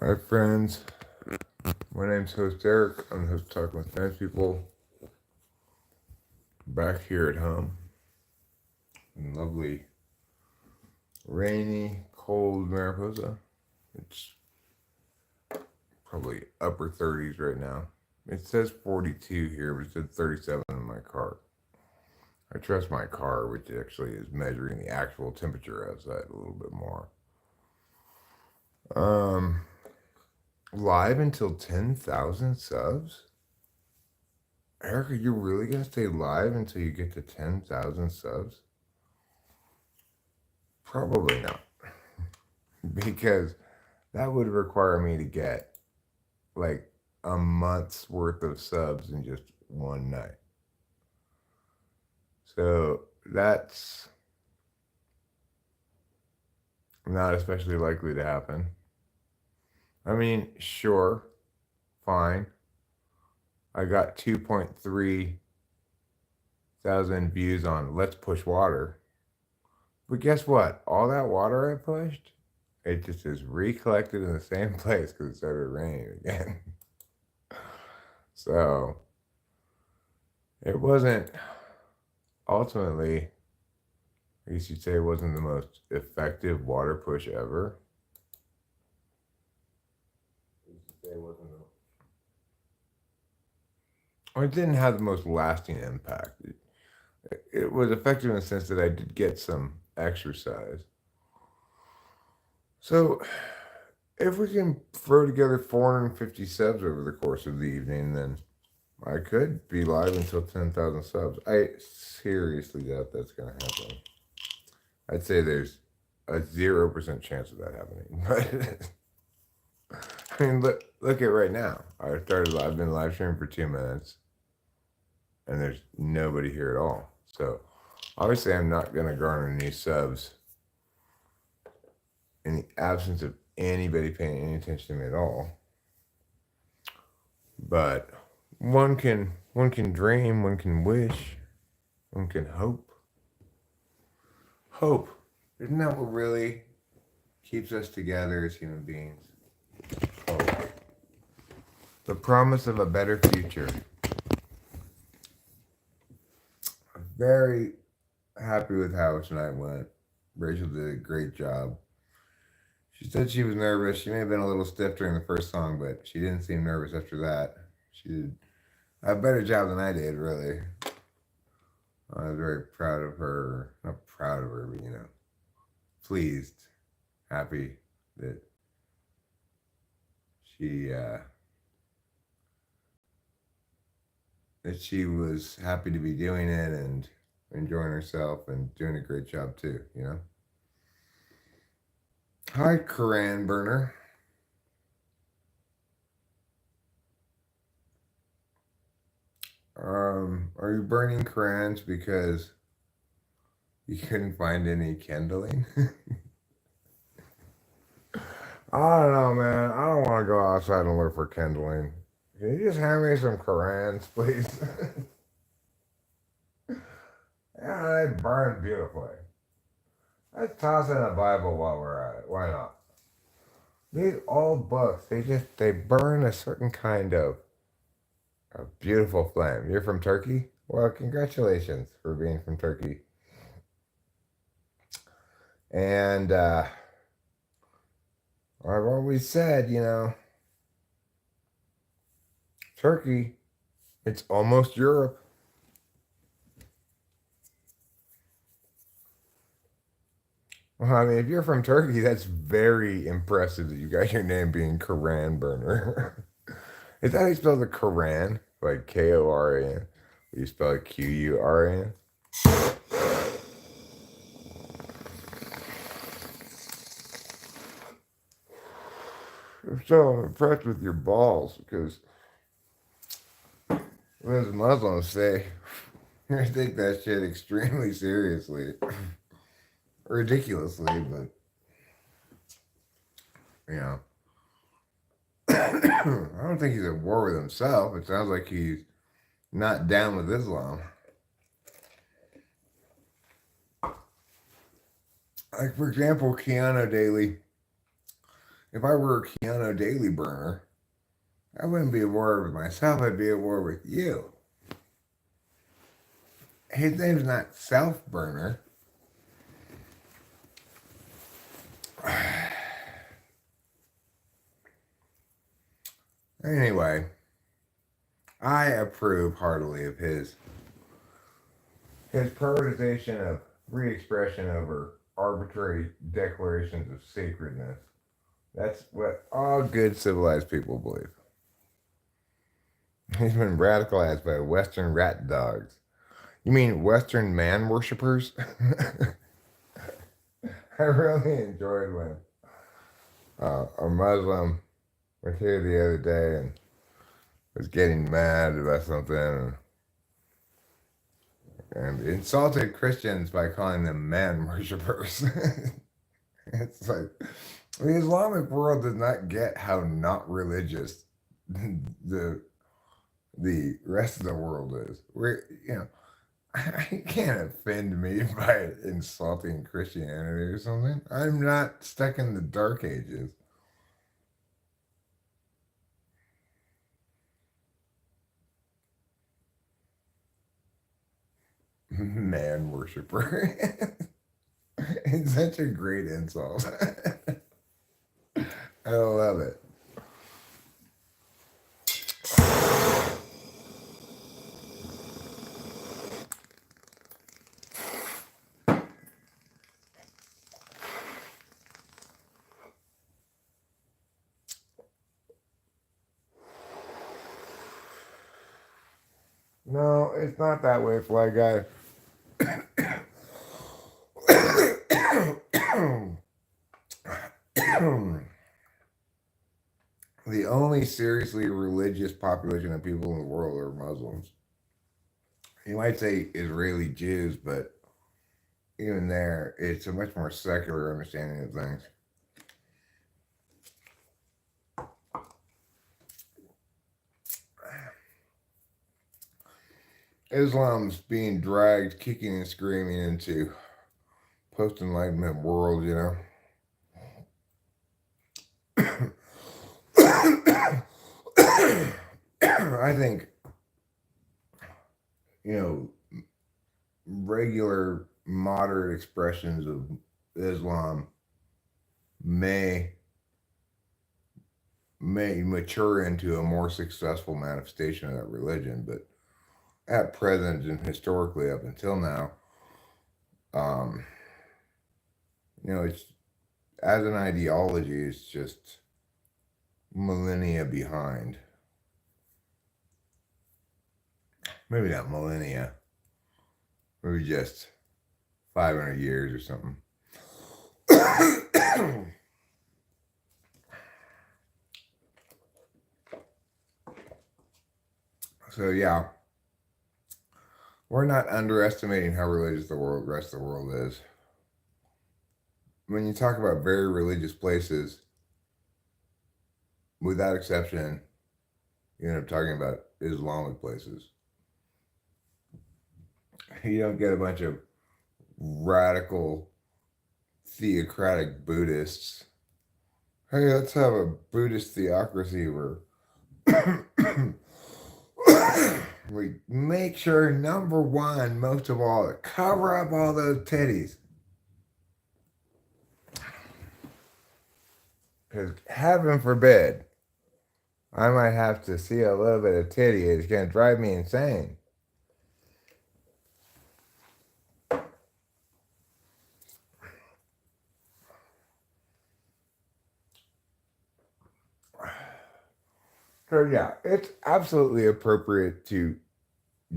Hi, friends. My name's host Eric. I'm the host of Talking with Fans People. Back here at home in lovely, rainy, cold Mariposa. It's probably upper 30s right now. It says 42 here, but it said 37 in my car. I trust my car, which actually is measuring the actual temperature outside a little bit more. Um, Live until 10,000 subs? Eric, are you really going to stay live until you get to 10,000 subs? Probably not. Because that would require me to get like a month's worth of subs in just one night. So that's not especially likely to happen. I mean, sure, fine. I got 2.3 thousand views on Let's Push Water. But guess what? All that water I pushed, it just is recollected in the same place because it started raining again. So it wasn't ultimately, I guess you'd say, it wasn't the most effective water push ever. Or it didn't have the most lasting impact. It was effective in the sense that I did get some exercise. So if we can throw together 450 subs over the course of the evening, then I could be live until 10,000 subs. I seriously doubt that's going to happen. I'd say there's a 0% chance of that happening. But I mean, look at right now. I've been live streaming for 2 minutes, and there's nobody here at all. So obviously, I'm not going to garner any subs in the absence of anybody paying any attention to me at all. But one can dream, one can wish, one can hope. Hope. Isn't that what really keeps us together as human beings? Hope. The promise of a better future. I'm very happy with how tonight went. Rachel did a great job. She said she was nervous. She may have been a little stiff during the first song, but she didn't seem nervous after that. She did a better job than I did, really. I was very proud of her. Not proud of her, but pleased, happy that she was happy to be doing it and enjoying herself and doing a great job too. Hi, Koran Burner. Are you burning Korans because you couldn't find any kindling? I don't know, man. I don't want to go outside and look for kindling. Can you just hand me some Korans, please? Yeah, they burn beautifully. Let's toss in a Bible while we're at it. Why not? These old books, they burn a certain kind of a beautiful flame. You're from Turkey? Well, congratulations for being from Turkey. And I've always said, Turkey, it's almost Europe. Well, I mean, if you're from Turkey, that's very impressive that you got your name being Koran Burner. Is that how you spell the Koran? Like Koran? You spell it Quran? I'm so impressed with your balls because those Muslims say they take that shit extremely seriously. Ridiculously, but I don't think he's at war with himself. It sounds like he's not down with Islam. Like, for example, Keanu Daly If I were a Keanu Daily burner, I wouldn't be at war with myself, I'd be at war with you. His name's not Self Burner. Anyway, I approve heartily of his prioritization of free expression over arbitrary declarations of sacredness. That's what all good civilized people believe. He's been radicalized by Western rat dogs. You mean Western man worshippers? I really enjoyed when a Muslim was here the other day and was getting mad about something and insulted Christians by calling them man worshippers. It's like the Islamic world does not get how not religious the rest of the world is. I can't offend me by insulting Christianity or something. I'm not stuck in the dark ages. Man worshiper. It's such a great insult. I love it. No, it's not that way, Fly Guy. The only seriously religious population of people in the world are Muslims. You might say Israeli Jews, but even there, it's a much more secular understanding of things. Islam's being dragged kicking and screaming into post-enlightenment world, you know. I think, regular moderate expressions of Islam may mature into a more successful manifestation of that religion, but at present and historically up until now, it's as an ideology, it's just millennia behind. Maybe not millennia, maybe just 500 years or something. So yeah, we're not underestimating how religious the rest of the world is. When you talk about very religious places, without exception, you end up talking about Islamic places. You don't get a bunch of radical theocratic Buddhists. Hey, let's have a Buddhist theocracy where we make sure, number one, most of all, to cover up all those titties. Because heaven forbid, I might have to see a little bit of titty. It's going to drive me insane. So yeah, it's absolutely appropriate to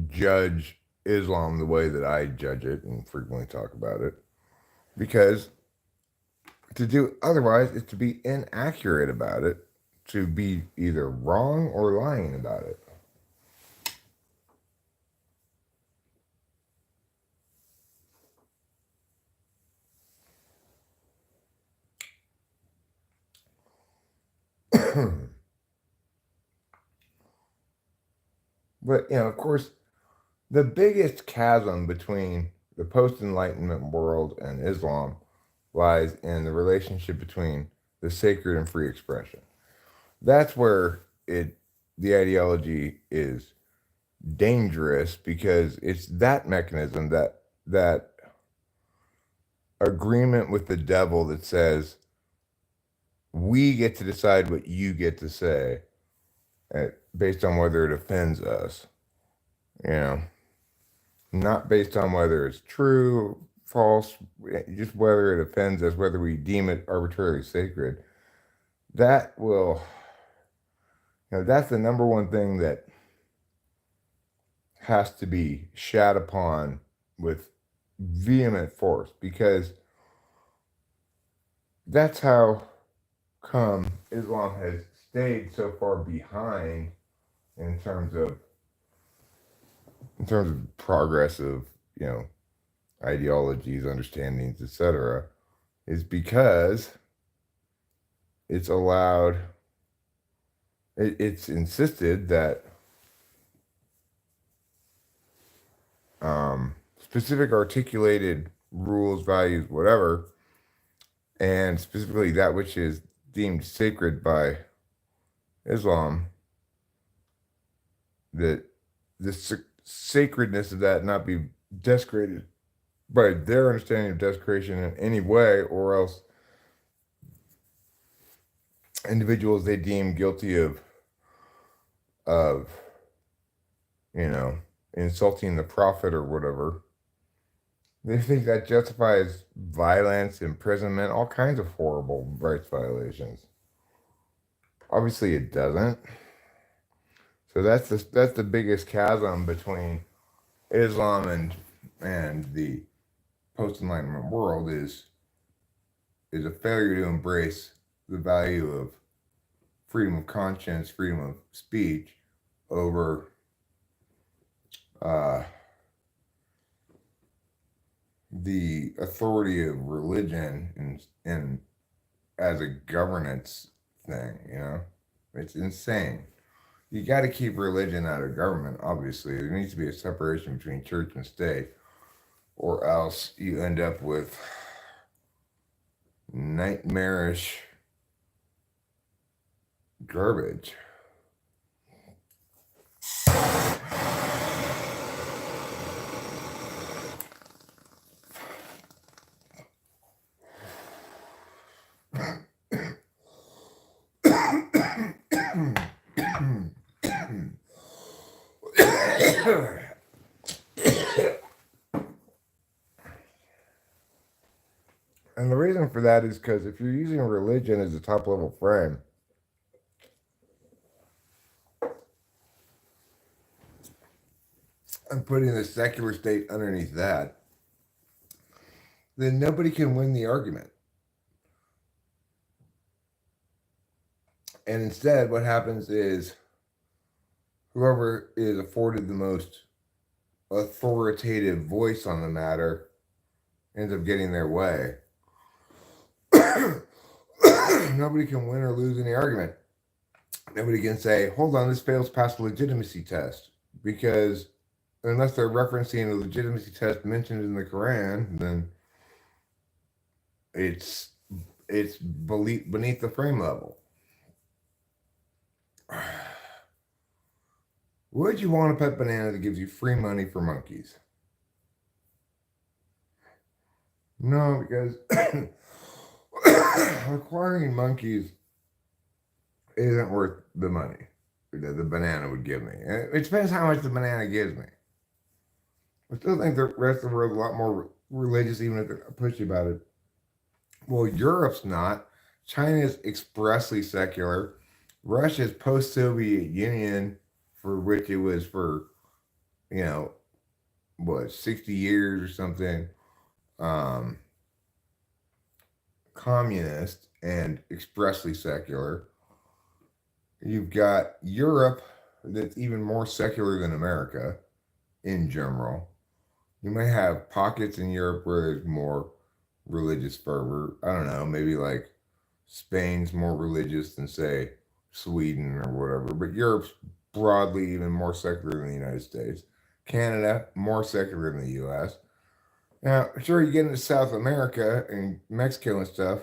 judge Islam the way that I judge it and frequently talk about it. Because to do otherwise is to be inaccurate about it, to be either wrong or lying about it. But, of course, the biggest chasm between the post Enlightenment world and Islam lies in the relationship between the sacred and free expression. That's where the ideology is dangerous, because it's that mechanism, that agreement with the devil that says we get to decide what you get to say, based on whether it offends us, you know, not based on whether it's true, false, just whether it offends us, whether we deem it arbitrarily sacred. That will, that's the number one thing that has to be shat upon with vehement force, because that's how come Islam has stayed so far behind in terms of progressive, ideologies, understandings, etc., is because it's allowed, it's insisted that specific articulated rules, values, whatever, and specifically that which is deemed sacred by Islam, that the sacredness of that not be desecrated by their understanding of desecration in any way, or else individuals they deem guilty of insulting the prophet or whatever, they think that justifies violence, imprisonment, all kinds of horrible rights violations. Obviously it doesn't. So that's the biggest chasm between Islam and the post-Enlightenment world, is a failure to embrace the value of freedom of conscience, freedom of speech, over the authority of religion and as a governance thing. It's insane. You got to keep religion out of government, obviously. There needs to be a separation between church and state, or else you end up with nightmarish garbage. And the reason for that is because if you're using religion as a top level frame, and putting the secular state underneath that, then nobody can win the argument. And instead, what happens is whoever is afforded the most authoritative voice on the matter ends up getting their way. Nobody can win or lose any argument. Nobody can say, hold on, this fails past the legitimacy test, because unless they're referencing the legitimacy test mentioned in the Quran, then it's beneath the frame level. Would you want a pet banana that gives you free money for monkeys? No, because acquiring monkeys isn't worth the money that the banana would give me. It depends how much the banana gives me. I still think the rest of the world is a lot more religious, even if they're pushy about it. Well, Europe's not. China's expressly secular. Russia's post-Soviet Union, for which it was for, 60 years or something, communist and expressly secular. You've got Europe that's even more secular than America in general. You might have pockets in Europe where there's more religious fervor. I don't know, maybe like Spain's more religious than, say, Sweden or whatever. But Europe's broadly even more secular than the United States. Canada, more secular than the U.S. Now, sure, you get into South America and Mexico and stuff,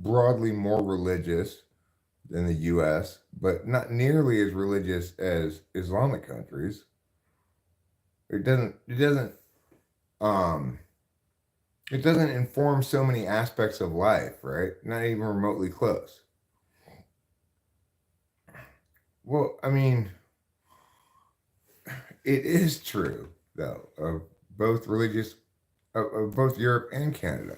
broadly more religious than the U.S., but not nearly as religious as Islamic countries. It doesn't um it doesn't inform so many aspects of life, right? Not even remotely close. Well, I mean, it is true though of both religious of both Europe and Canada.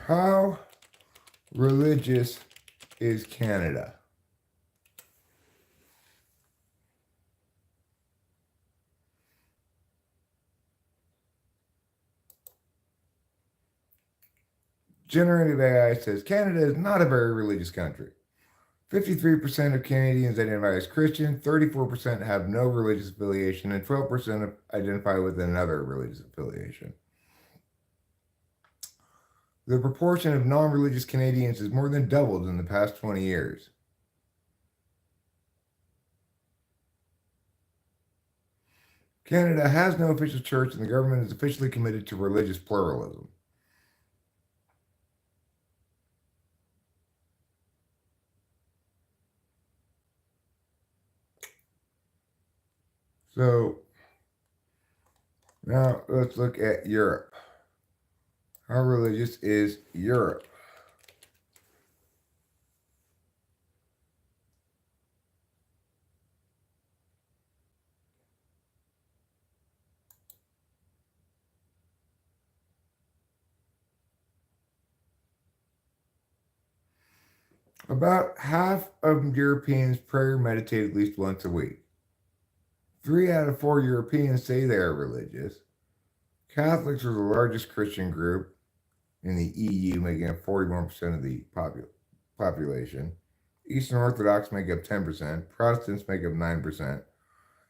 How religious is Canada? Generative AI says Canada is not a very religious country. 53% of Canadians identify as Christian, 34% have no religious affiliation, and 12% identify with another religious affiliation. The proportion of non religious Canadians has more than doubled in the past 20 years. Canada has no official church, and the government is officially committed to religious pluralism. So now let's look at Europe. How religious is Europe? About half of Europeans pray or meditate at least once a week. 3 out of 4 Europeans say they are religious. Catholics are the largest Christian group in the EU, making up 41% of the population. Eastern Orthodox make up 10%. Protestants make up 9%.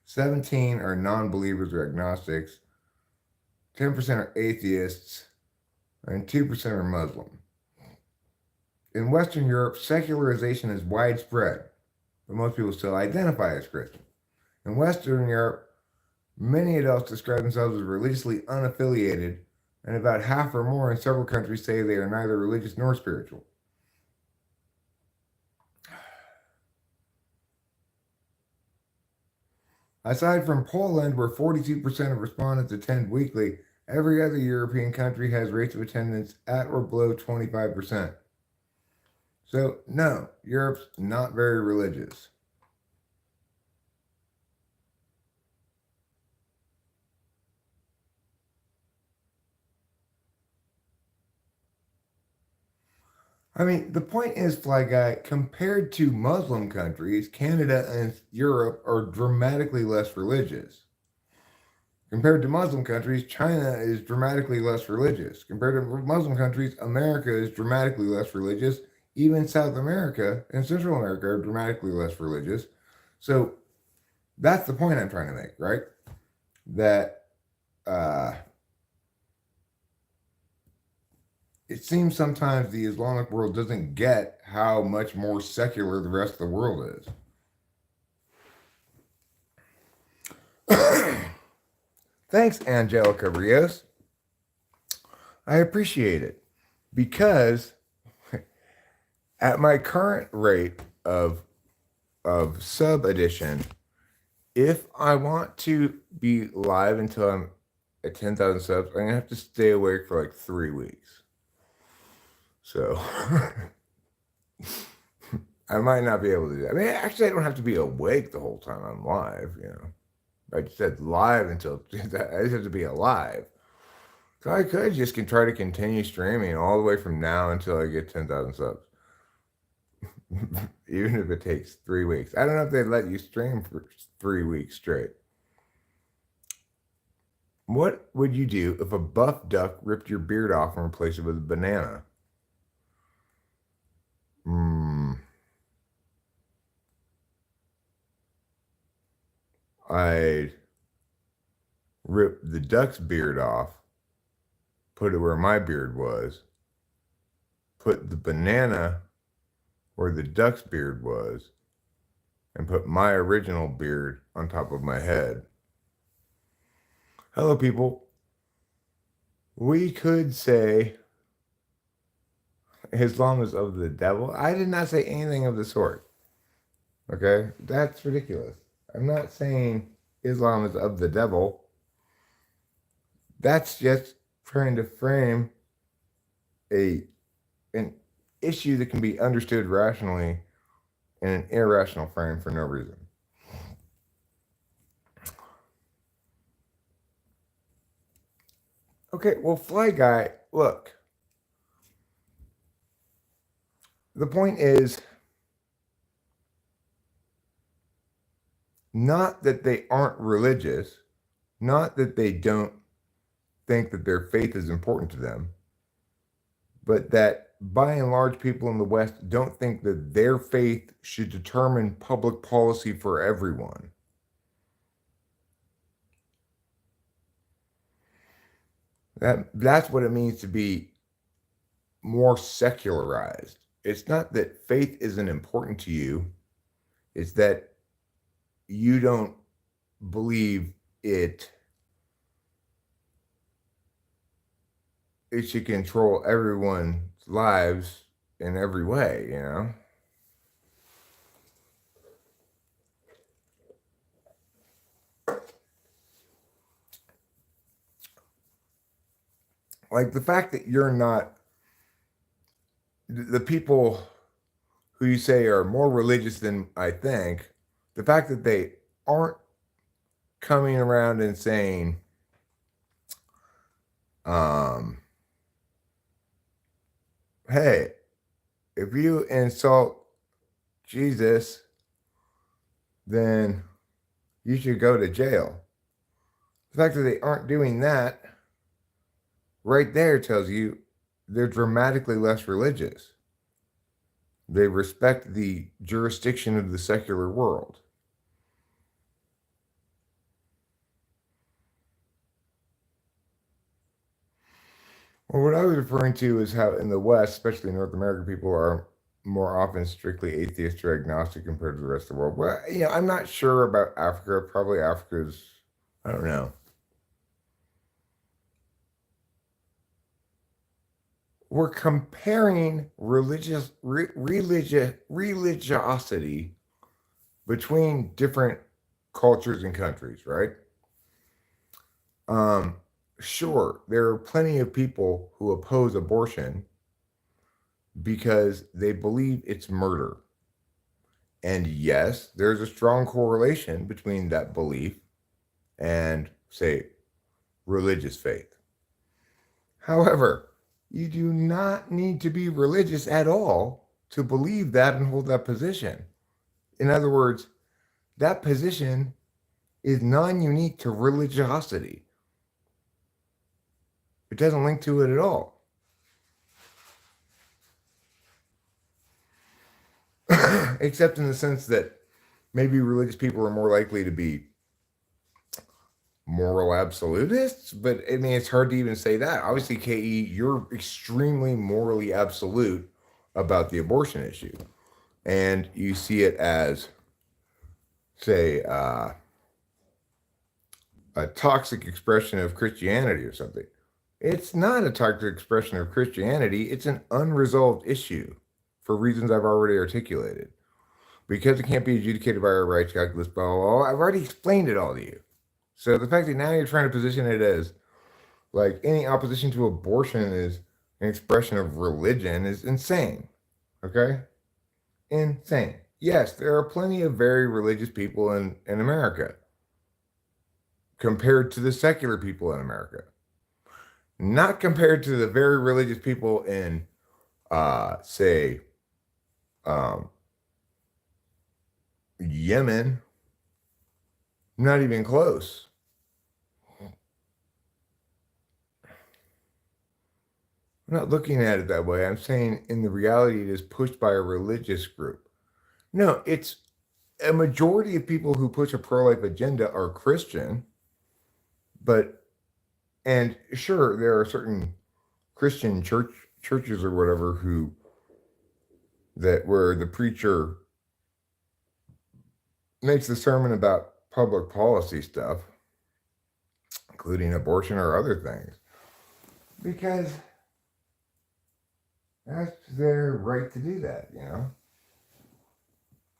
17 are non-believers or agnostics. 10% are atheists. And 2% are Muslim. In Western Europe, secularization is widespread, but most people still identify as Christian. In Western Europe, many adults describe themselves as religiously unaffiliated, and about half or more in several countries say they are neither religious nor spiritual. Aside from Poland, where 42% of respondents attend weekly, every other European country has rates of attendance at or below 25%. So, no, Europe's not very religious. I mean, the point is, Fly Guy, compared to Muslim countries, Canada and Europe are dramatically less religious. Compared to Muslim countries, China is dramatically less religious. Compared to Muslim countries, America is dramatically less religious. Even South America and Central America are dramatically less religious. So that's the point I'm trying to make, right? That it seems sometimes the Islamic world doesn't get how much more secular the rest of the world is. Thanks, Angelica Rios. I appreciate it because at my current rate of sub addition, if I want to be live until I'm at 10,000 subs, I'm gonna have to stay awake for like 3 weeks. So I might not be able to do that. I mean, actually, I don't have to be awake the whole time I'm live. I just said live until I just have to be alive. So I could just try to continue streaming all the way from now until I get 10,000 subs. Even if it takes 3 weeks. I don't know if they'd let you stream for 3 weeks straight. What would you do if a buff duck ripped your beard off and replaced it with a banana? I'd rip the duck's beard off, put it where my beard was, put the banana where the duck's beard was, and put my original beard on top of my head. Hello, people. we could say Islam is of the devil. I did not say anything of the sort. Okay? That's ridiculous. I'm not saying Islam is of the devil. That's just trying to frame a an issue that can be understood rationally in an irrational frame for no reason. Okay, well, Fly Guy, look. The point is not that they aren't religious, not that they don't think that their faith is important to them, but that by and large people in the West don't think that their faith should determine public policy for everyone. That's what it means to be more secularized. It's not that faith isn't important to you, it's that you don't believe it should control everyone's lives in every way, you know? Like the fact that you're not the people who you say are more religious than I think, the fact that they aren't coming around and saying, um, hey, if you insult Jesus, then you should go to jail. The fact that they aren't doing that right there tells you they're dramatically less religious. They respect the jurisdiction of the secular world. Well, what I was referring to is how in the West, especially North America, people are more often strictly atheist or agnostic compared to the rest of the world. Well, I'm not sure about Africa. Probably Africa's, I don't know. We're comparing religiosity between different cultures and countries, right? Um, sure, there are plenty of people who oppose abortion because they believe it's murder. And yes, there's a strong correlation between that belief and, say, religious faith. However, you do not need to be religious at all to believe that and hold that position. In other words, that position is non unique to religiosity, it doesn't link to it at all. Except in the sense that maybe religious people are more likely to be moral absolutists, but I mean, it's hard to even say that. Obviously, KE, you're extremely morally absolute about the abortion issue, and you see it as, say, a toxic expression of Christianity or something. It's not a toxic expression of Christianity, it's an unresolved issue for reasons I've already articulated. Because it can't be adjudicated by our rights calculus, blah, blah, blah. I've already explained it all to you. So the fact that now you're trying to position it as like any opposition to abortion is an expression of religion is insane. Okay? Insane. Yes, there are plenty of very religious people in America compared to the secular people in America. Not compared to the very religious people in, say, Yemen. Not even close. I'm not looking at it that way. I'm saying in the reality it is pushed by a religious group. No, it's a majority of people who push a pro-life agenda are Christian, and sure, there are certain Christian churches or whatever where the preacher makes the sermon about public policy stuff, including abortion or other things. Because that's their right to do that, you know?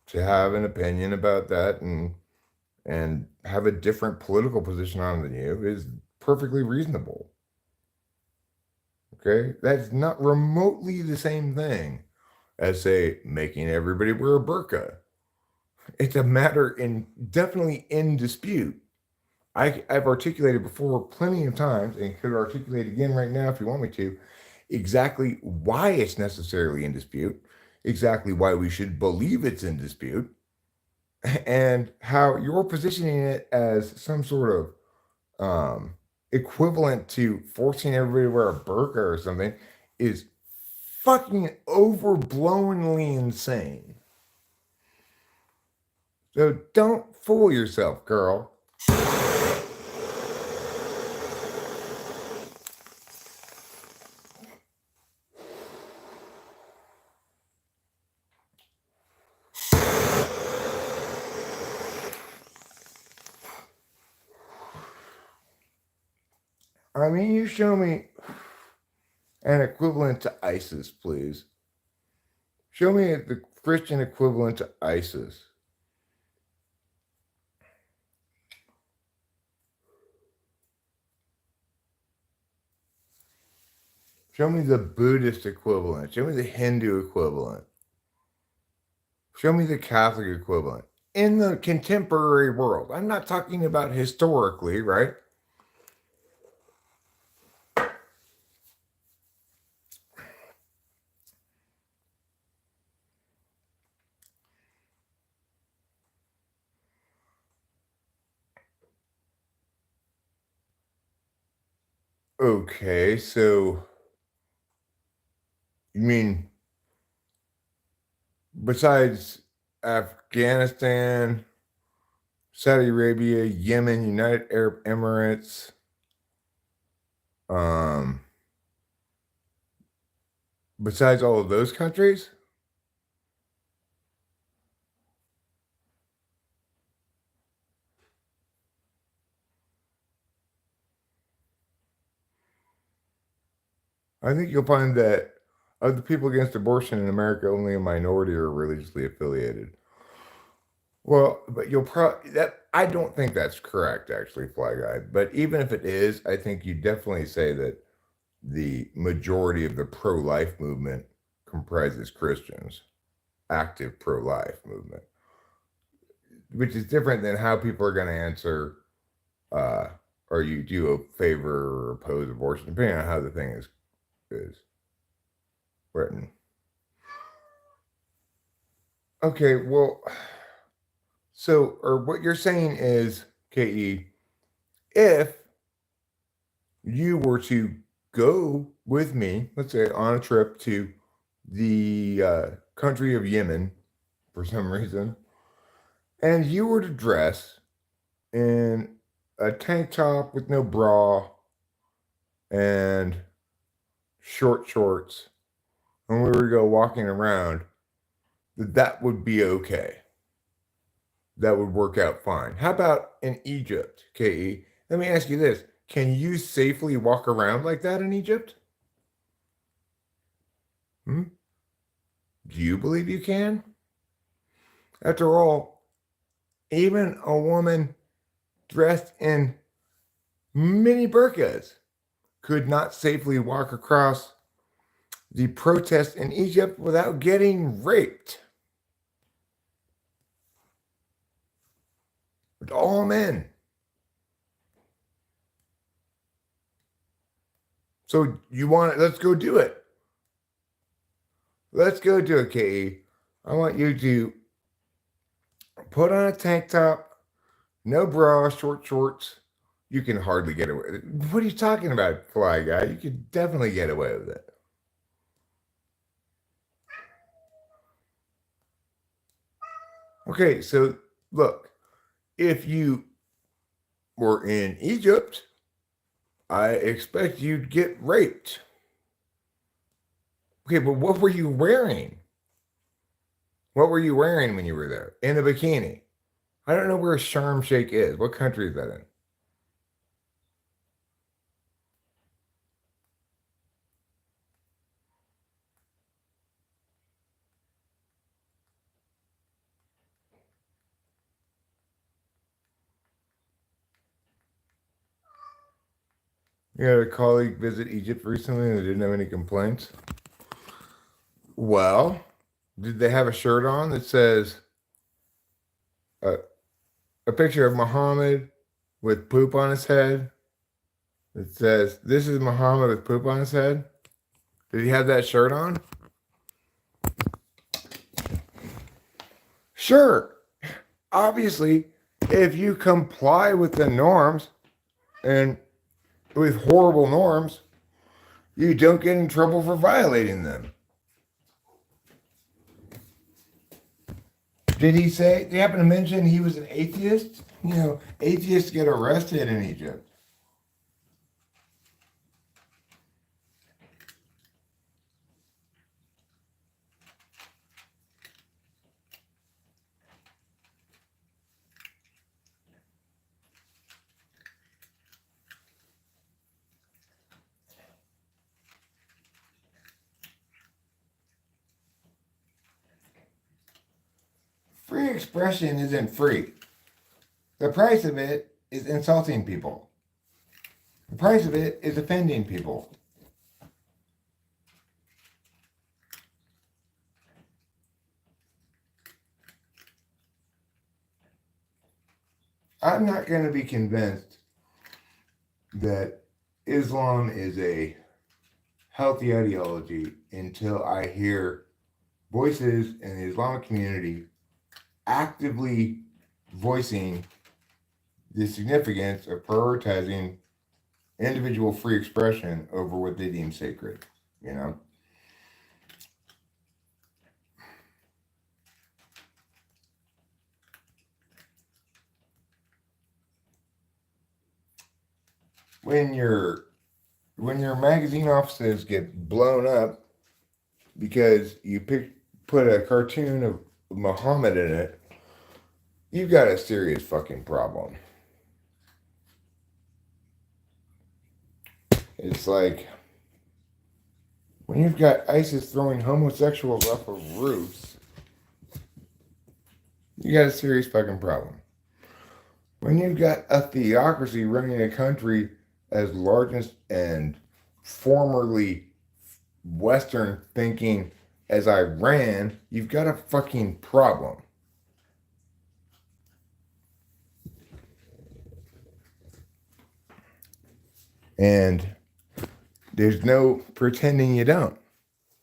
To have an opinion about that and have a different political position on it than you is perfectly reasonable. Okay? That's not remotely the same thing as, say, making everybody wear a burqa. It's a matter definitely in dispute. I've articulated before plenty of times and could articulate again right now if you want me to, exactly why it's necessarily in dispute, exactly why we should believe it's in dispute, and how you're positioning it as some sort of equivalent to forcing everybody to wear a burqa or something is fucking overblownly insane. So don't fool yourself, girl. I mean, you show me an equivalent to ISIS, please. Show me the Christian equivalent to ISIS. Show me the Buddhist equivalent. Show me the Hindu equivalent. Show me the Catholic equivalent in the contemporary world. I'm not talking about historically, right? Okay, so you mean besides Afghanistan, Saudi Arabia, Yemen, United Arab Emirates, um, besides all of those countries? I think you'll find that of the people against abortion in America, only a minority are religiously affiliated. Well, but you'll probably that I don't think that's correct, actually, Fly Guy. But even if it is, I think you definitely say that the majority of the pro-life movement comprises Christians, active pro-life movement, which is different than how people are going to answer, uh, or you do a favor or oppose abortion, depending on how the thing is written. Okay, well, so or what you're saying is, KE, if you were to go with me, let's say on a trip to the country of Yemen for some reason, and you were to dress in a tank top with no bra and short shorts, and we were to go walking around, that would be okay. That would work out fine. How about in Egypt, KE? Let me ask you this. Can you safely walk around like that in Egypt? Hmm? Do you believe you can? After all, even a woman dressed in mini burqas could not safely walk across the protest in Egypt without getting raped. With all men. So you want it? Let's go do it. Let's go do it, KE. I want you to put on a tank top, no bra, short shorts. You can hardly get away. What are you talking about, Fly Guy? You could definitely get away with it. Okay, so look, if you were in Egypt, I expect you'd get raped. Okay, but what were you wearing? What were you wearing when you were there? In a bikini. I don't know where Sharm Sheikh is. What country is that in? We had a colleague visit Egypt recently and they didn't have any complaints. Well, did they have a shirt on that says uh, a picture of Muhammad with poop on his head? It says, "This is Muhammad with poop on his head." Did he have that shirt on? Sure. Obviously, if you comply with the norms and with horrible norms, you don't get in trouble for violating them. Did he happen to mention he was an atheist? You know, atheists get arrested in Egypt. Free expression isn't free. The price of it is insulting people. The price of it is offending people. I'm not going to be convinced that Islam is a healthy ideology until I hear voices in the Islamic community actively voicing the significance of prioritizing individual free expression over what they deem sacred, you know? When your magazine offices get blown up because you put a cartoon of Muhammad in it, you've got a serious fucking problem. It's like when you've got ISIS throwing homosexuals off of roofs, you got a serious fucking problem. When you've got a theocracy running a country as large and formerly Western thinking as Iran, you've got a fucking problem. And there's no pretending you don't.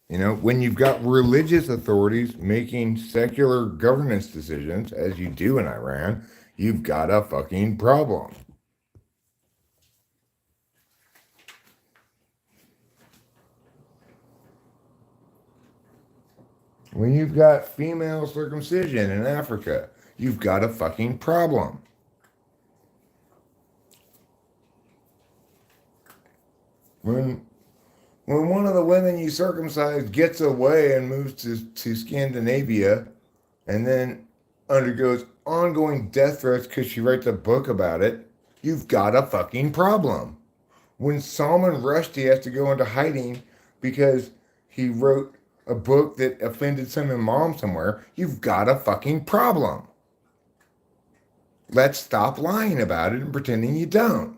You know, when you've got religious authorities making secular governance decisions, as you do in Iran, you've got a fucking problem. When you've got female circumcision in Africa, you've got a fucking problem. When one of the women you circumcised gets away and moves to Scandinavia and then undergoes ongoing death threats because she writes a book about it, you've got a fucking problem. When Salman Rushdie has to go into hiding because he wrote a book that offended some imam somewhere, you've got a fucking problem. Let's stop lying about it and pretending you don't.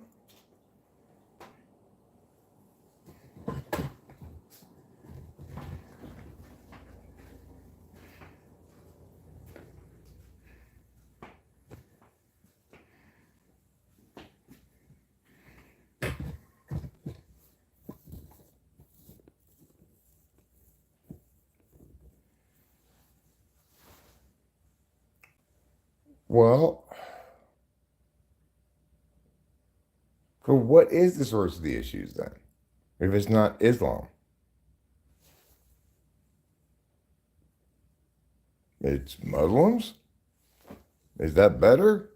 Well, so what is the source of the issues then? If it's not Islam, it's Muslims? Is that better?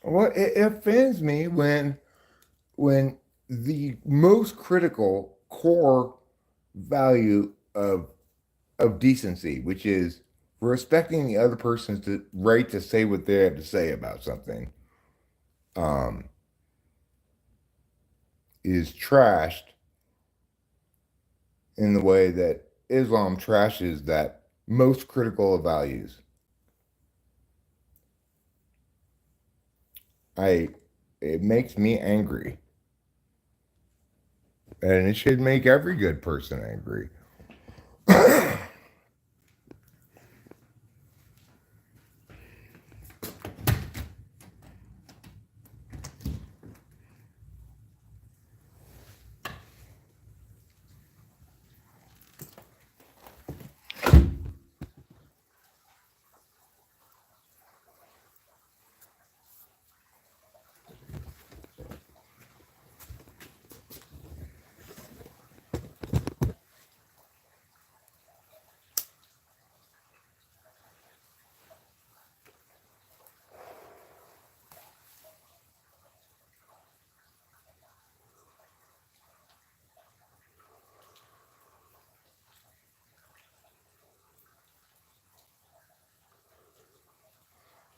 Well, it offends me when the most critical core value of decency, which is respecting the other person's right to say what they have to say about something, um, is trashed in the way that Islam trashes that most critical of values. I it makes me angry. And it should make every good person angry.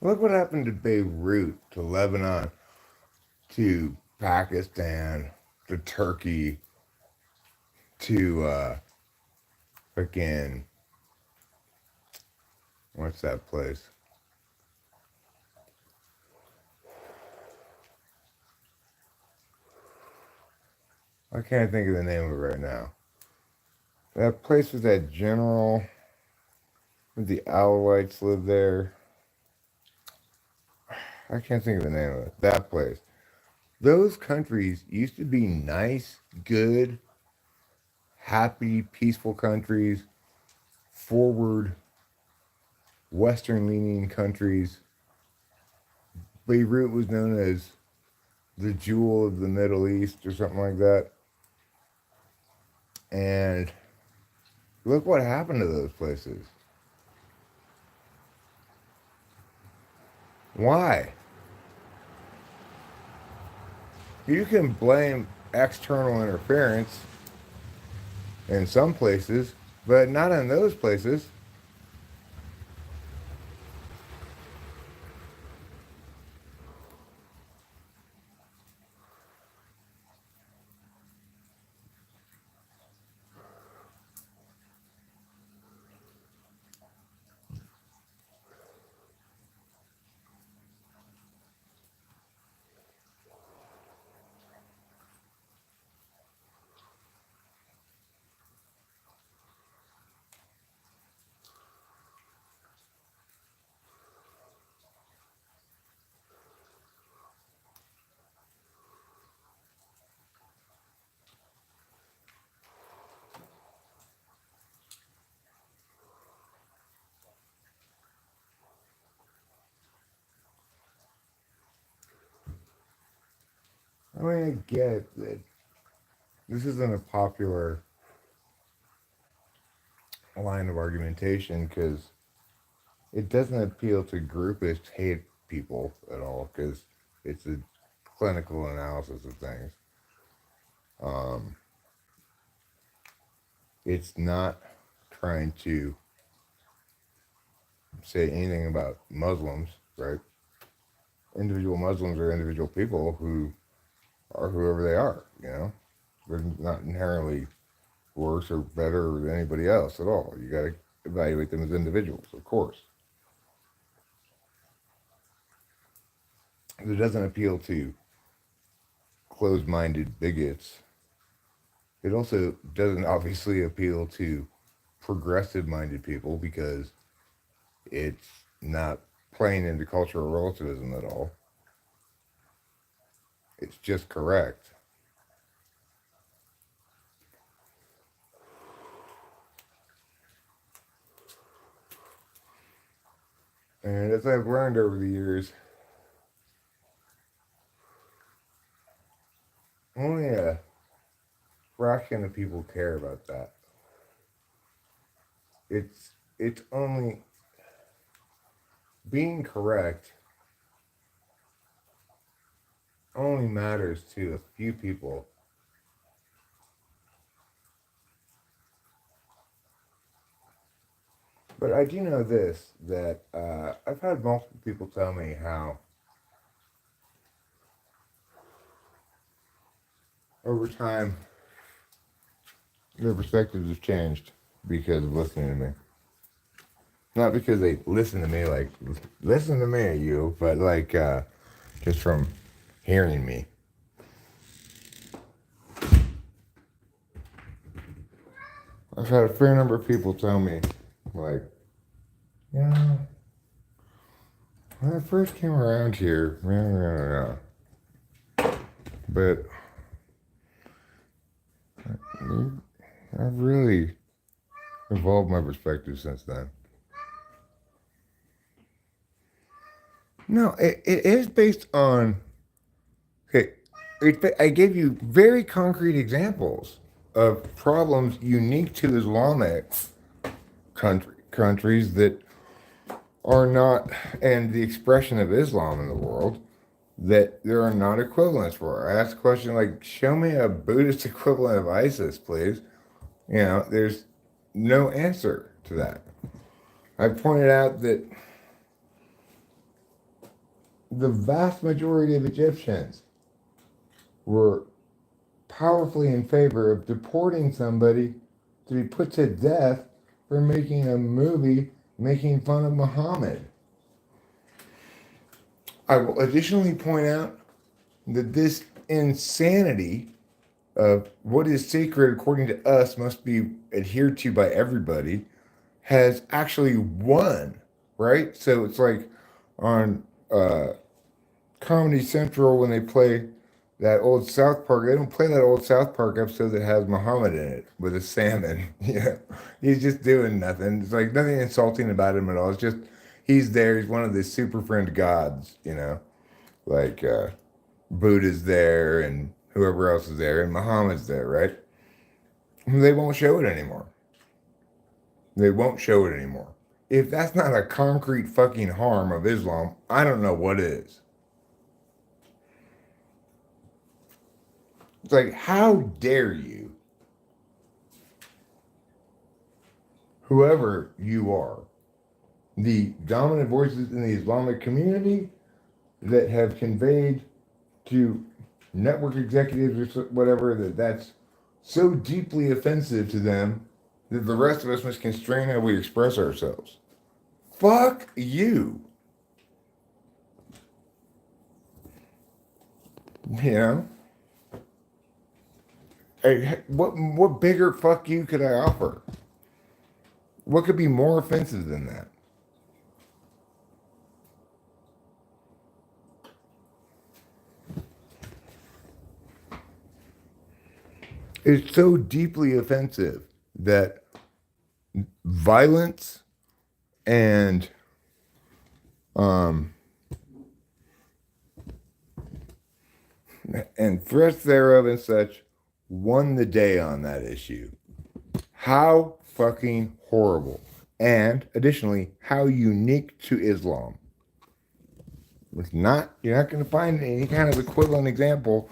Look what happened to Beirut, to Lebanon, to Pakistan, to Turkey, to freaking what's that place? I can't think of the name of it right now. That place was that general. The Alawites live there. I can't think of the name of it. That place. Those countries used to be nice, good, happy, peaceful countries, forward, Western leaning countries. Beirut was known as the jewel of the Middle East or something like that. And look what happened to those places. Why? You can blame external interference in some places, but not in those places. I mean, I get that this isn't a popular line of argumentation because it doesn't appeal to groupish hate people at all because it's a clinical analysis of things. Um, it's not trying to say anything about Muslims, right? Individual Muslims are individual people who are whoever they are, you know? They're not inherently worse or better than anybody else at all. You got to evaluate them as individuals, of course. It doesn't appeal to closed minded bigots. It also doesn't obviously appeal to progressive minded people because it's not playing into cultural relativism at all. It's just correct. And as I've learned over the years, only a fraction of people care about that. It's only being correct only matters to a few people. But I do know this that I've had multiple people tell me how over time their perspectives have changed because of listening to me. Not because they listen to me, like, listen to me, you, but like, just from hearing me. I've had a fair number of people tell me, like, yeah, when I first came around here, but I've really evolved my perspective since then. No, it is based on, okay, I gave you very concrete examples of problems unique to Islamic countries that are not, and the expression of Islam in the world, that there are not equivalents for. I asked a question like, show me a Buddhist equivalent of ISIS, please. You know, there's no answer to that. I pointed out that the vast majority of Egyptians were powerfully in favor of deporting somebody to be put to death for making a movie making fun of Muhammad. I will additionally point out that this insanity of what is sacred according to us must be adhered to by everybody has actually won, right? So it's like on Comedy Central when they play that old South Park, they don't play that old South Park episode that has Muhammad in it with a salmon. Yeah, he's just doing nothing. It's like nothing insulting about him at all. It's just he's there. He's one of the super friend gods, you know, like Buddha's there and whoever else is there, and Muhammad's there, right? They won't show it anymore. They won't show it anymore. If that's not a concrete fucking harm of Islam, I don't know what is. It's like, how dare you, whoever you are, the dominant voices in the Islamic community that have conveyed to network executives or whatever that's so deeply offensive to them that the rest of us must constrain how we express ourselves. Fuck you. You know? Hey, what bigger fuck you could I offer? What could be more offensive than that? It's so deeply offensive that violence and threats thereof and such won the day on that issue. How fucking horrible. And additionally, how unique to Islam. It's not, you're not going to find any kind of equivalent example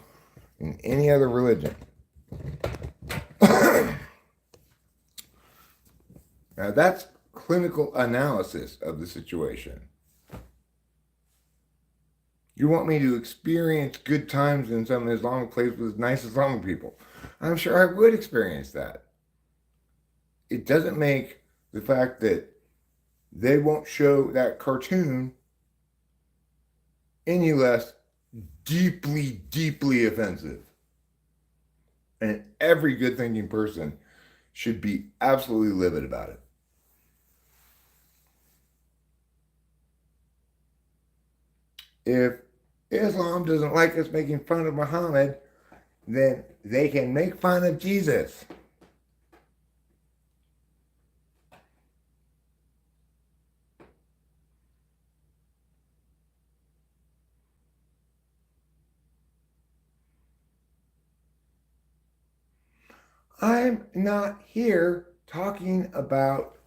in any other religion. Now that's clinical analysis of the situation. You want me to experience good times in some Islamic place with nice Islamic people. I'm sure I would experience that. It doesn't make the fact that they won't show that cartoon any less deeply, deeply offensive. And every good thinking person should be absolutely livid about it. If Islam doesn't like us making fun of Muhammad, then they can make fun of Jesus. I'm not here talking about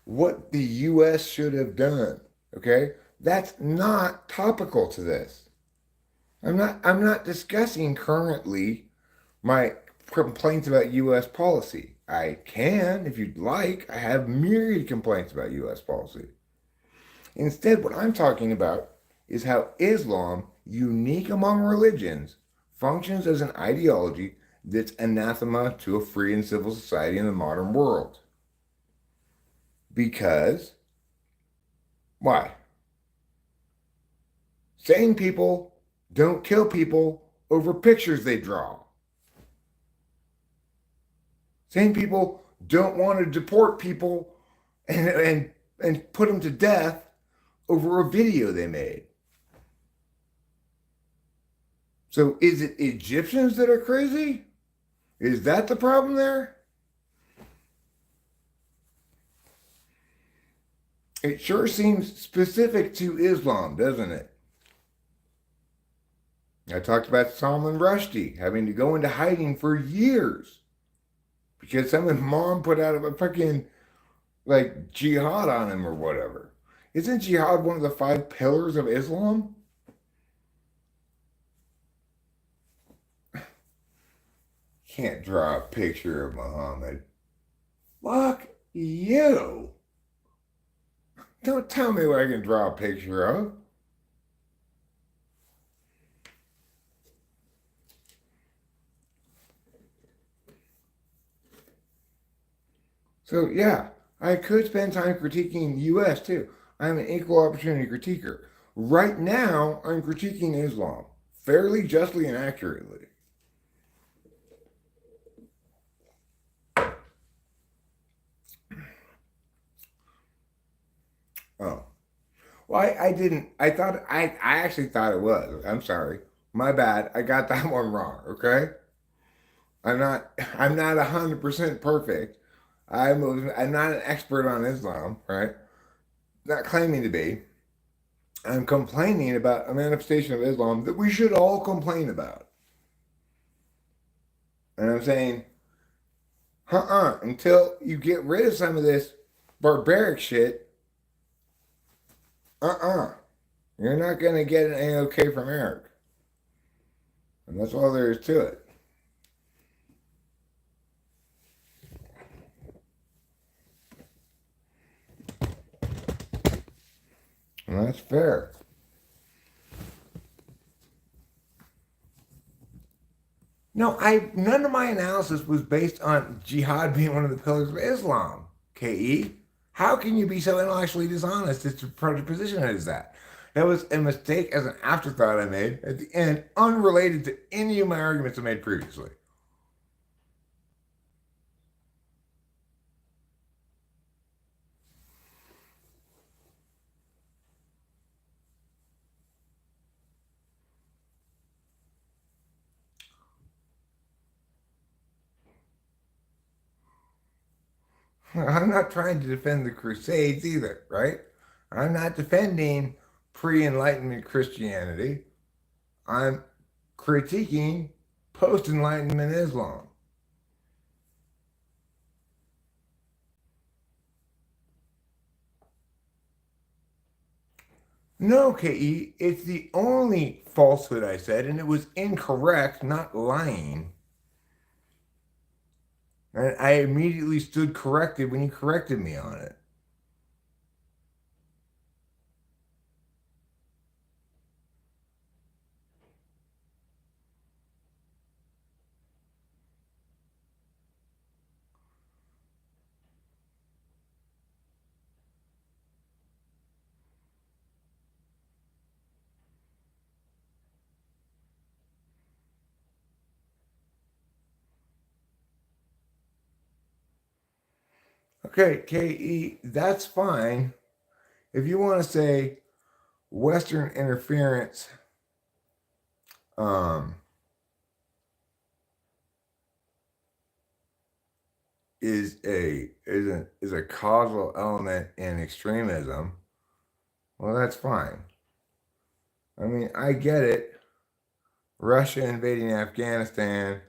what the US should have done, okay? That's not topical to this. I'm not discussing currently my complaints about US policy. I can, if you'd like. I have myriad complaints about US policy. Instead, what I'm talking about is how Islam, unique among religions, functions as an ideology that's anathema to a free and civil society in the modern world. Because, why? Sane people don't kill people over pictures they draw. Sane people don't want to deport people and put them to death over a video they made. So is it Egyptians that are crazy? Is that the problem there? It sure seems specific to Islam, doesn't it? I talked about Salman Rushdie having to go into hiding for years because someone's mom put out a fucking like jihad on him or whatever. Isn't jihad one of the 5 pillars of Islam? Can't draw a picture of Muhammad. Fuck you. Don't tell me what I can draw a picture of. So yeah, I could spend time critiquing the US too. I'm an equal opportunity critiquer. Right now, I'm critiquing Islam fairly justly and accurately. Oh. Well, I didn't. I actually thought it was. I'm sorry. My bad. I got that one wrong, okay? I'm not 100% perfect. I'm not an expert on Islam, right? Not claiming to be. I'm complaining about a manifestation of Islam that we should all complain about. And I'm saying, until you get rid of some of this barbaric shit, you're not going to get an A-OK from Eric. And that's all there is to it. And that's fair. No, none of my analysis was based on jihad being one of the pillars of Islam. KE, how can you be so intellectually dishonest as to position it as that? That was a mistake as an afterthought I made at the end, unrelated to any of my arguments I made previously. I'm not trying to defend the Crusades either, right? I'm not defending pre-Enlightenment Christianity. I'm critiquing post-Enlightenment Islam. No, KE, it's the only falsehood I said, and it was incorrect, not lying. And I immediately stood corrected when you corrected me on it. Okay, KE, that's fine. If you want to say Western interference um, is a causal element in extremism, well, that's fine. I mean, I get it. Russia invading Afghanistan,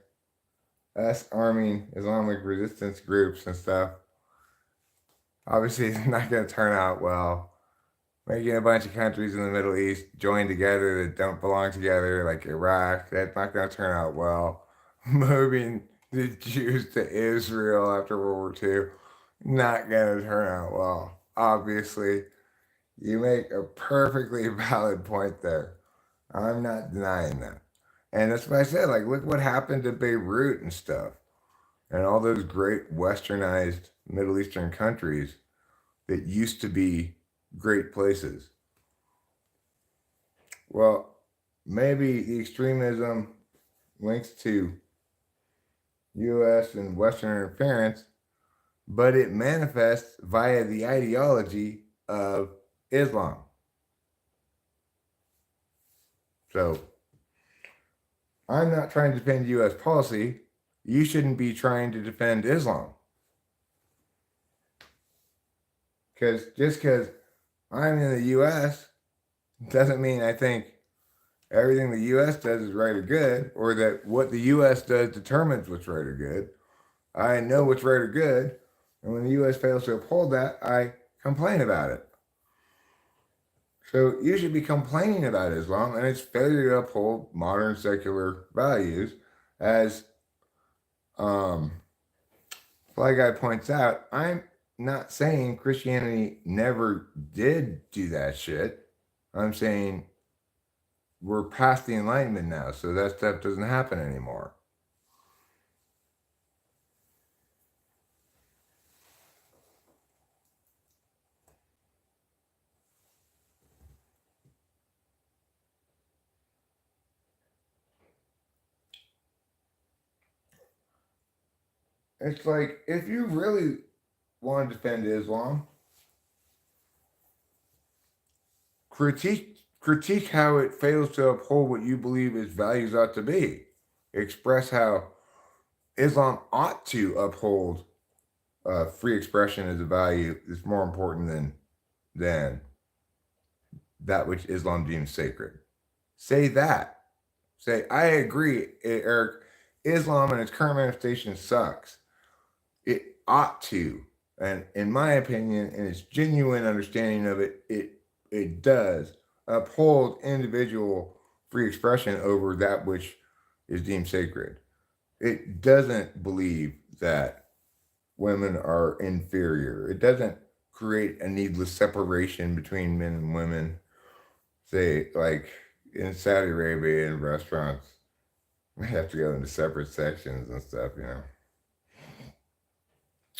us arming Islamic resistance groups and stuff. Obviously, it's not going to turn out well. Making a bunch of countries in the Middle East join together that don't belong together, like Iraq, that's not going to turn out well. Moving the Jews to Israel after World War II, not going to turn out well. Obviously, you make a perfectly valid point there. I'm not denying that. And that's what I said. Like, look what happened to Beirut and stuff, and all those great westernized Middle Eastern countries that used to be great places. Well, maybe the extremism links to U.S. and Western interference, but it manifests via the ideology of Islam. So I'm not trying to defend U.S. policy. You shouldn't be trying to defend Islam. Because just because I'm in the U.S. doesn't mean I think everything the U.S. does is right or good, or that what the U.S. does determines what's right or good. I know what's right or good, and when the U.S. fails to uphold that, I complain about it. So you should be complaining about Islam and its failure to uphold modern secular values, as Fly Guy points out. I'm not saying Christianity never did do that shit. I'm saying we're past the Enlightenment now, so that stuff doesn't happen anymore. It's like, if you really want to defend Islam, critique how it fails to uphold what you believe its values ought to be. Express how Islam ought to uphold free expression as a value is more important than that which Islam deems sacred. Say that. Say, I agree, Eric. Islam and its current manifestation sucks. It ought to, and in my opinion, in its genuine understanding of it, it does uphold individual free expression over that which is deemed sacred. It doesn't believe that women are inferior. It doesn't create a needless separation between men and women. Say, like in Saudi Arabia in restaurants, we have to go into separate sections and stuff, you know.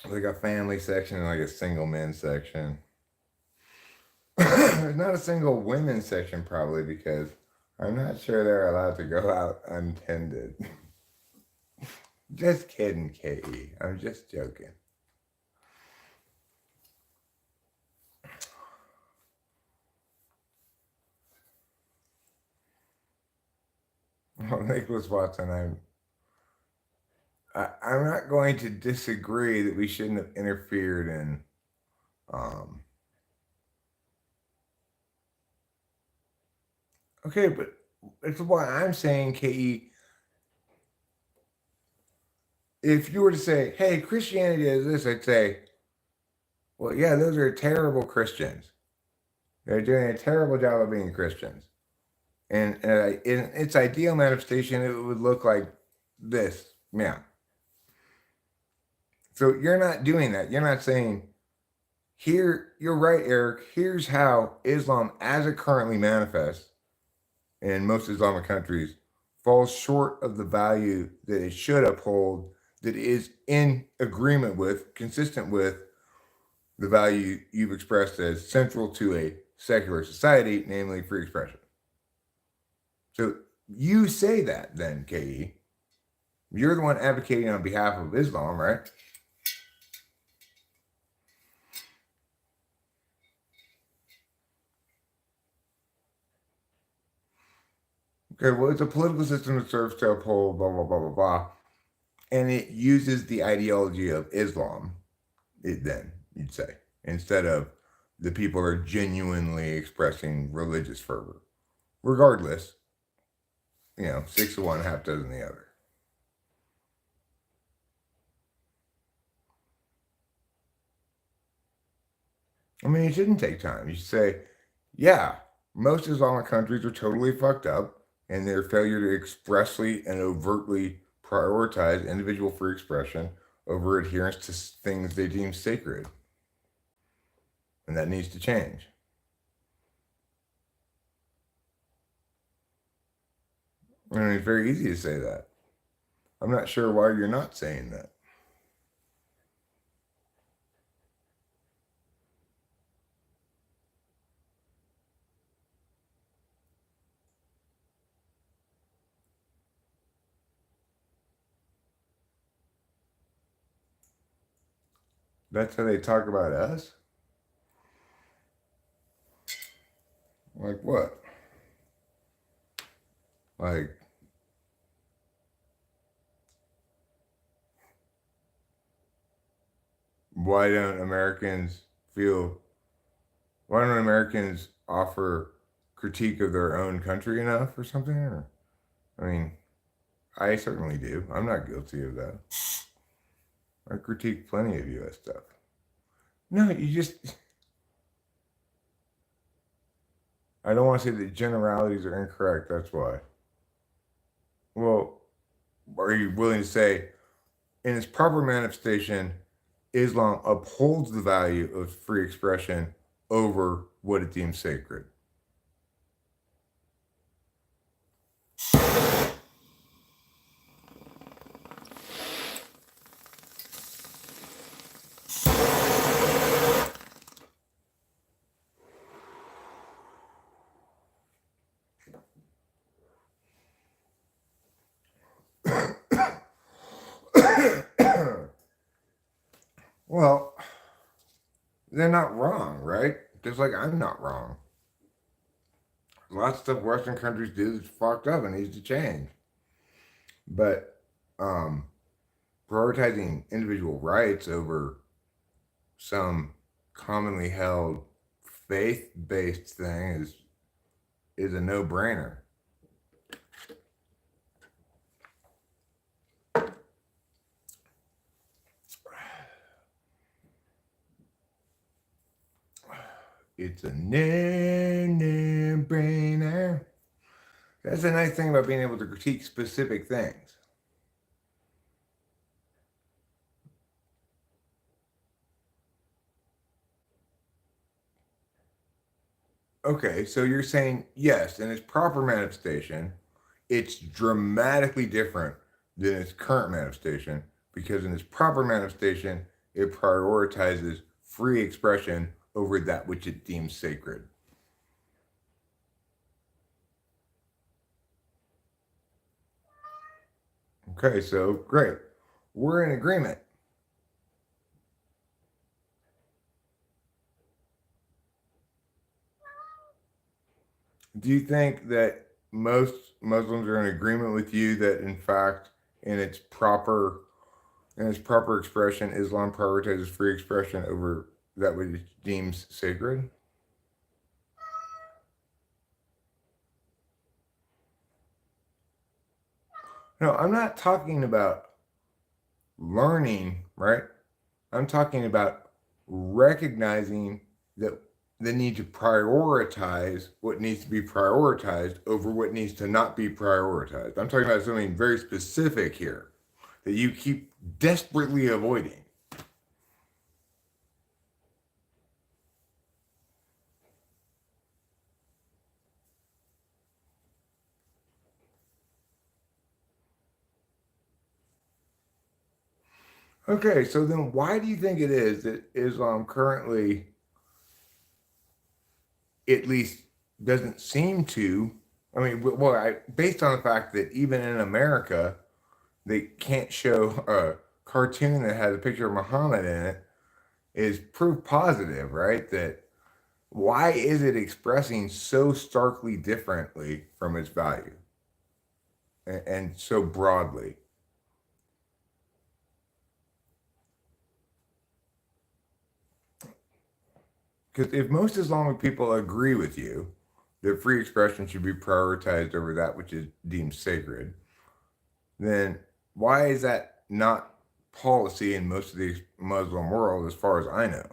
Like a family section and like a single men section. There's not a single women section probably because I'm not sure they're allowed to go out untended. Just kidding, KE. I'm just joking. Well, Nicholas Watson, I'm not going to disagree that we shouldn't have interfered in okay, but it's why I'm saying, KE, if you were to say, hey, Christianity is this, I'd say, well, yeah, those are terrible Christians. They're doing a terrible job of being Christians. And in its ideal manifestation, it would look like this. Yeah. So you're not doing that. You're not saying, here, you're right, Eric. Here's how Islam, as it currently manifests in most Islamic countries, falls short of the value that it should uphold, that is in agreement with, consistent with the value you've expressed as central to a secular society, namely free expression. So you say that then, KE. You're the one advocating on behalf of Islam, right? Okay, well, it's a political system that serves to uphold blah, blah, blah, blah, blah. And it uses the ideology of Islam, then, you'd say, instead of the people are genuinely expressing religious fervor. Regardless, 6 to 1, half dozen the other. I mean, you shouldn't take time. You should say, yeah, most Islamic countries are totally fucked up, and their failure to expressly and overtly prioritize individual free expression over adherence to things they deem sacred. And that needs to change. And it's very easy to say that. I'm not sure why you're not saying that. That's how they talk about us? Like what? Like, why don't Americans feel, why don't Americans offer critique of their own country enough or something? Or, I mean, I certainly do. I'm not guilty of that. I critique plenty of US stuff. No, you just, I don't want to say that generalities are incorrect. That's why. Well, are you willing to say, in its proper manifestation, Islam upholds the value of free expression over what it deems sacred? Well, they're not wrong, right? Just like I'm not wrong. Lots of stuff Western countries do that's fucked up and needs to change. But um, prioritizing individual rights over some commonly held faith-based thing is a no-brainer. It's a no-brainer. That's the nice thing about being able to critique specific things. Okay, so you're saying yes, in its proper manifestation, it's dramatically different than its current manifestation because in its proper manifestation, it prioritizes free expression over that which it deems sacred. Okay, so great. We're in agreement. Do you think that most Muslims are in agreement with you that in fact in its proper expression, Islam prioritizes free expression over that which it deems sacred? No, I'm not talking about learning, right? I'm talking about recognizing that the need to prioritize what needs to be prioritized over what needs to not be prioritized. I'm talking about something very specific here that you keep desperately avoiding. Okay, so then why do you think it is that Islam currently, at least, doesn't seem to? I mean, based on the fact that even in America, they can't show a cartoon that has a picture of Muhammad in it is proof positive, right? That why is it expressing so starkly differently from its value and so broadly? Because if most Islamic people agree with you that free expression should be prioritized over that which is deemed sacred, then why is that not policy in most of the Muslim world, as far as I know?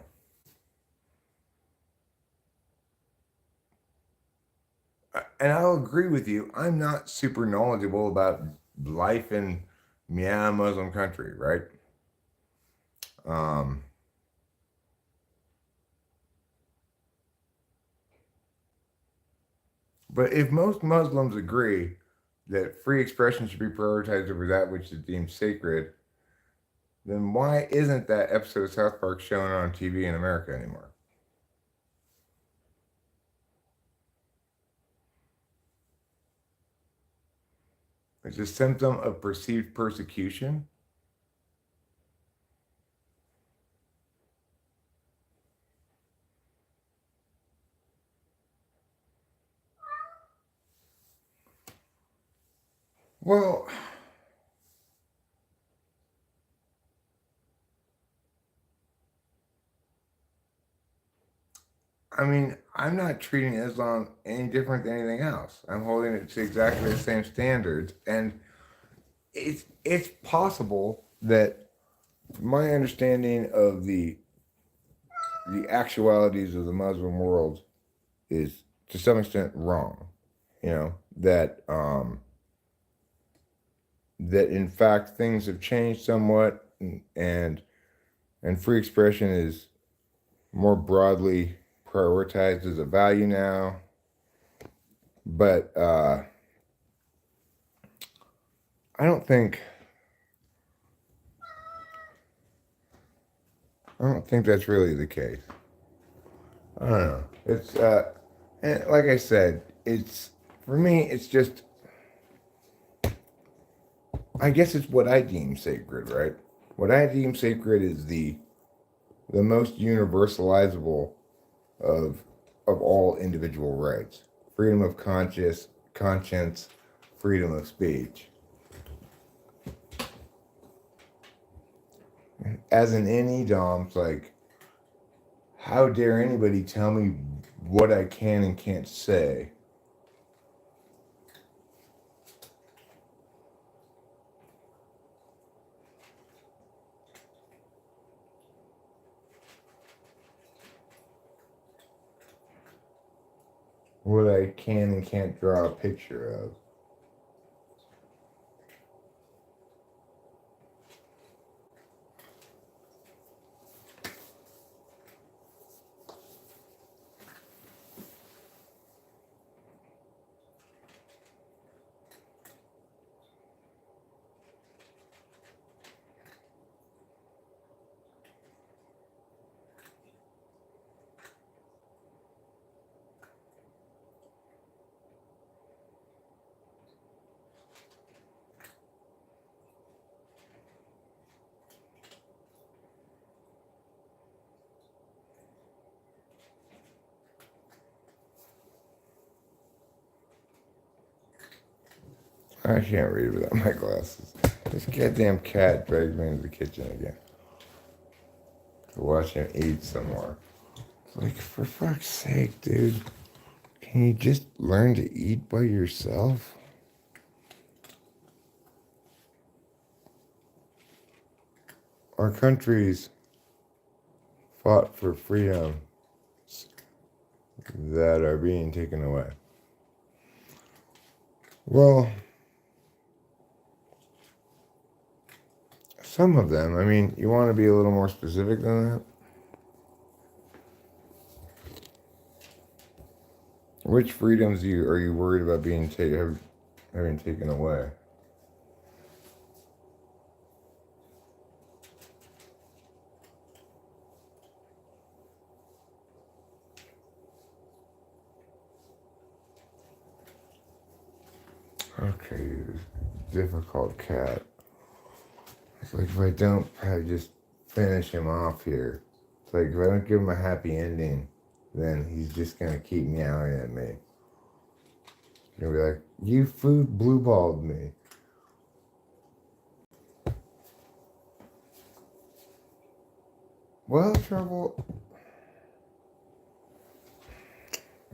And I'll agree with you. I'm not super knowledgeable about life in Myanmar Muslim country, right? Um, but if most Muslims agree that free expression should be prioritized over that which is deemed sacred, then why isn't that episode of South Park shown on TV in America anymore? It's a symptom of perceived persecution. Well, I mean, I'm not treating Islam any different than anything else. I'm holding it to exactly the same standards, and it's possible that my understanding of the actualities of the Muslim world is to some extent wrong. You know that in fact things have changed somewhat, and free expression is more broadly prioritized as a value now. But I don't think that's really the case. I don't know. It's and like I said, it's for me. It's just, I guess it's what I deem sacred, right? What I deem sacred is the most universalizable of all individual rights: freedom of conscience, freedom of speech. As in any dom, it's like, how dare anybody tell me what I can and can't say? What I can and can't draw a picture of. I can't read without my glasses. This goddamn cat dragged me into the kitchen again to watch him eat some more. It's like, for fuck's sake, dude. Can you just learn to eat by yourself? Our countries fought for freedom that are being taken away. Well, some of them. I mean, you want to be a little more specific than that? Which freedoms are you worried about being having taken away? Okay, you difficult cat. It's like, if I don't just finish him off here. It's like, if I don't give him a happy ending, then he's just gonna keep meowing at me. He's gonna be like, you food blue-balled me. Well, trouble.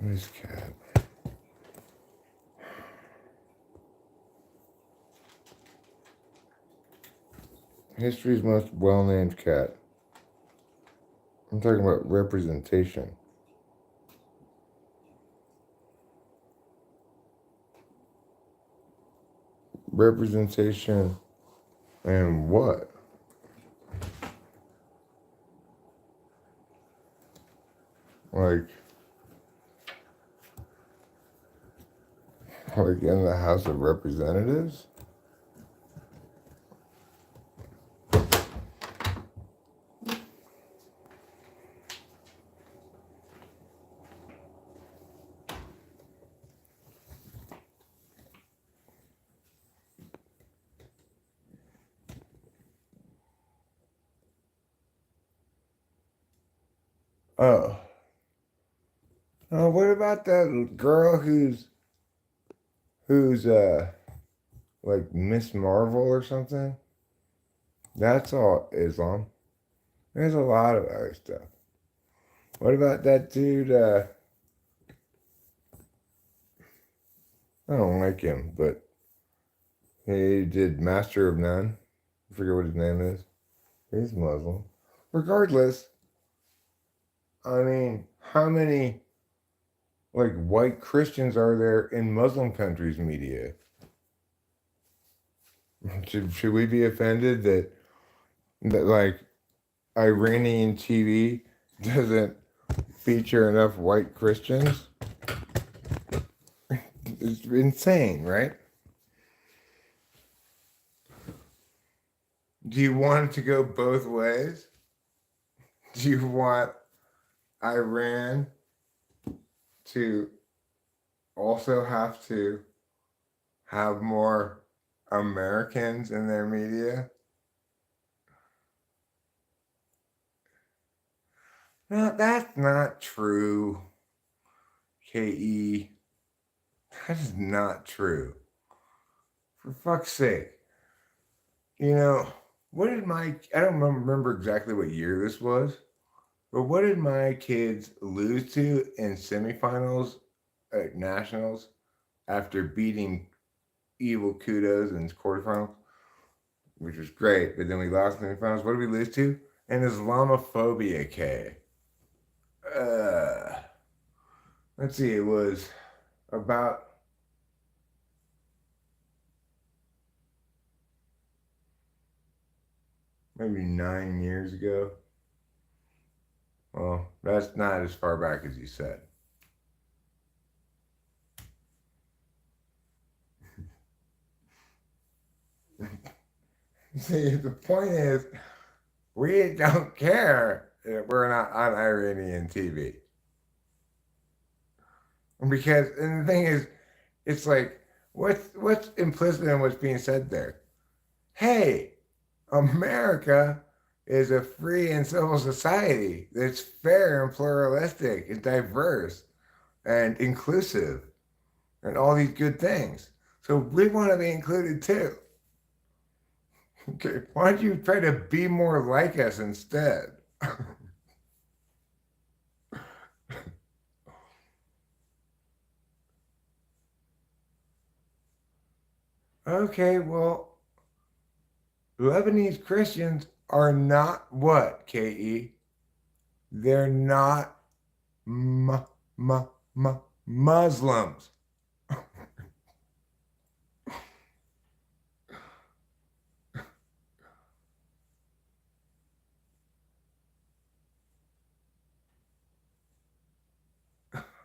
This cat. History's most well-named cat. I'm talking about representation. Representation and what? Like, Like in the House of Representatives? Oh. Oh, what about that girl who's like Miss Marvel or something? That's all Islam. There's a lot of other stuff. What about that dude? I don't like him, but he did Master of None. I forget what his name is. He's Muslim. Regardless, I mean, how many like white Christians are there in Muslim countries' media? Should we be offended that like Iranian TV doesn't feature enough white Christians? It's insane, right? Do you want it to go both ways? Do you want Iran to also have to have more Americans in their media? No, that's not true, KE. That is not true. For fuck's sake. You know, I don't remember exactly what year this was, but what did my kids lose to in semifinals at nationals after beating Evil Kudos in quarterfinals, which was great, but then we lost in semifinals. What did we lose to? An Islamophobia K. Uh, let's see, it was about maybe 9 years ago. Well, that's not as far back as you said. See, the point is, we don't care that we're not on Iranian TV. Because, and the thing is, it's like, what's implicit in what's being said there? Hey, America is a free and civil society that's fair and pluralistic and diverse and inclusive and all these good things. So we want to be included too. Okay, why don't you try to be more like us instead? Okay, well, Lebanese Christians are not what, KE? They're not mu- Muslims.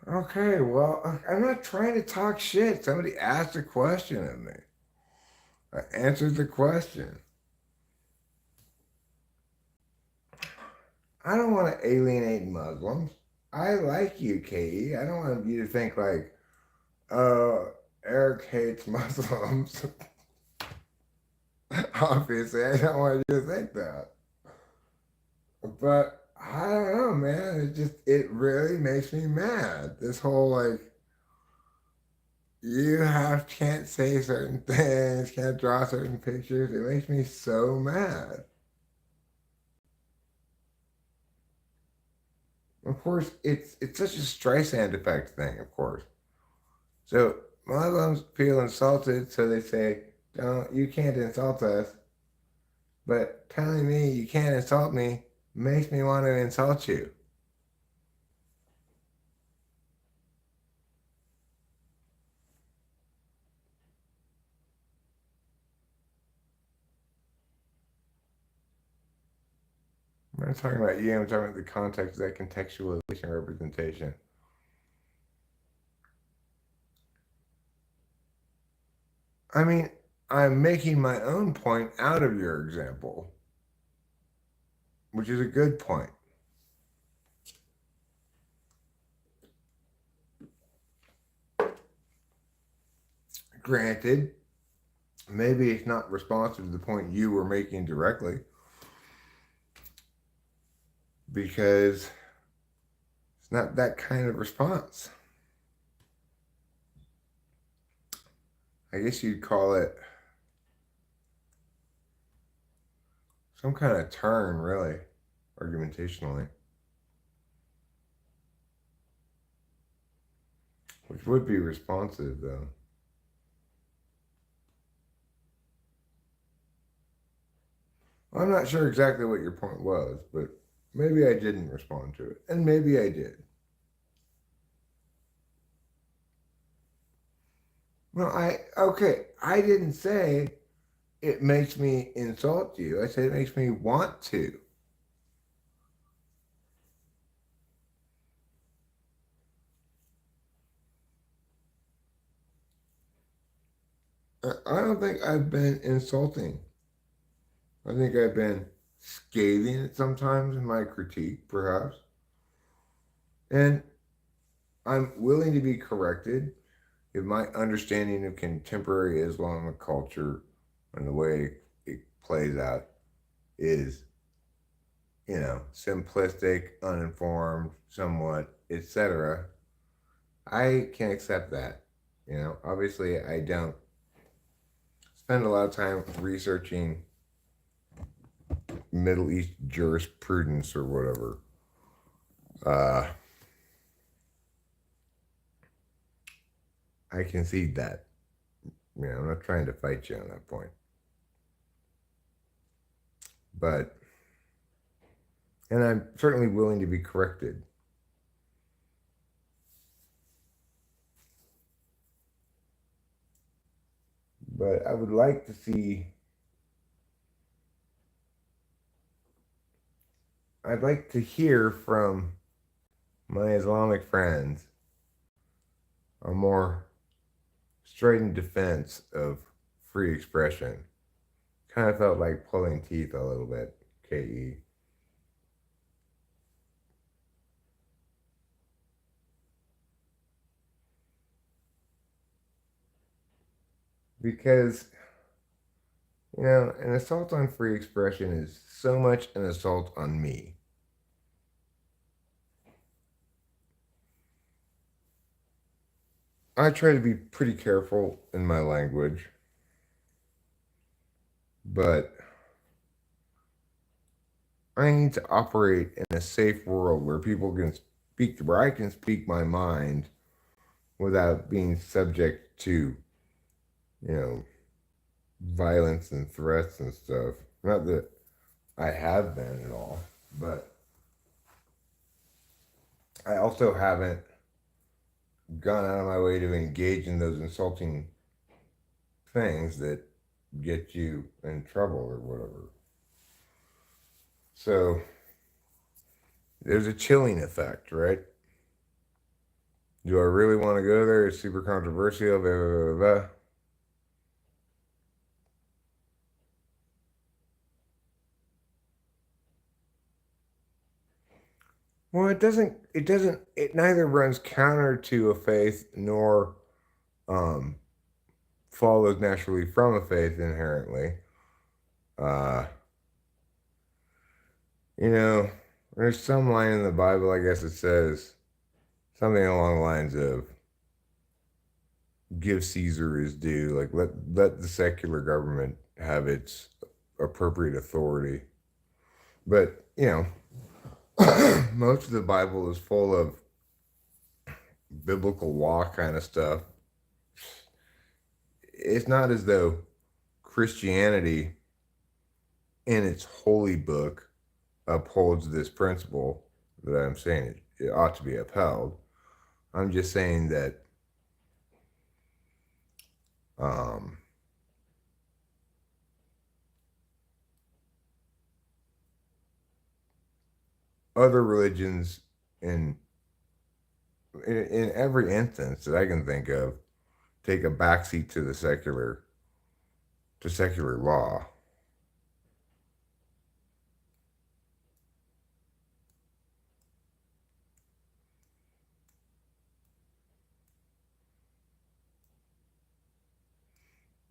Okay, well, I'm not trying to talk shit. Somebody asked a question of me. I answered the question. I don't want to alienate Muslims. I like you, KE. I don't want you to think like, Eric hates Muslims. Obviously, I don't want you to think that. But I don't know, man. It really makes me mad. This whole like, can't say certain things, can't draw certain pictures. It makes me so mad. Of course, it's such a Streisand effect thing, of course. So Muslims feel insulted, so they say, "Don't you can't insult us." But telling me you can't insult me makes me want to insult you. I'm not talking about you. I'm talking about the context of that contextualization representation. I mean, I'm making my own point out of your example, which is a good point. Granted, maybe it's not responsive to the point you were making directly because it's not that kind of response. I guess you'd call it some kind of turn, really, argumentationally, which would be responsive, though. I'm not sure exactly what your point was, but maybe I didn't respond to it, and maybe I did. Well, I didn't say it makes me insult you. I said it makes me want to. I don't think I've been insulting. I think I've been scathing sometimes in my critique, perhaps. And I'm willing to be corrected if my understanding of contemporary Islamic culture and the way it plays out is, simplistic, uninformed, somewhat, etc. I can accept that. Obviously, I don't spend a lot of time researching Middle East jurisprudence or whatever. Uh, I concede that. I'm not trying to fight you on that point. But, and I'm certainly willing to be corrected. But I would like to see, I'd like to hear from my Islamic friends a more strident defense of free expression. Kind of felt like pulling teeth a little bit, KE. Because, an assault on free expression is so much an assault on me. I try to be pretty careful in my language, but I need to operate in a safe world where people can speak, where I can speak my mind without being subject to, you know, violence and threats and stuff. Not that I have been at all, but I also haven't gone out of my way to engage in those insulting things that get you in trouble or whatever. So there's a chilling effect, right? Do I really want to go there? It's super controversial. Blah, blah, blah, blah. Well, it neither runs counter to a faith nor um, follows naturally from a faith inherently. Uh, you know, there's some line in the Bible, I guess it says something along the lines of give Caesar his due, like let the secular government have its appropriate authority. But, most of the Bible is full of biblical law kind of stuff. It's not as though Christianity in its holy book upholds this principle that I'm saying it ought to be upheld. I'm just saying that um, other religions in, in every instance that I can think of take a backseat to the secular to secular law.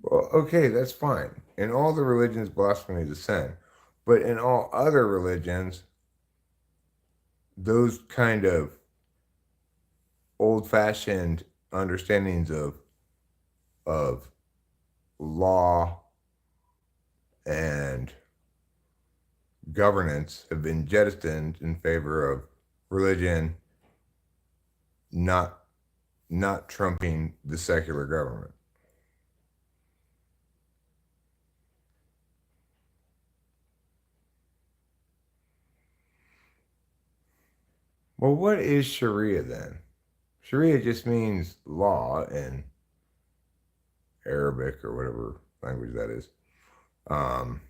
Well, okay, that's fine. In all the religions, blasphemy is a sin. But in all other religions, those kind of old-fashioned understandings of law and governance have been jettisoned in favor of religion not not trumping the secular government. Well, what is Sharia then? Sharia just means law in Arabic or whatever language that is. Um,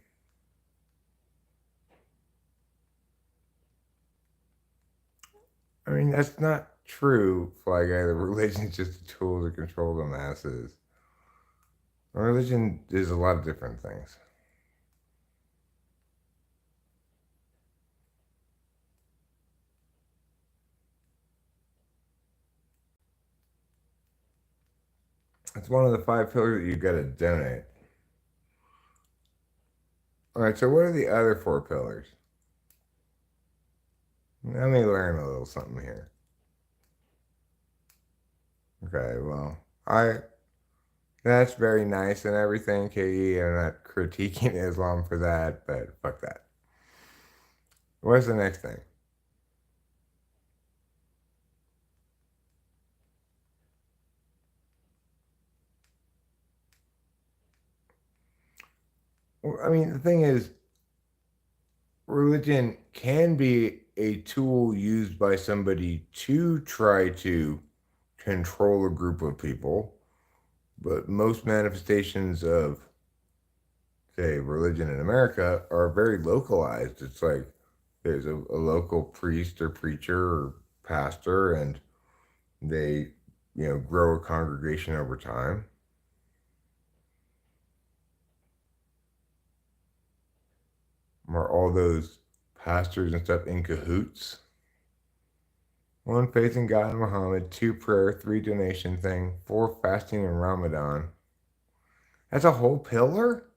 I mean, that's not true, Fly Guy. The religion's just a tool to control the masses. Religion is a lot of different things. It's one of the five pillars that you've got to donate. All right, so what are the other four pillars? Let me learn a little something here. Okay, well, I that's very nice and everything, KE. I'm not critiquing Islam for that, but fuck that. What's the next thing? Well, I mean, the thing is, religion can be a tool used by somebody to try to control a group of people, but most manifestations of, say, religion in America are very localized. It's like there's a local priest or preacher or pastor, and they, grow a congregation over time. Are all those pastors and stuff in cahoots? One, faith in God and Muhammad. Two, prayer. Three, donation thing. Four, fasting and Ramadan. That's a whole pillar?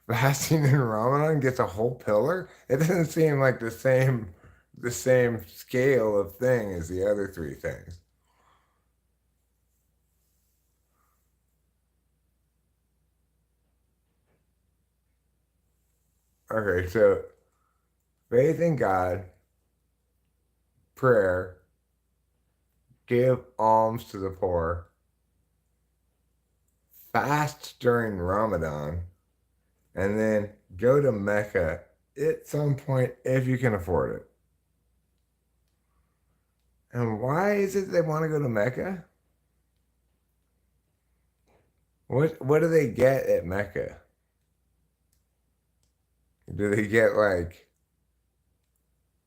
Fasting and Ramadan gets a whole pillar? It doesn't seem like the same scale of thing as the other three things. Okay, so faith in God, prayer, give alms to the poor, fast during Ramadan, and then go to Mecca at some point if you can afford it. And why is it they want to go to Mecca? What do they get at Mecca? Do they get like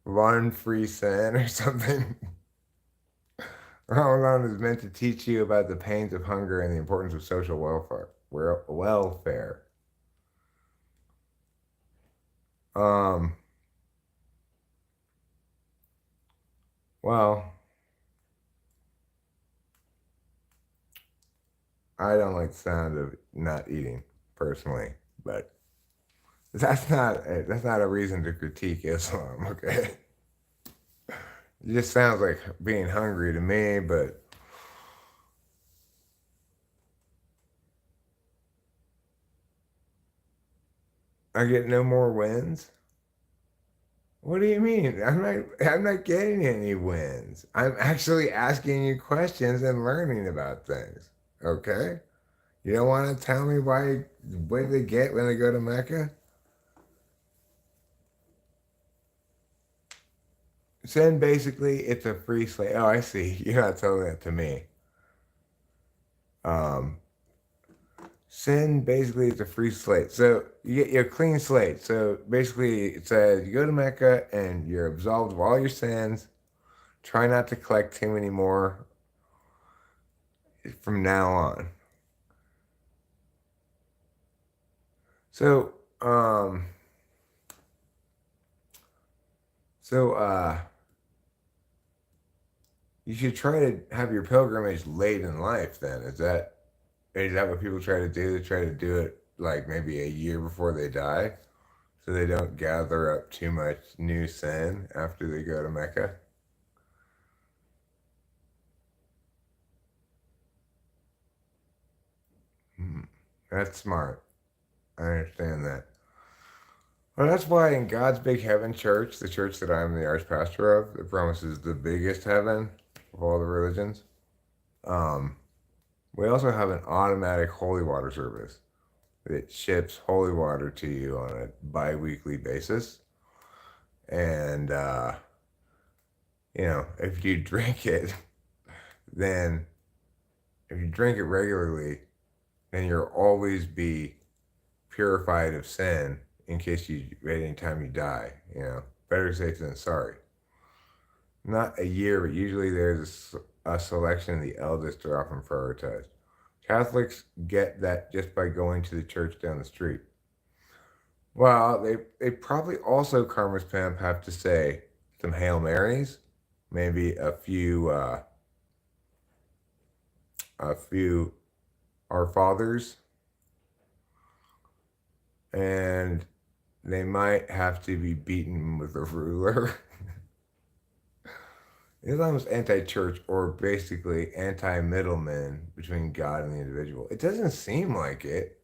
one free sin or something? Ramadan is meant to teach you about the pains of hunger and the importance of social welfare. Um, well, I don't like the sound of not eating personally, but that's not a reason to critique Islam, okay? It just sounds like being hungry to me, but I get no more wins. What do you mean? I'm not getting any wins. I'm actually asking you questions and learning about things. Okay? You don't want to tell me what they get when they go to Mecca? Sin basically it's a free slate. Oh, I see. You're not telling that to me. Um, Sin basically is a free slate. So you get your clean slate. So basically it says you go to Mecca and you're absolved of all your sins. Try not to collect too many more from now on. So, um, so you should try to have your pilgrimage late in life. Then is that what people try to do? They try to do it like maybe a year before they die, so they don't gather up too much new sin after they go to Mecca. Hmm. That's smart. I understand that. Well, that's why in God's Big Heaven Church, the church that I'm the archpastor of, that promises the biggest heaven of all the religions, um, we also have an automatic holy water service that ships holy water to you on a bi-weekly basis. And, if you drink it, then if you drink it regularly, then you'll always be purified of sin in case you, at any time you die. Better safe than sorry. Not a year, but usually there's a selection of the eldest are often prioritized. Catholics get that just by going to the church down the street. Well, they probably also, Karma's Pimp, have to say some Hail Marys, maybe a few Our Fathers, and they might have to be beaten with a ruler. Islam is anti-church, or basically anti-middleman between God and the individual. It doesn't seem like it.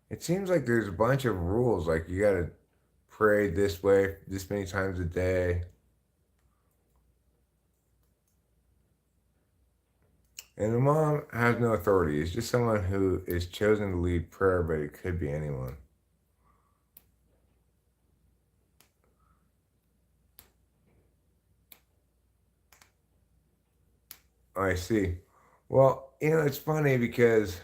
It seems like there's a bunch of rules, like you gotta pray this way this many times a day. And the imam has no authority. It's just someone who is chosen to lead prayer, but it could be anyone. I see. Well, it's funny because,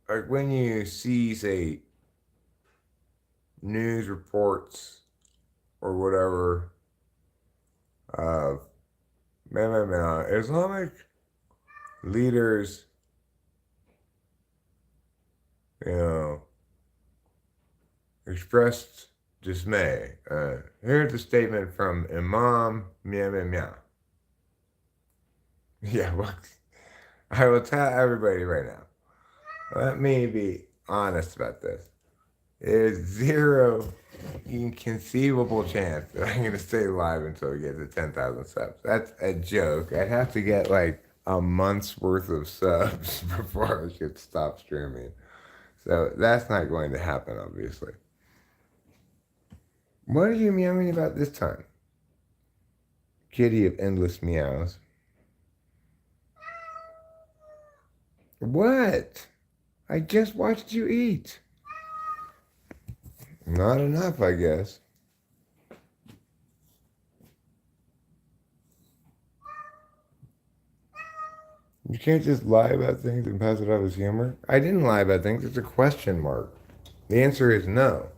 like, when you see, say, news reports or whatever of Islamic leaders, you know, expressed dismay. Here's a statement from Imam Mia Mia Mia. Yeah, well, I will tell everybody right now. Let me be honest about this. There's zero inconceivable chance that I'm going to stay live until we get to 10,000 subs. That's a joke. I'd have to get like a month's worth of subs before I should stop streaming. So that's not going to happen, obviously. What are you meowing about this time? Kitty of endless meows. What? I just watched you eat. Not enough, I guess. You can't just lie about things and pass it off as humor. I didn't lie about things. It's a question mark. The answer is no.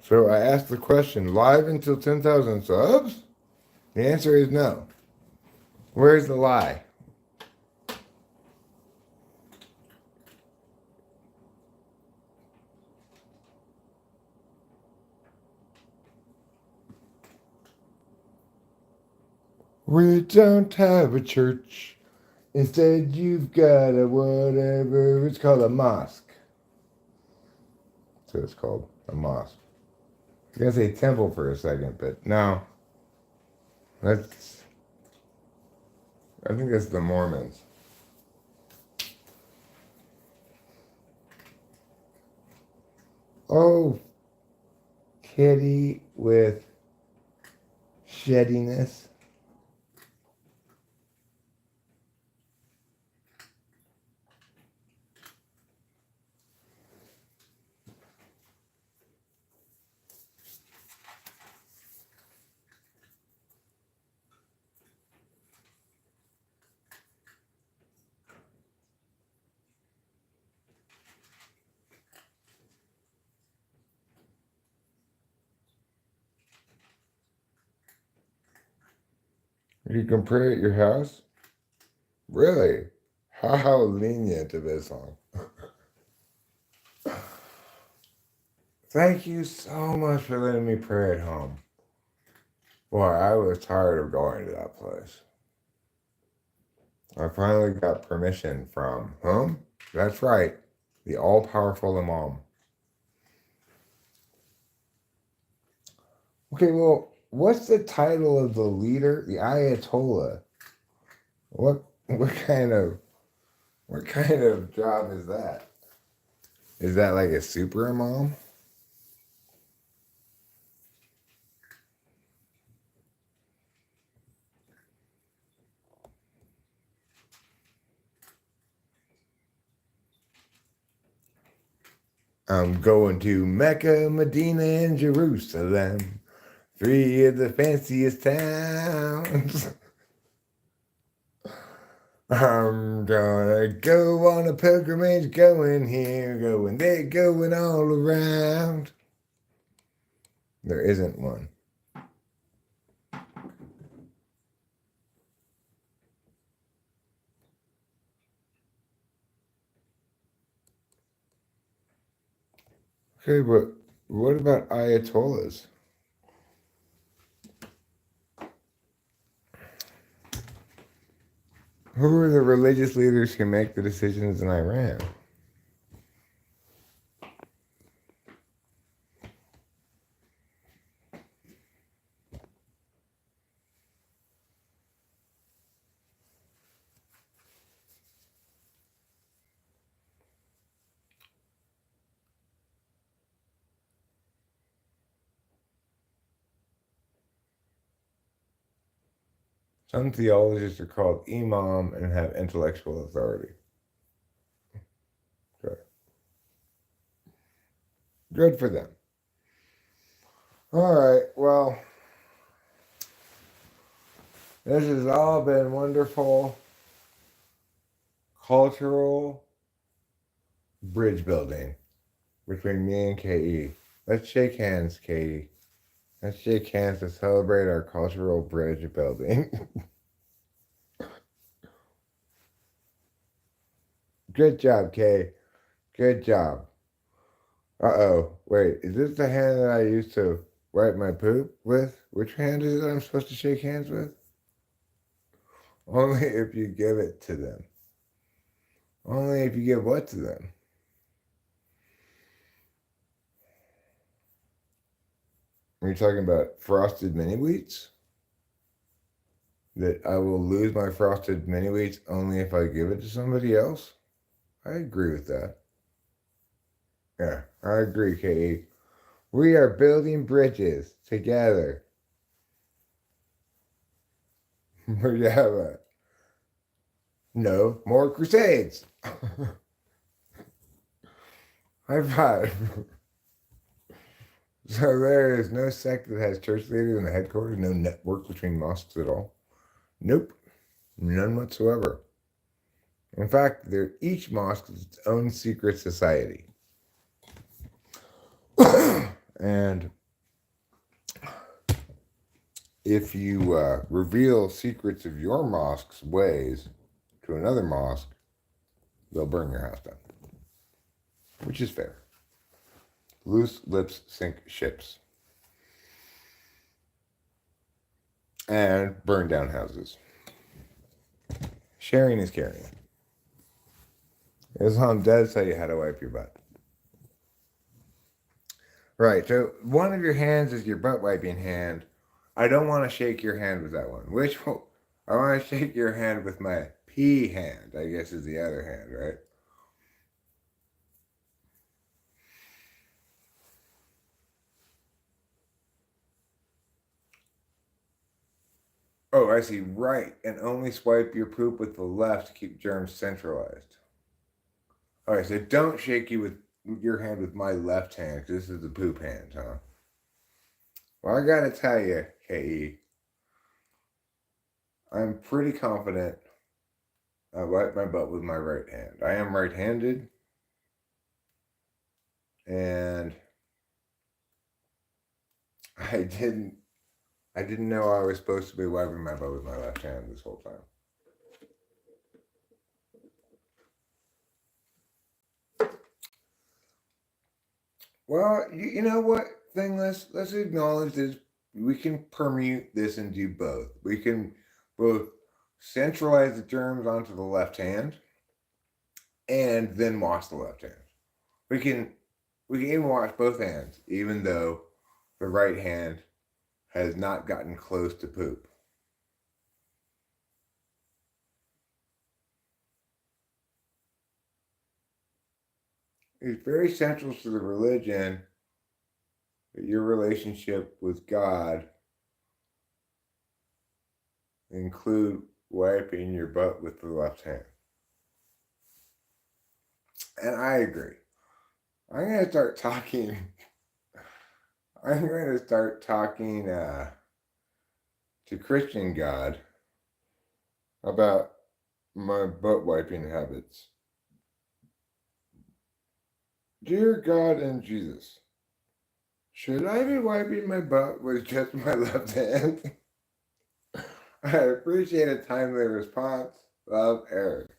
So I asked the question, live until 10,000 subs? The answer is no. Where's the lie? We don't have a church. Instead, you've got a whatever. It's called a mosque. That's what it's called, a mosque. I was going to say temple for a second, but no. I think that's the Mormons. Oh, kitty with sheddiness. You can pray at your house? Really? How lenient of Islam. Thank you so much for letting me pray at home. Boy, I was tired of going to that place. I finally got permission from whom? That's right, the all-powerful Imam. Okay, well, what's the title of the leader, the Ayatollah? What kind of job is that? Is that like a super Imam? I'm going to Mecca, Medina, and Jerusalem. 3 of the fanciest towns. I'm gonna go on a pilgrimage, going here, going there, going all around. There isn't one. Okay, but what about Ayatollahs? Who are the religious leaders who make the decisions in Iran? Some theologists are called imam and have intellectual authority. Okay. Good for them. All right, well, this has all been wonderful cultural bridge building between me and KE. Let's shake hands, KE. Let's shake hands to celebrate our cultural bridge building. Good job, Kay. Good job. Uh-oh. Wait, is this the hand that I used to wipe my poop with? Which hand is it I'm supposed to shake hands with? Only if you give it to them. Only if you give what to them? Are you talking about frosted mini wheats? That I will lose my frosted mini wheats only if I give it to somebody else? I agree with that. Yeah, I agree, KE. We are building bridges together. We have a no more crusades. High five. So there is no sect that has church leaders in the headquarters, no network between mosques at all. Nope, none whatsoever. In fact, each mosque is its own secret society. And if you reveal secrets of your mosque's ways to another mosque, they'll burn your house down, which is fair. Loose lips sink ships. And burn down houses. Sharing is caring. Islam does tell you how to wipe your butt. Right, so one of your hands is your butt wiping hand. I don't want to shake your hand with that one. Which one? I want to shake your hand with my pee hand, I guess is the other hand, right? Oh, I see. Right. And only swipe your poop with the left to keep germs centralized. All right, so don't shake you with your hand with my left hand because this is the poop hand, huh? Well, I gotta tell you, KE, I'm pretty confident I wipe my butt with my right hand. I am right-handed, and I I didn't know I was supposed to be wiping my butt with my left hand this whole time. Well, you know what thing? Let's acknowledge this. We can permute this and do both. We can both centralize the germs onto the left hand and then wash the left hand. We can even wash both hands, even though the right hand has not gotten close to poop. It's very central to the religion that your relationship with God include wiping your butt with the left hand. And I agree. I'm going to start talking. I'm going to start talking to Christian God about my butt wiping habits. Dear God and Jesus, should I be wiping my butt with just my left hand? I appreciate a timely response. Love, Eric.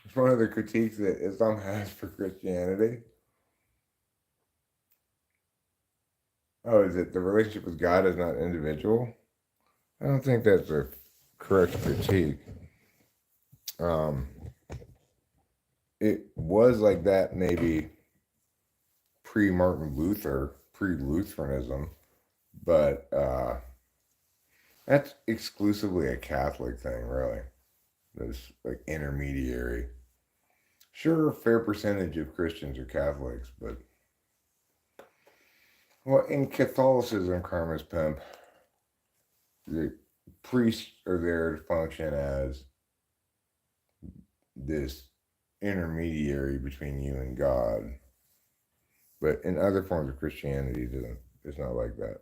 It's one of the critiques that Islam has for Christianity. Oh, is it the relationship with God is not individual? I don't think that's a correct critique. It was like that maybe pre-Martin Luther, pre-Lutheranism, but that's exclusively a Catholic thing, really. This like intermediary. Sure, a fair percentage of Christians are Catholics, but well, in Catholicism, Karma's Pimp, the priests are there to function as this intermediary between you and God. But in other forms of Christianity, it's not like that.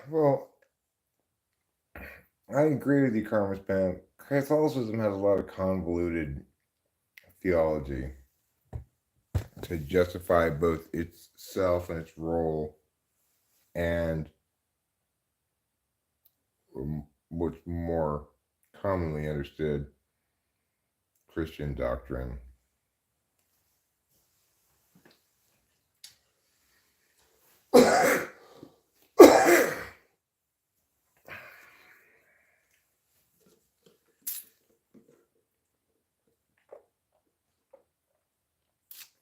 Well, I agree with you, Karma's Pimp. Catholicism has a lot of convoluted theology to justify both itself and its role and what's more commonly understood Christian doctrine.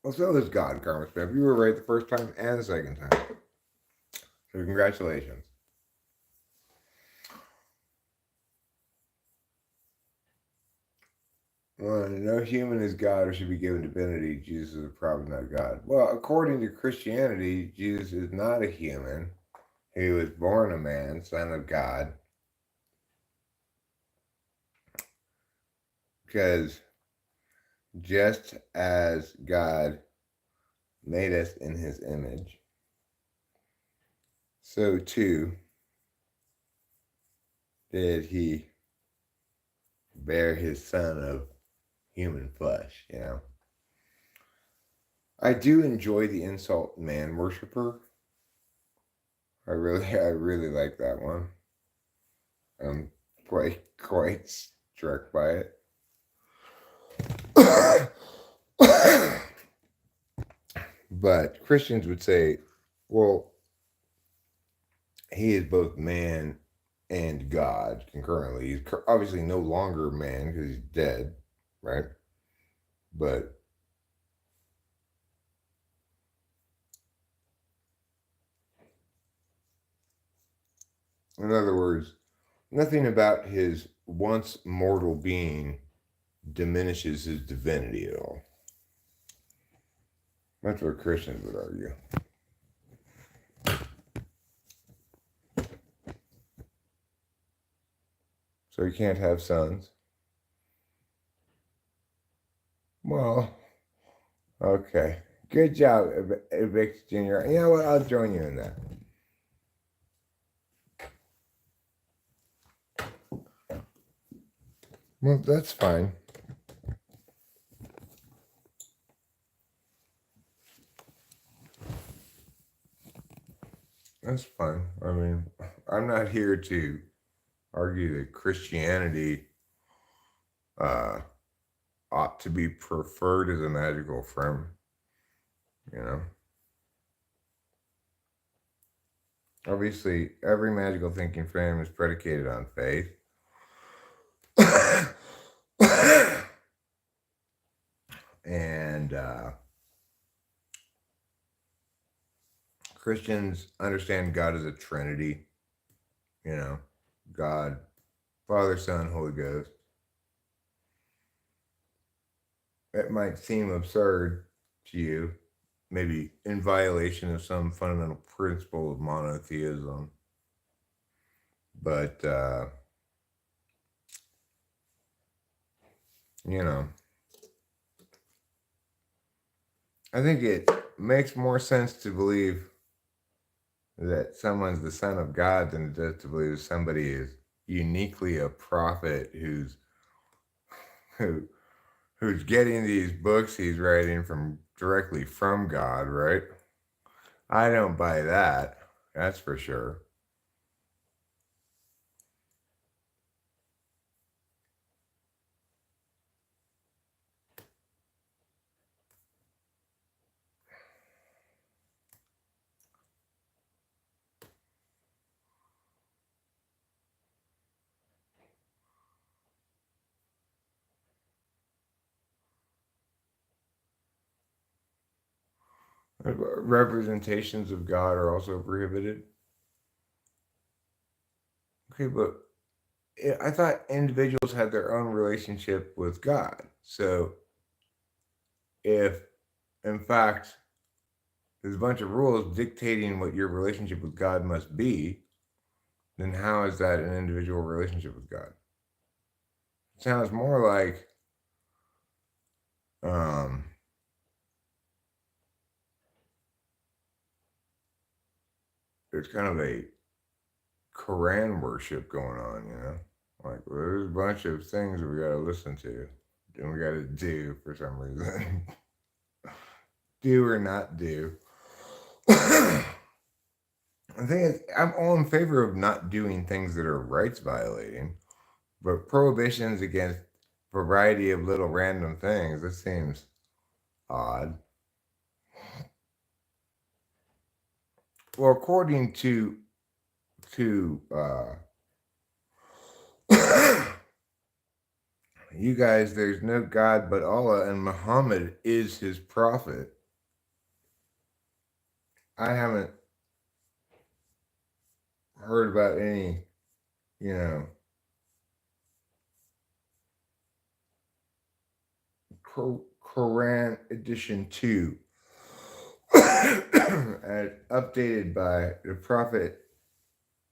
Well, so is God, Karma Smith. You were right the first time and the second time. So congratulations. Well, no human is God or should be given divinity. Jesus is probably not God. Well, according to Christianity, Jesus is not a human. He was born a man, son of God. Because just as God made us in his image, so too did he bear his son of human flesh, you know. I do enjoy the insult man worshiper. I really like that one. I'm quite struck by it. But Christians would say, well, he is both man and God concurrently. He's obviously no longer man because he's dead, right? But in other words, nothing about his once mortal being diminishes his divinity at all. That's what Christians would argue. So he can't have sons. Well, okay. Good job, Vic Jr. You know what? I'll join you in that. Well, that's fine. That's fine. I mean, I'm not here to argue that Christianity uh, ought to be preferred as a magical frame, you know? Obviously, every magical thinking frame is predicated on faith. And Christians understand God as a Trinity, you know, God, Father, Son, Holy Ghost. It might seem absurd to you, maybe in violation of some fundamental principle of monotheism, but, you know, I think it makes more sense to believe that someone's the son of God than it does to believe somebody is uniquely a prophet who who's getting these books he's writing from directly from God, right? I don't buy that. That's for sure. Representations of God are also prohibited. Okay, but I thought individuals had their own relationship with God. So if, in fact, there's a bunch of rules dictating what your relationship with God must be, then how is that an individual relationship with God? It sounds more like um, there's kind of a Quran worship going on, you know? Like, well, there's a bunch of things we gotta listen to and we gotta do for some reason. Do or not do. The thing is, I'm all in favor of not doing things that are rights violating, but prohibitions against a variety of little random things, that seems odd. Well, according to you guys, there's no God but Allah, and Muhammad is his prophet. I haven't heard about any, you know, Quran edition 2 and updated by the prophet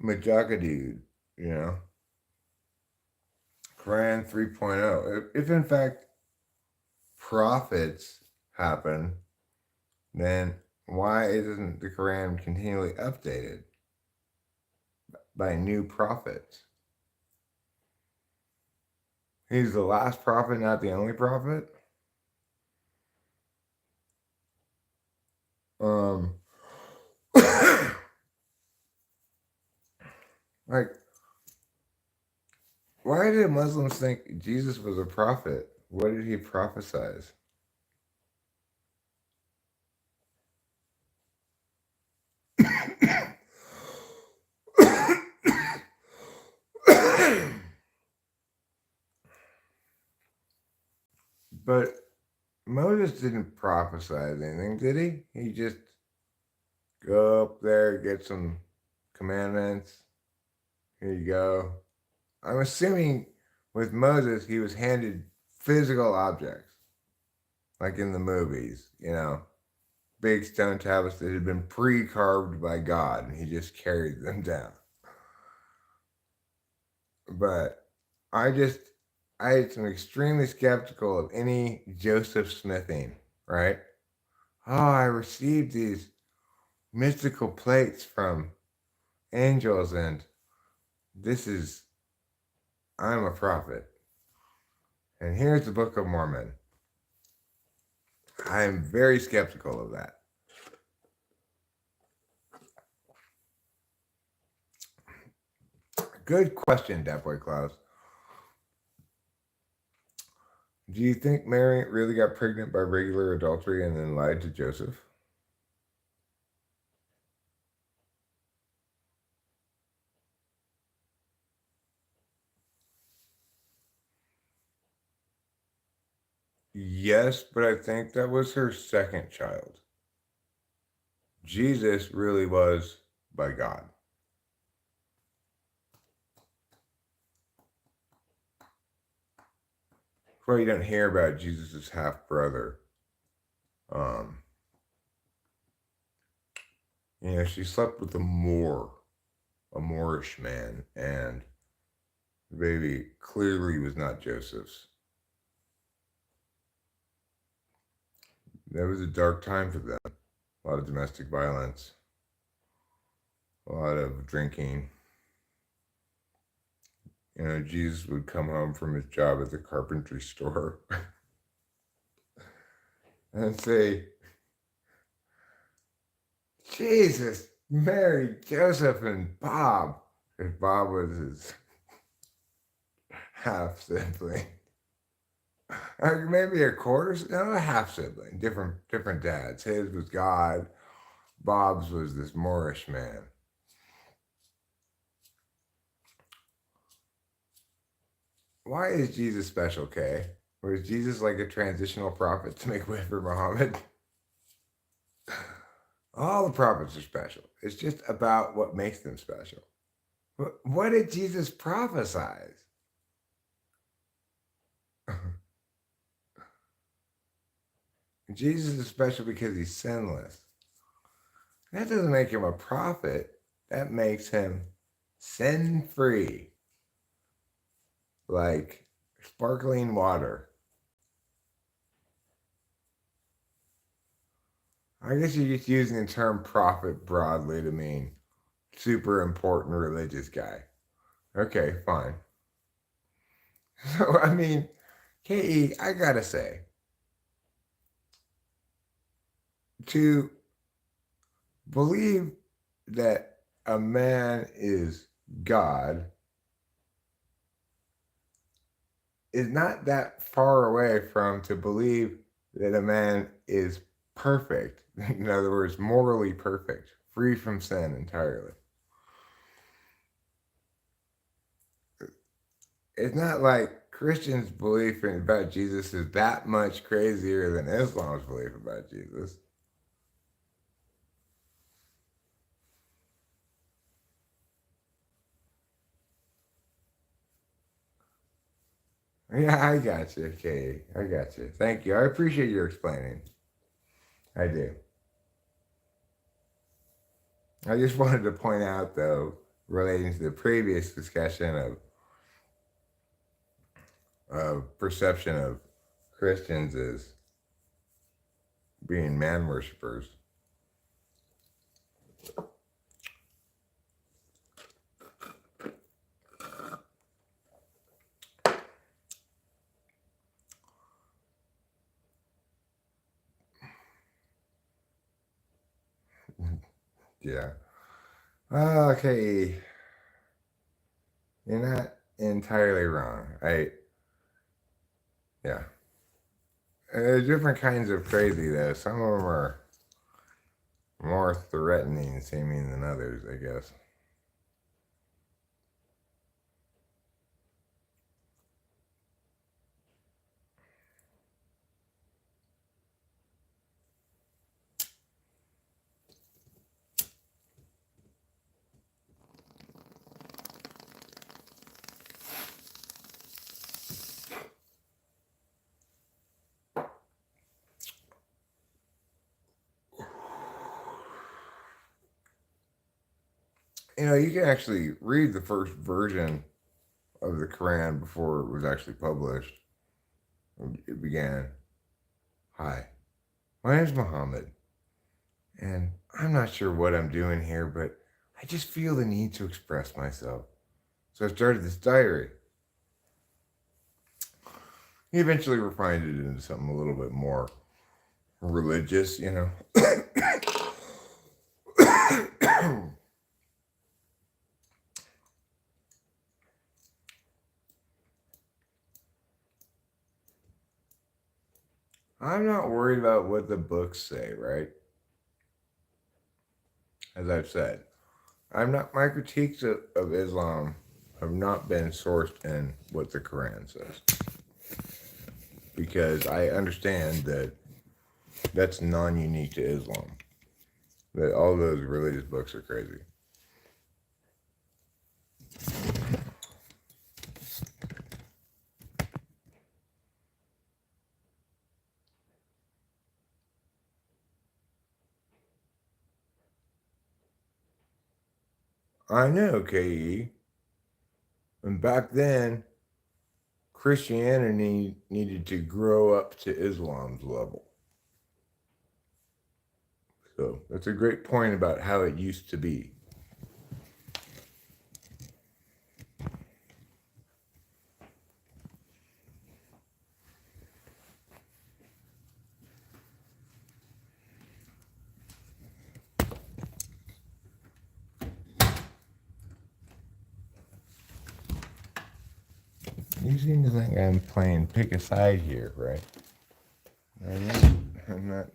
Majagadu, you know, Quran 3.0. If in fact prophets happen, then why isn't the Quran continually updated by new prophets? He's the last prophet, not the only prophet. Um, like, why did Muslims think Jesus was a prophet? What did he prophesize? But Moses didn't prophesize anything, did he? He just go up there, get some commandments. Here you go. I'm assuming with Moses, he was handed physical objects, like in the movies, you know, big stone tablets that had been pre carved by God, and he just carried them down. But I just, I am extremely skeptical of any Joseph Smithing, right? Oh, I received these mystical plates from angels, and this is, I'm a prophet. And here's the Book of Mormon. I'm very skeptical of that. Good question, Dat Boy Klaus. Do you think Mary really got pregnant by regular adultery and then lied to Joseph? Yes, but I think that was her second child. Jesus really was by God. Well, you don't hear about Jesus' half brother. She slept with a Moorish man, and the baby clearly was not Joseph's. That was a dark time for them. A lot of domestic violence, a lot of drinking. Jesus would come home from his job at the carpentry store and say, Jesus, Mary, Joseph, and Bob. Because Bob was his half sibling. Or maybe a a half sibling, different dads. His was God, Bob's was this Moorish man. Why is Jesus special, Kay? Was Jesus like a transitional prophet to make way for Muhammad? All the prophets are special. It's just about what makes them special. What did Jesus prophesize? Jesus is special because he's sinless. That doesn't make him a prophet. That makes him sin-free. Like sparkling water. I guess you're just using the term prophet broadly to mean super important religious guy. Okay, fine. So, I mean, K.E., I gotta say, to believe that a man is God is not that far away from to believe that a man is perfect. In other words, morally perfect, free from sin entirely. It's not like Christians' belief about Jesus is that much crazier than Islam's belief about Jesus. Yeah, I got you, Katie. I got you. Thank you. I appreciate your explaining. I do. I just wanted to point out, though, relating to the previous discussion of perception of Christians as being man worshippers. Yeah. Okay. You're not entirely wrong. Yeah. There's different kinds of crazy, though. Some of them are more threatening seeming than others, I guess. You can actually read the first version of the Quran before it was actually published. It began, "Hi, my name's Muhammad, and I'm not sure what I'm doing here, but I just feel the need to express myself. So I started this diary. He eventually refined it into something a little bit more religious, you know. I'm not worried about what the books say, right? As I've said, I'm not. My critiques of Islam have not been sourced in what the Quran says, because I understand that that's non-unique to Islam. That all those religious books are crazy. I know, KE. And back then, Christianity needed to grow up to Islam's level. So that's a great point about how it used to be. You seem to think I'm playing pick a side here, right? I'm not.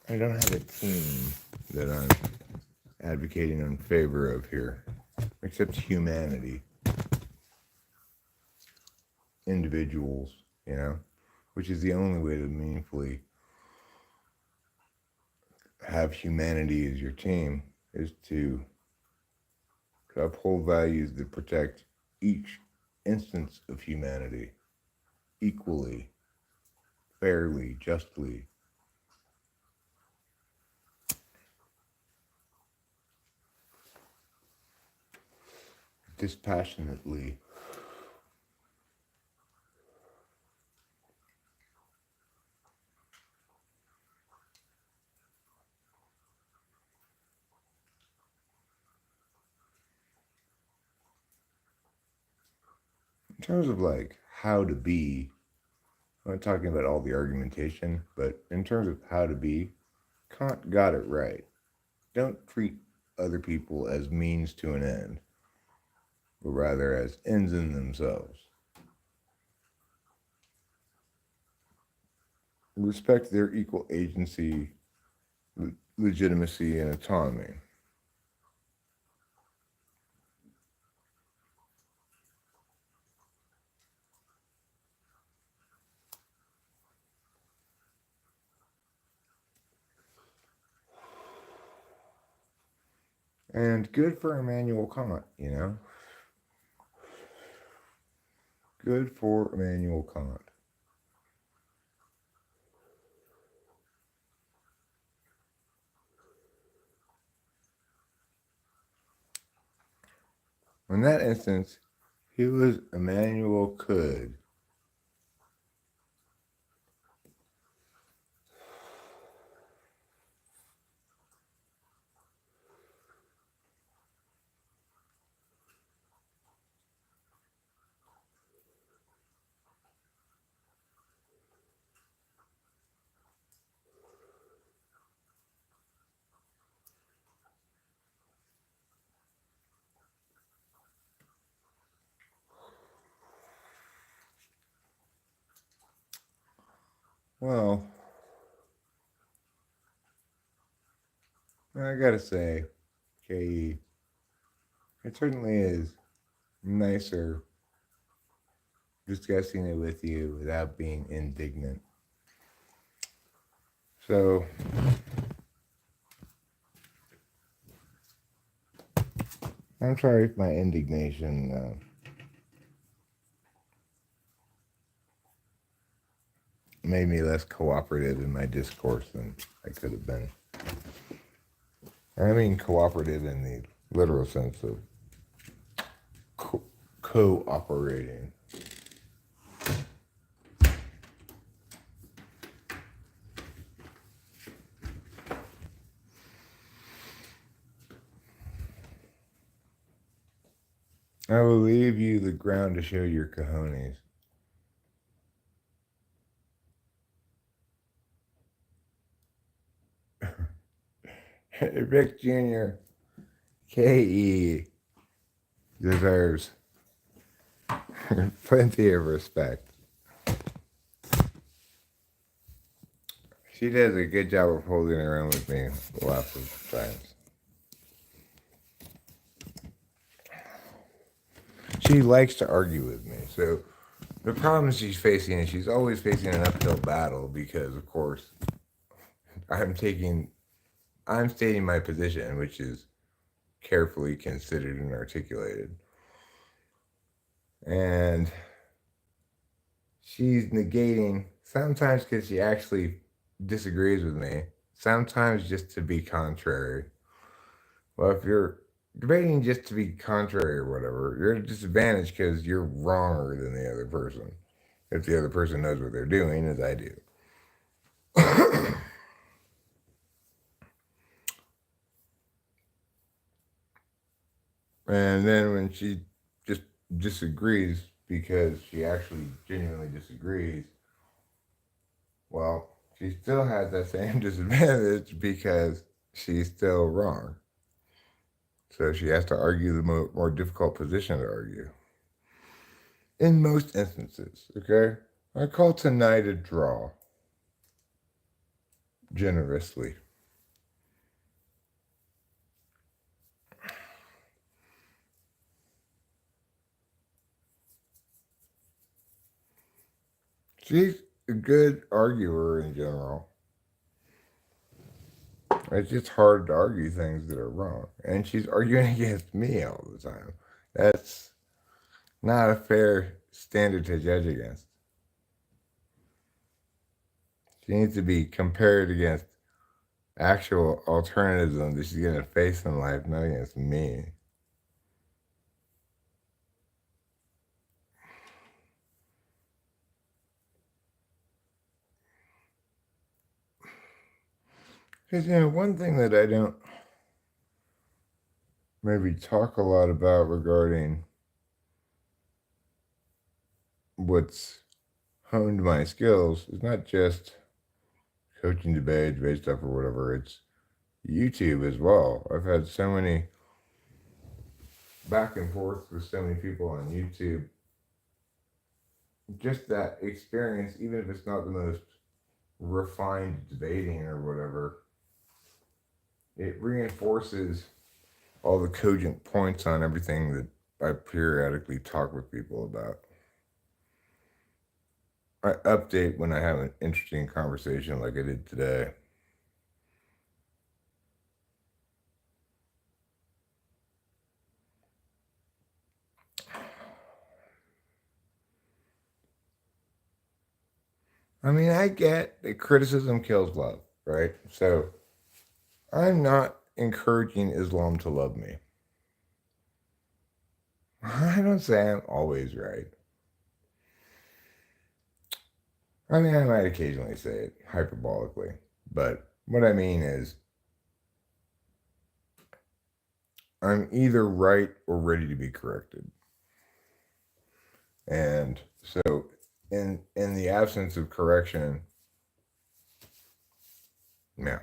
I don't have a team that I'm advocating in favor of here, except humanity, individuals, you know, which is the only way to meaningfully have humanity as your team, is to uphold values that protect each instance of humanity equally, fairly, justly. Dispassionately. In terms of like how to be, I'm not talking about all the argumentation, but in terms of how to be, Kant got it right. Don't treat other people as means to an end, but rather as ends in themselves. Respect their equal agency, legitimacy, and autonomy. And good for Immanuel Kant, you know? Good for Immanuel Kant. In that instance, he was Immanuel could. Well, I gotta say, KE, it certainly is nicer discussing it with you without being indignant. So, I'm sorry if my indignation made me less cooperative in my discourse than I could have been. I mean cooperative in the literal sense of cooperating. I will leave you the ground to show your cojones. Rick Jr. KE deserves plenty of respect. She does a good job of holding her own with me lots of times. She likes to argue with me. So the problem she's facing is she's always facing an uphill battle because, of course, I'm stating my position, which is carefully considered and articulated. And she's negating sometimes because she actually disagrees with me, sometimes just to be contrary. Well, if you're debating just to be contrary or whatever, you're at a disadvantage because you're wronger than the other person. If the other person knows what they're doing, as I do. And then when she just disagrees because she actually genuinely disagrees, well, she still has that same disadvantage because she's still wrong. So she has to argue the more difficult position to argue. In most instances, okay? I call tonight a draw. Generously. She's a good arguer in general. It's just hard to argue things that are wrong. And she's arguing against me all the time. That's not a fair standard to judge against. She needs to be compared against actual alternatives that she's going to face in life, not against me. Because, one thing that I don't maybe talk a lot about regarding what's honed my skills is not just coaching debate stuff or whatever. It's YouTube as well. I've had so many back and forth with so many people on YouTube. Just that experience, even if it's not the most refined debating or whatever, it reinforces all the cogent points on everything that I periodically talk with people about. I update when I have an interesting conversation like I did today. I mean, I get that criticism kills love, right? So I'm not encouraging Islam to love me. I don't say I'm always right. I mean, I might occasionally say it hyperbolically, but what I mean is I'm either right or ready to be corrected. And so in the absence of correction, yeah.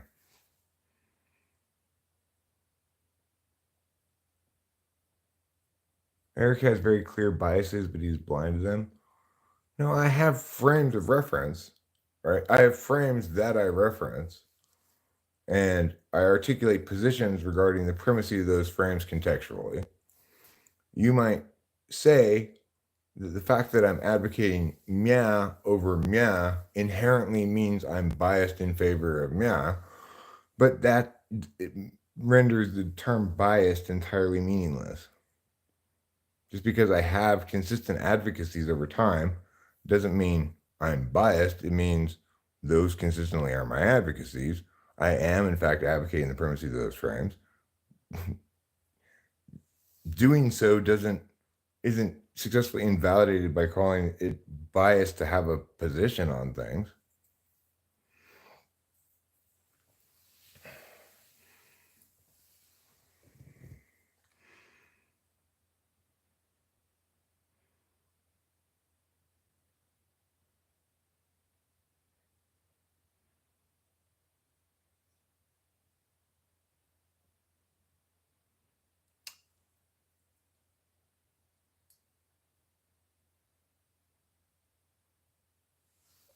Eric has very clear biases, but he's blind to them. No, I have frames of reference, right? I have frames that I reference, and I articulate positions regarding the primacy of those frames contextually. You might say that the fact that I'm advocating mia over mia inherently means I'm biased in favor of mia, but that it renders the term biased entirely meaningless. Just because I have consistent advocacies over time doesn't mean I'm biased. It means those consistently are my advocacies. I am, in fact, advocating the primacy of those frames. Doing so isn't successfully invalidated by calling it biased to have a position on things.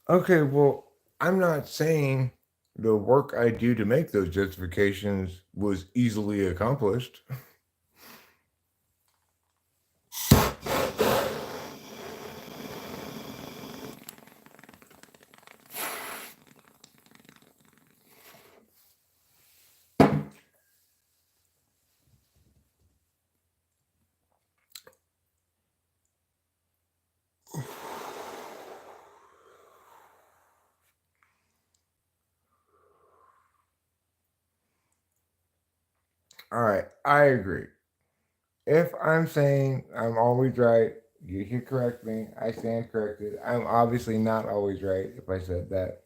Okay, well, I'm not saying the work I do to make those justifications was easily accomplished. All right, I agree. If I'm saying I'm always right, you can correct me. I stand corrected. I'm obviously not always right if I said that.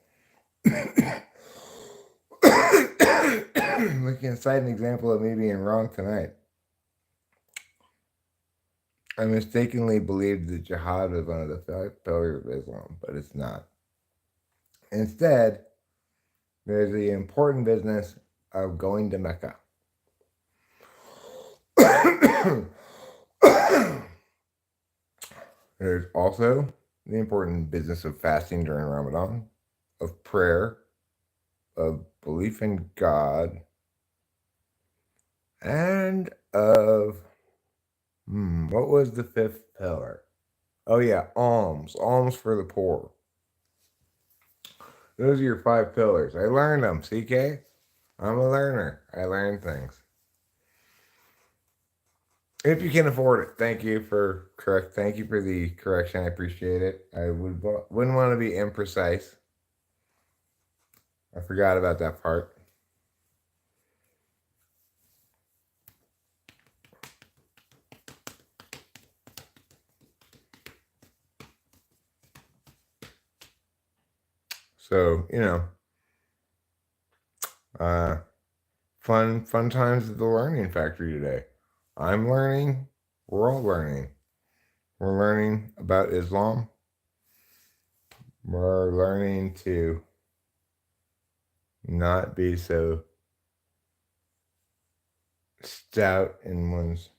We can cite an example of me being wrong tonight. I mistakenly believed that jihad was one of the five pillars of Islam, but it's not. Instead, there's the important business of going to Mecca. There's also the important business of fasting during Ramadan, of prayer, of belief in God, and of what was the fifth pillar? Oh yeah, alms, alms for the poor. Those are your five pillars. I learned them, CK. I'm a learner. I learn things. If you can afford it, thank you for correct. Thank you for the correction. I appreciate it. I wouldn't want to be imprecise. I forgot about that part. So uh, fun times at the Learning Factory today. I'm learning. We're all learning. We're learning about Islam. We're learning to not be so stout in one's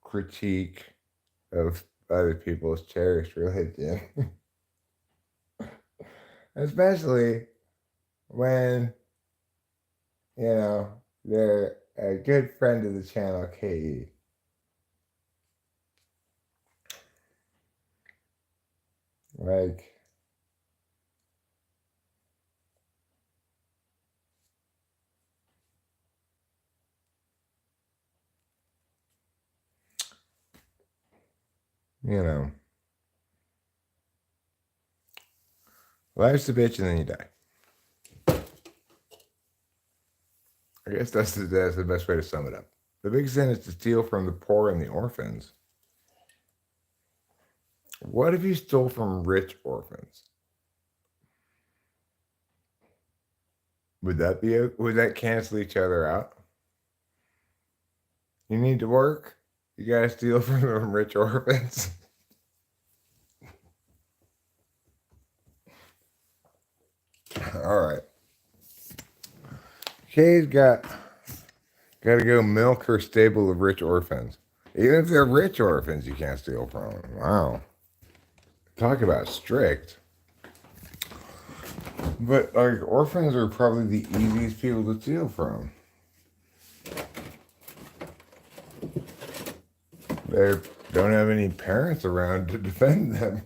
critique of other people's cherished religion, especially when they're a good friend of the channel, KE. Like, you know, life's a bitch and then you die. I guess that's the best way to sum it up. The big sin is to steal from the poor and the orphans. What if you stole from rich orphans? Would that cancel each other out? You need to work. You gotta steal from the rich orphans. All right. Kay's got to go milk her stable of rich orphans. Even if they're rich orphans, you can't steal from them. Wow. Talk about strict. But like orphans are probably the easiest people to steal from. They don't have any parents around to defend them.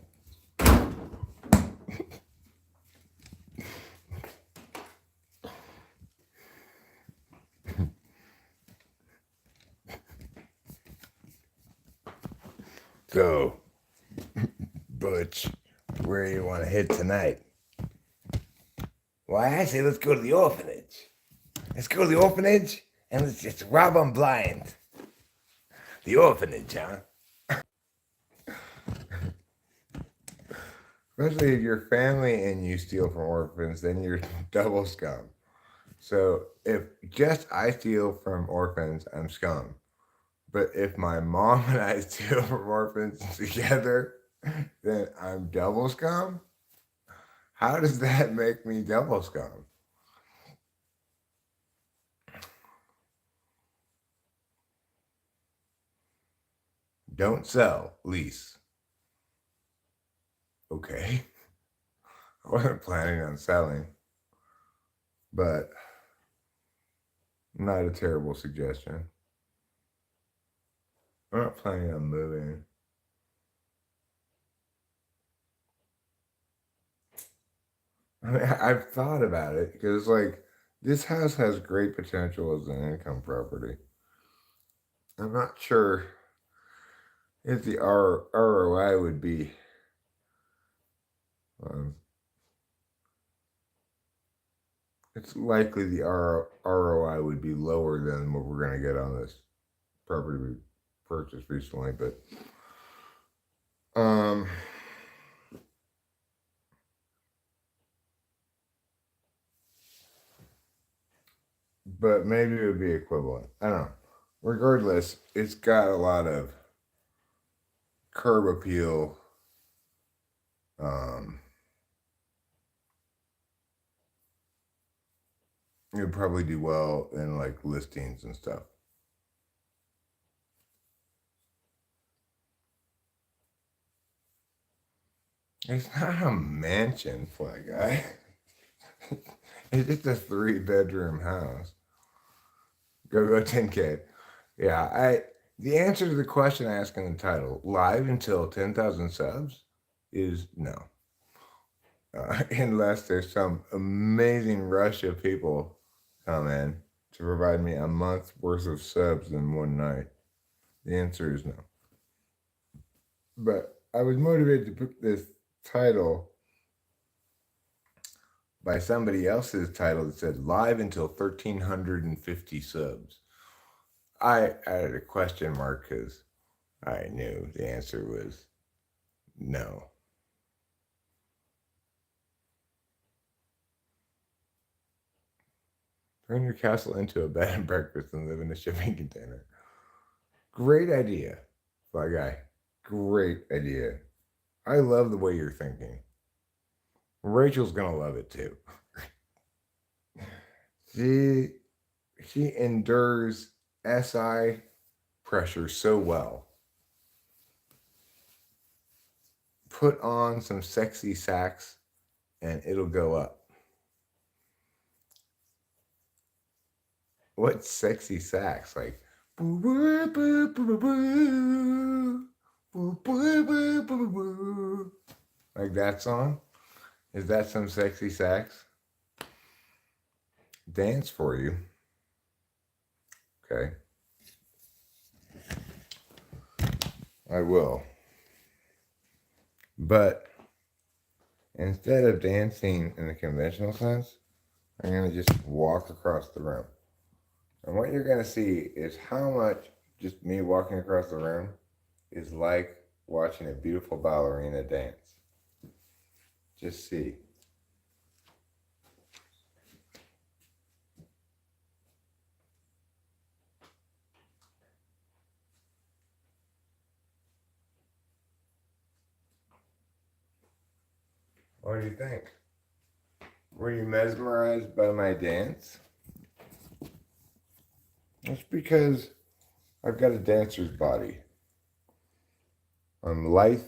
So, Butch, where do you want to hit tonight? Why, I say let's go to the orphanage. Let's go to the orphanage and let's just rob them blind. The orphanage, huh? Especially if your family and you steal from orphans, then you're double scum. So if just I steal from orphans, I'm scum. But if my mom and I steal from orphans together, then I'm double scum? How does that make me double scum? Don't sell, lease. Okay. wasn't planning on selling, but not a terrible suggestion. I'm not planning on moving. I mean, I've thought about it because, like, this house has great potential as an income property. I'm not sure if the ROI would be. Um, it's likely the ROI would be lower than what we're going to get on this property we purchased recently, um, but maybe it would be equivalent. I don't know. Regardless, it's got a lot of curb appeal. Um, it would probably do well in like listings and stuff. It's not a mansion, Fly Guy. It's just a 3-bedroom house. Go 10K. Yeah, the answer to the question I asked in the title, live until 10,000 subs, is no. Unless there's some amazing rush of people come in to provide me a month's worth of subs in one night. The answer is no. But I was motivated to put this title by somebody else's title that said live until 1,350 subs. I added a question mark because I knew the answer was no. Turn your castle into a bed and breakfast and live in a shipping container. Great idea, Fly Guy. Great idea. I love the way you're thinking. Rachel's gonna love it too. She endures SI pressure so well. Put on some sexy sax and it'll go up. What sexy sax? Like like that song? Is that some sexy sax? Dance for you. Okay. I will. But instead of dancing in the conventional sense, I'm going to just walk across the room. And what you're going to see is how much just me walking across the room is like watching a beautiful ballerina dance. Just see. What do you think? Were you mesmerized by my dance? That's because I've got a dancer's body. I'm lithe.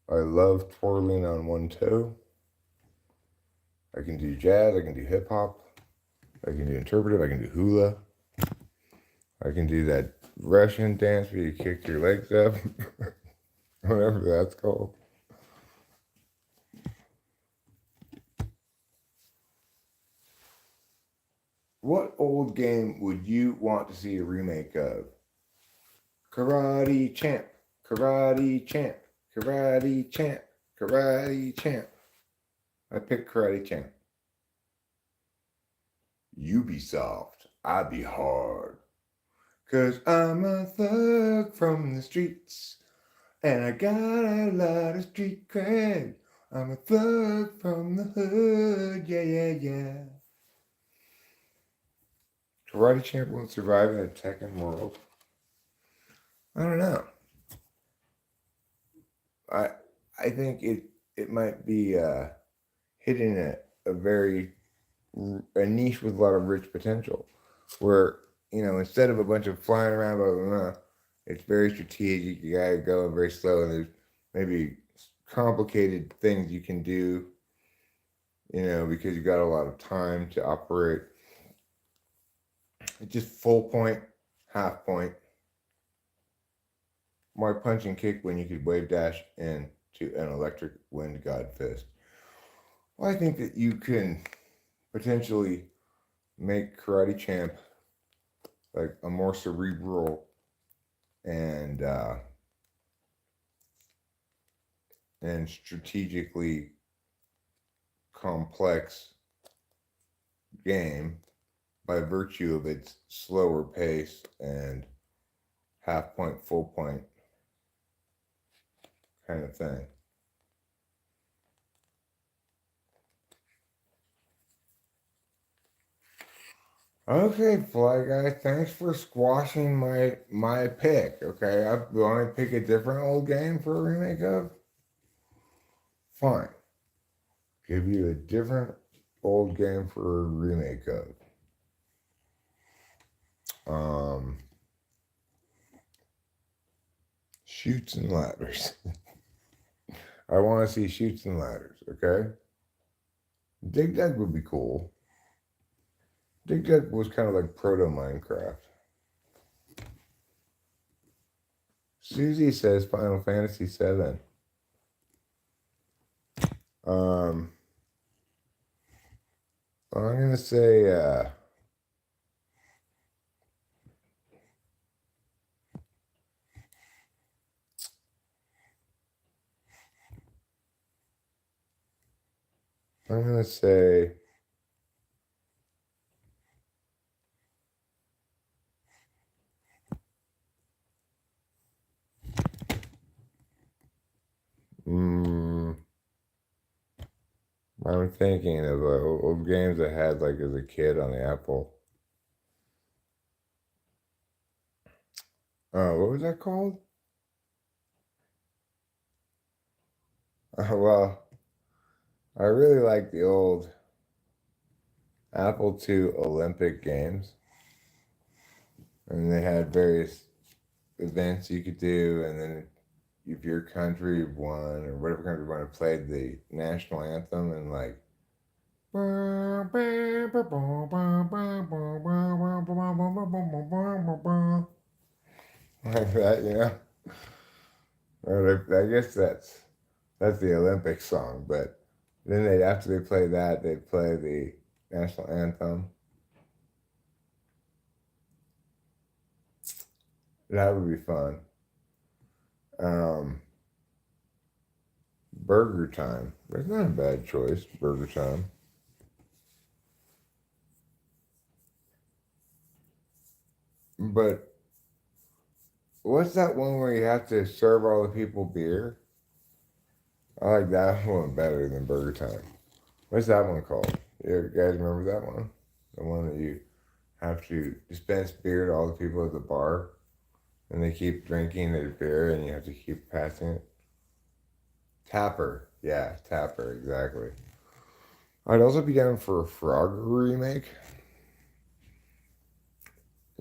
I love twirling on one toe. I can do jazz, I can do hip hop, I can do interpretive, I can do hula. I can do that Russian dance where you kick your legs up, whatever that's called. What old game would you want to see a remake of? Karate Champ, Karate Champ, Karate Champ, Karate Champ. I picked Karate Champ. Ubisoft, I be hard. 'Cause I'm a thug from the streets, and I got a lot of street cred. I'm a thug from the hood, yeah, yeah, yeah. Karate Champ won't survive in a Tekken world. I don't know. I think it might be hitting a very a niche with a lot of rich potential, where instead of a bunch of flying around, blah, blah, blah, it's very strategic. You gotta go very slow, and there's maybe complicated things you can do, because you got a lot of time to operate. It's just full point, half point. Why punch and kick when you could wave dash into an electric wind god fist? Well, I think that you can potentially make Karate Champ like a more cerebral and strategically complex game by virtue of its slower pace and half point, full point kind of thing. Okay, Fly Guy, thanks for squashing my pick. Okay, I want to pick a different old game for a remake of. Fine, give you a different old game for a remake of. Chutes and Ladders. I want to see Chutes and Ladders. Okay, Dig Dug would be cool. Dig Dug was kind of like proto Minecraft. Susie says Final Fantasy VII. I'm gonna say I'm gonna say I'm thinking of old games I had like as a kid on the Apple. What was that called? Well, I really like the old Apple II Olympic Games. And they had various events you could do, and then if your country won or whatever country won, played the national anthem and like like that. Or I guess that's the Olympic song, but then after they play that, they'd play the national anthem. That would be fun. Burger Time. That's not a bad choice. Burger Time. But what's that one where you have to serve all the people beer? I like that one better than Burger Time. What's that one called? You guys remember that one? The one that you have to dispense beer to all the people at the bar, and they keep drinking their beer, and you have to keep passing it. Tapper, yeah, Tapper, exactly. I'd also be down for a Frogger remake.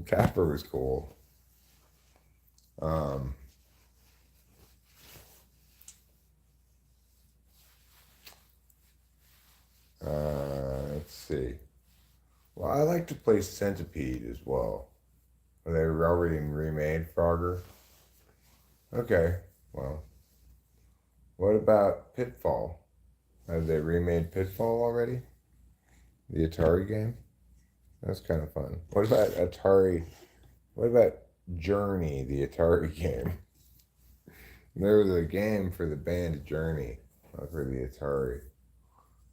Tapper was cool. Um, let's see. Well, I like to play Centipede as well. They were already remade Frogger. Okay, well, what about Pitfall? Have they remade Pitfall already? The Atari game? That's kind of fun. What about Atari? What about Journey, the Atari game? There was a game for the band Journey for the Atari.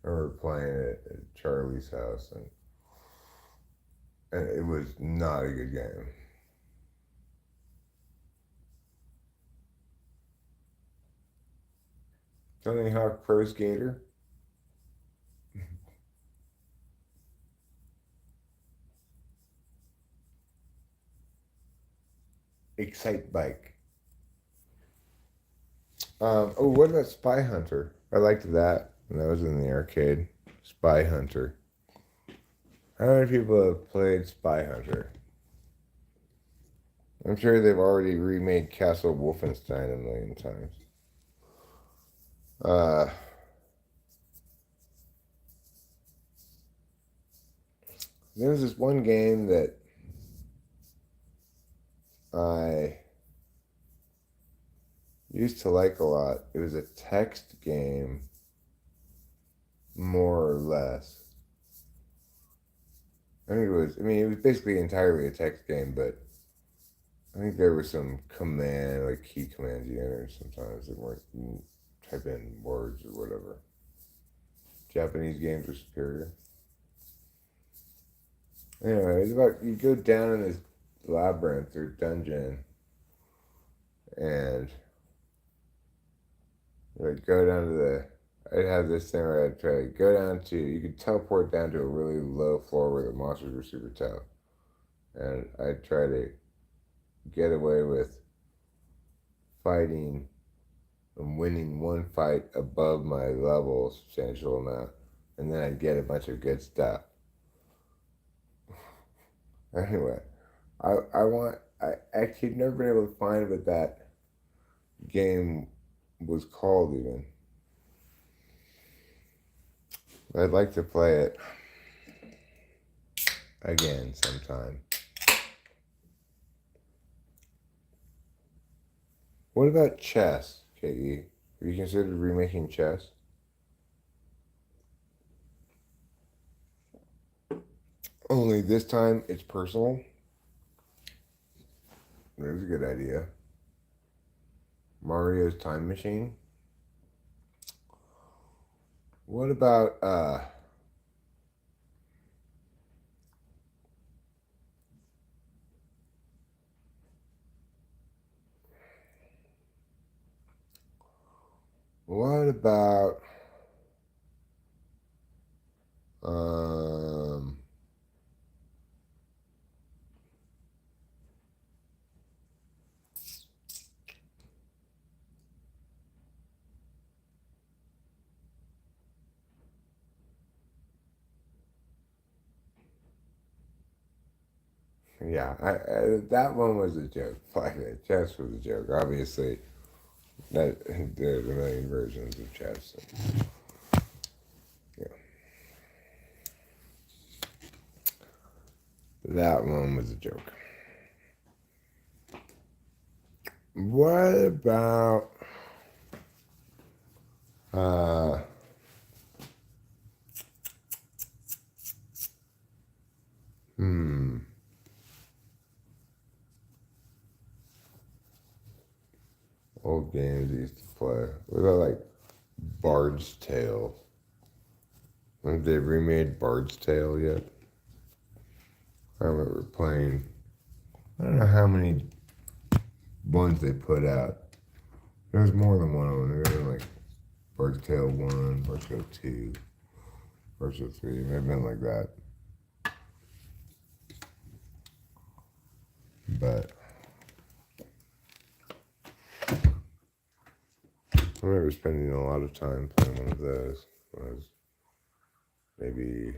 I remember playing it at Charlie's house, and it was not a good game. Tony Hawk Pro Skater? Excite Bike. What about Spy Hunter? I liked that. That was in the arcade. Spy Hunter. How many people have played Spy Hunter? I'm sure they've already remade Castle Wolfenstein a million times. Uh, there was this one game that I used to like a lot. It was a text game, more or less. It was basically entirely a text game, but I think there was some key commands you entered sometimes that weren't type in words or whatever. Japanese games were superior. Anyway, it's about you go down in this labyrinth or dungeon and like go down to the. I'd have this thing where I'd try to go down to. You could teleport down to a really low floor where the monsters were super tough, and I'd try to get away with fighting and winning one fight above my level a substantial amount, and then I'd get a bunch of good stuff. Anyway, I could never been able to find what that game was called even. I'd like to play it again sometime. What about chess, K.E.? Have you considered remaking chess? Only this time it's personal. There's a good idea. Mario's Time Machine. What about what about um that one was a joke. Like chess was a joke. Obviously, that there's a million versions of chess. Yeah, that one was a joke. What about uh? Hmm. Old games I used to play. What about like Bard's Tale? Have they remade Bard's Tale yet? I remember playing. I don't know how many ones they put out. There's more than one of them. There was like Bard's Tale 1, Bard's Tale 2, Bard's Tale 3. It may have been like that. But I remember spending a lot of time playing one of those when I was maybe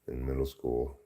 in middle school.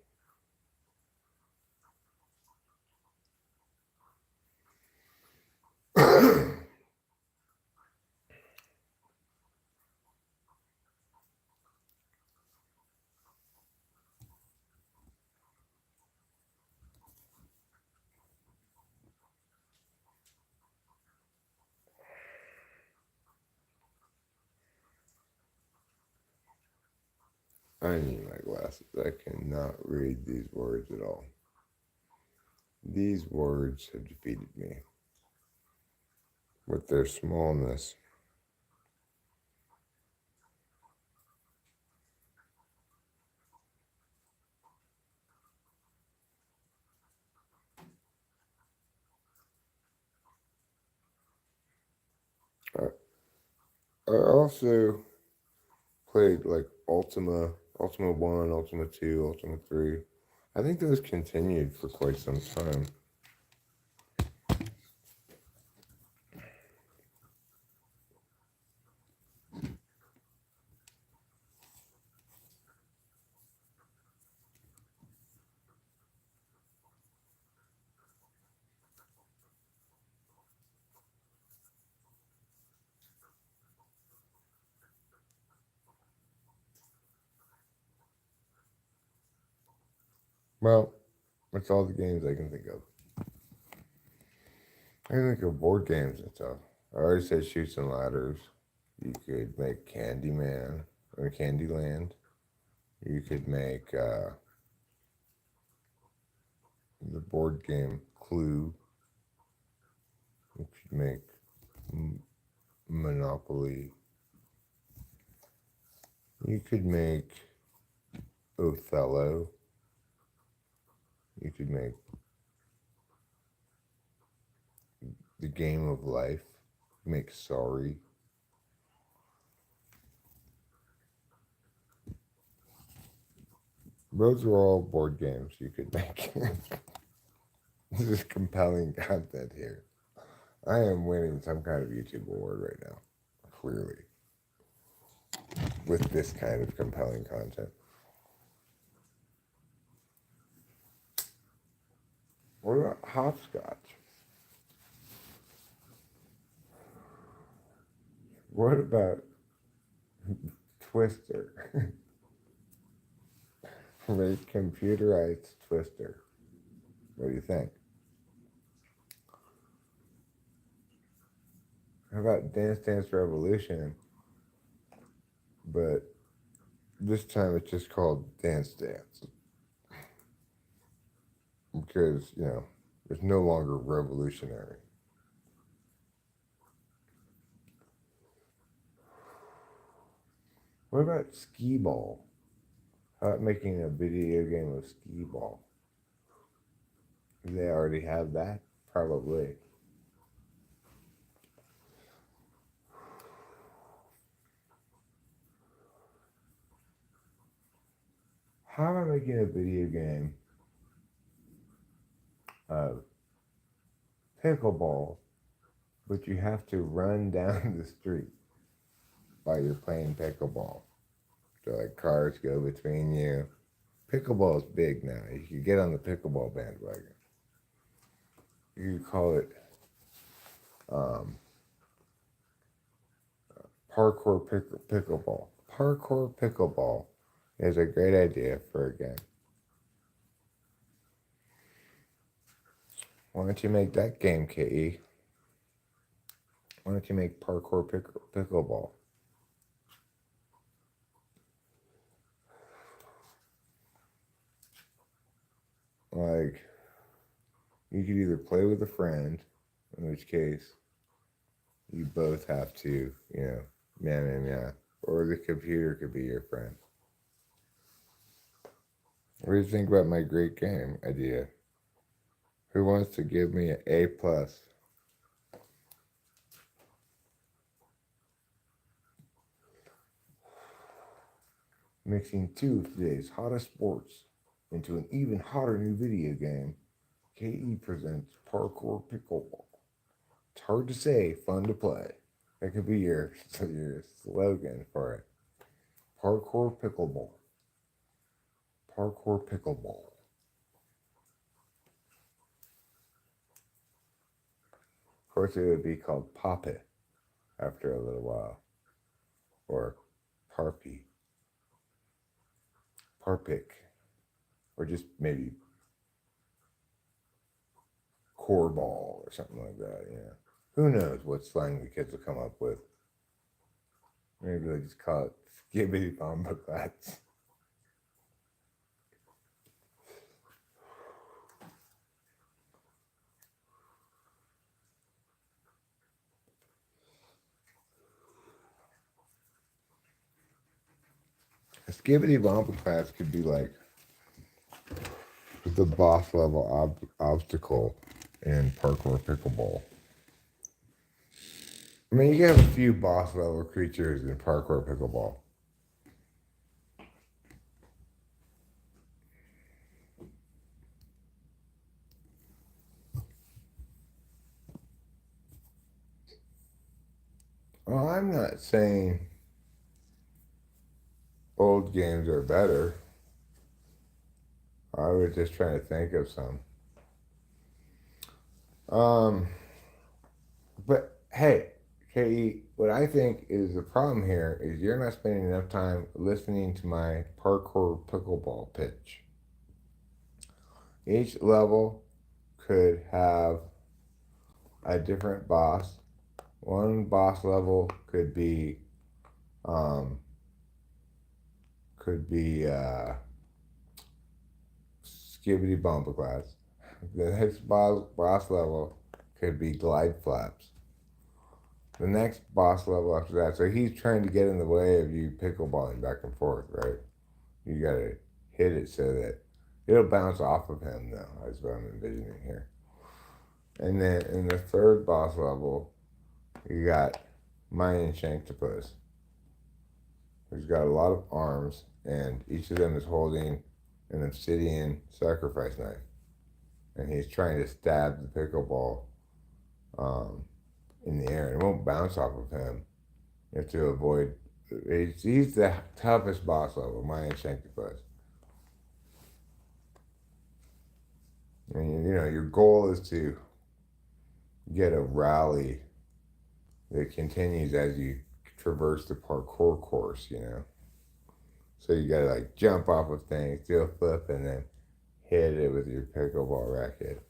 I need my glasses. I cannot read these words at all. These words have defeated me with their smallness. I, I also played like Ultima 1, Ultima 2, Ultima 3. I think those continued for quite some time. Well, that's all the games I can think of. I can think of board games and stuff. I already said Shoots and Ladders. You could make Candyman or Candyland. You could make the board game Clue. You could make Monopoly. You could make Othello. You could make The Game of Life. You make Sorry. Those are all board games you could make. This is compelling content here. I am winning some kind of YouTube award right now, clearly, with this kind of compelling content. What about hopscotch? What about Twister? Make computerized Twister. What do you think? How about Dance Dance Revolution? But this time it's just called Dance Dance. Because, it's no longer revolutionary. What about Skee Ball? How about making a video game of Skee Ball? Do they already have that? Probably. How am I making a video game of pickleball, but you have to run down the street while you're playing pickleball? So like cars go between you. Pickleball is big now. You can get on the pickleball bandwagon. You could call it parkour pickleball. Parkour pickleball is a great idea for a game. Why don't you make that game, KE? Why don't you make parkour pickleball? Like, you could either play with a friend, in which case you both have to, man, or the computer could be your friend. What do you think about my great game idea? Who wants to give me an A+? Mixing two of today's hottest sports into an even hotter new video game, KE presents Parkour Pickleball. It's hard to say, fun to play. That could be your slogan for it. Parkour Pickleball. Parkour Pickleball. Of course, it would be called Pop It after a little while. Or Parpy. Parpic. Or just maybe Core Ball or something like that, Who knows what slang the kids will come up with. Maybe they just call it Skibbity Bomba Clats. A Skibbity Bomba Clats could be like the boss level obstacle in Parkour Pickleball. I mean, you have a few boss level creatures in Parkour Pickleball. Well, I'm not saying old games are better. I was just trying to think of some. But hey, KE, what I think is the problem here is you're not spending enough time listening to my Parkour Pickleball pitch. Each level could have a different boss. One boss level could be um, Skibbity Bumbleclass. The next boss level could be Glide Flaps. The next boss level after that, so he's trying to get in the way of you pickleballing back and forth, right? You gotta hit it so that it'll bounce off of him, though. That's what I'm envisioning here. And then in the third boss level, you got Mayan Shanktopus, who's got a lot of arms, and each of them is holding an obsidian sacrifice knife. And he's trying to stab the pickleball in the air. It won't bounce off of him. You have to avoid. He's the toughest boss level, Mayan Shanktopus. And your goal is to get a rally that continues as you traverse the parkour course, So you gotta like jump off of things, do a flip, and then hit it with your pickleball racket.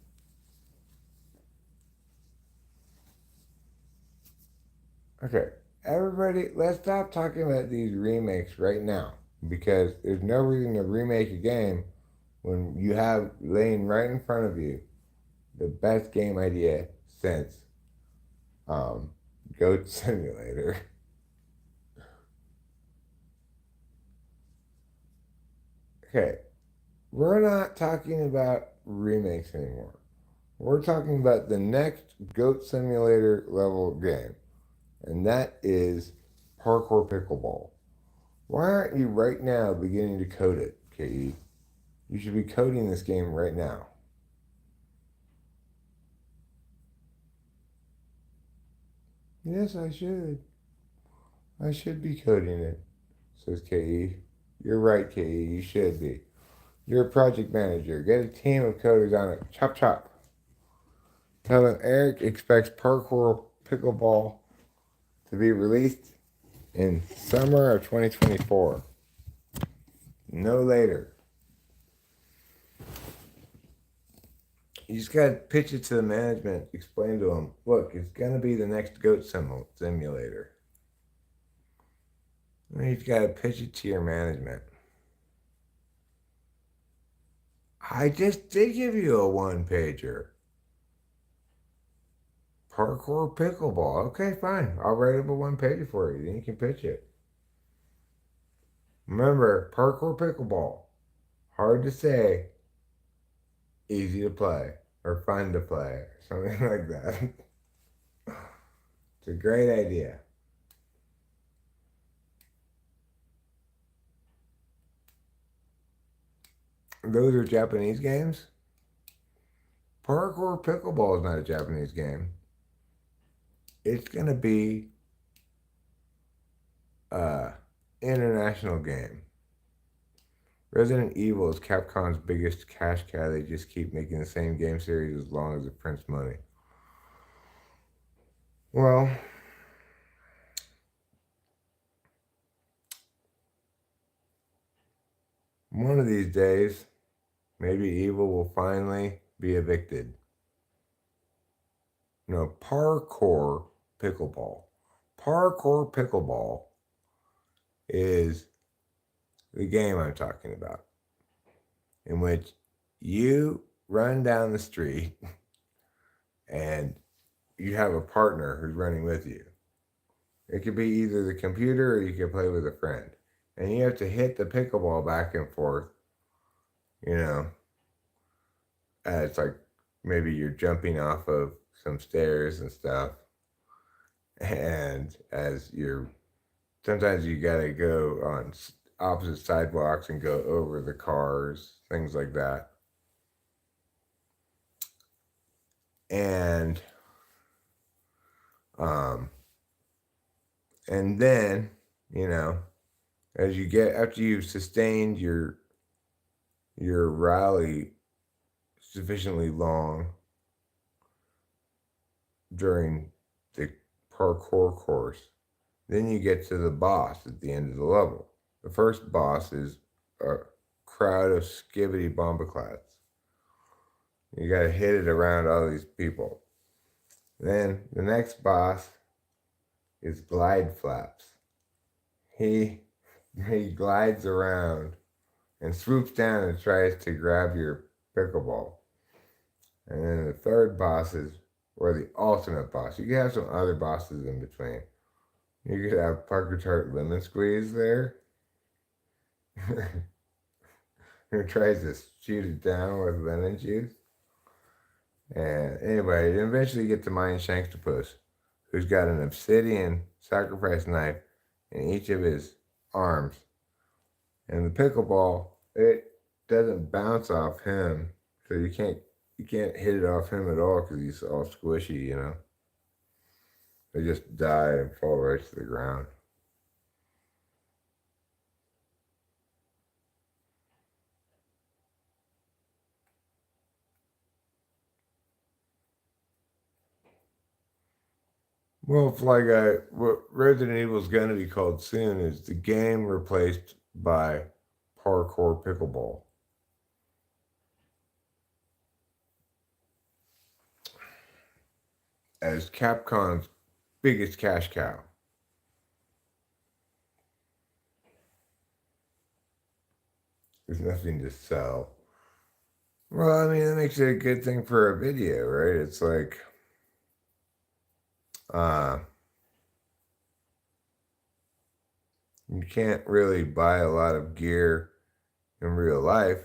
Okay, everybody, let's stop talking about these remakes right now, because there's no reason to remake a game when you have laying right in front of you the best game idea since Goat Simulator. Okay, we're not talking about remakes anymore. We're talking about the next Goat Simulator level game, and that is Parkour Pickleball. Why aren't you right now beginning to code it, KE? You should be coding this game right now. Yes, I should. I should be coding it, says KE. You're right, KE. You should be. You're a project manager. Get a team of coders on it. Chop, chop. Tell them Eric expects Parkour Pickleball to be released in summer of 2024. No later. You just got to pitch it to the management. Explain to them, look, it's going to be the next Goat Simulator. And you've got to pitch it to your management. I just did give you a one-pager. Parkour Pickleball. Okay, fine. I'll write up a one-pager for you. Then you can pitch it. Remember, Parkour Pickleball. Hard to say, easy to play, or fun to play, something like that. It's a great idea. Those are Japanese games? Parkour Pickleball is not a Japanese game. It's going to be an international game. Resident Evil is Capcom's biggest cash cow. They just keep making the same game series as long as it prints money. Well, one of these days, maybe Evil will finally be evicted. No, Parkour Pickleball. Parkour Pickleball is the game I'm talking about, in which you run down the street and you have a partner who's running with you. It could be either the computer or you can play with a friend. And you have to hit the pickleball back and forth. It's like maybe you're jumping off of some stairs and stuff. And sometimes you gotta go on opposite sidewalks and go over the cars, things like that. And then, after you've sustained your rally sufficiently long during the parkour course, then you get to the boss at the end of the level. The first boss is a crowd of skibbity bombaclats. You got to hit it around all these people. Then the next boss is glide flaps. He he glides around and swoops down and tries to grab your pickleball. And then the third boss is, or the ultimate boss. You can have some other bosses in between. You could have Parker Tart Lemon Squeeze there, who tries to shoot it down with lemon juice. And anyway, you eventually get to Mayan Shanktopus, who's got an obsidian sacrifice knife in each of his arms. And the pickleball, it doesn't bounce off him, so you can't hit it off him at all because he's all squishy, you know. They just die and fall right to the ground. Well, if like what Resident Evil's gonna be called soon is the game replaced by parkour pickleball. As Capcom's biggest cash cow. There's nothing to sell. Well, I mean, that makes it a good thing for a video, right? It's like, uh, you can't really buy a lot of gear in real life,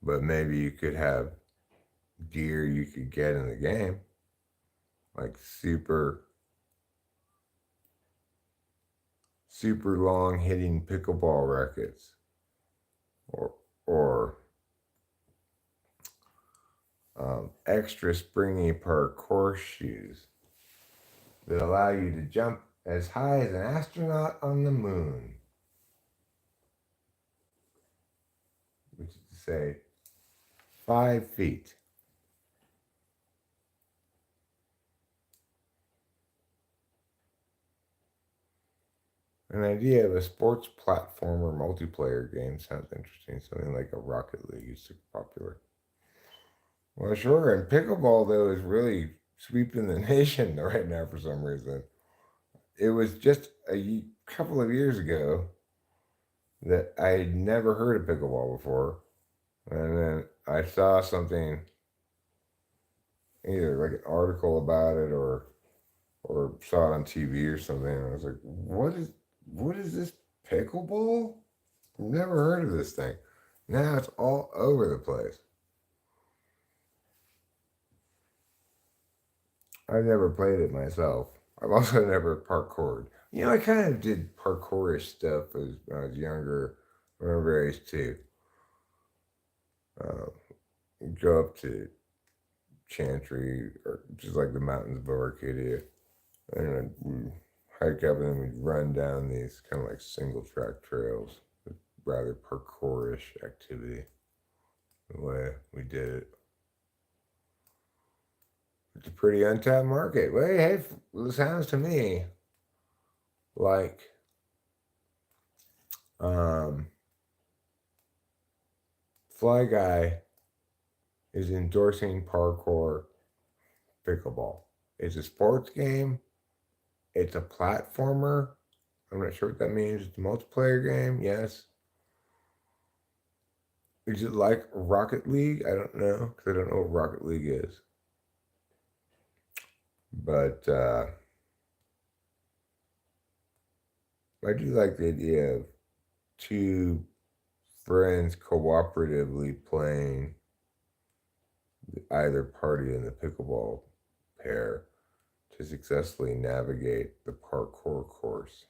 but maybe you could have gear you could get in the game, like super long hitting pickleball rackets, or extra springy parkour shoes that allow you to jump as high as an astronaut on the moon, which is to say 5 feet. An idea of a sports platformer multiplayer game sounds interesting. Something like a Rocket League is super popular. Well, sure. And pickleball, though, is really sweeping the nation right now for some reason. It was just a couple of years ago that I had never heard of pickleball before. And then I saw something, either like an article about it or saw it on TV or something. And I was like, what is this pickleball? Never heard of this thing. Now it's all over the place. I've never played it myself. I've also never parkoured. I kind of did parkourish stuff as when I was younger. I remember I used to uh, go up to Chantry, or just like the mountains of Arcadia, and we'd hike up and then we'd run down these kind of like single track trails. Rather parkourish activity, the way we did it. It's a pretty untapped market. Well, hey, it sounds to me like um, Fly Guy is endorsing parkour pickleball. It's a sports game. It's a platformer. I'm not sure what that means. It's a multiplayer game. Yes. Is it like Rocket League? I don't know because I don't know what Rocket League is. But I do like the idea of two friends cooperatively playing either party in the pickleball pair to successfully navigate the parkour course.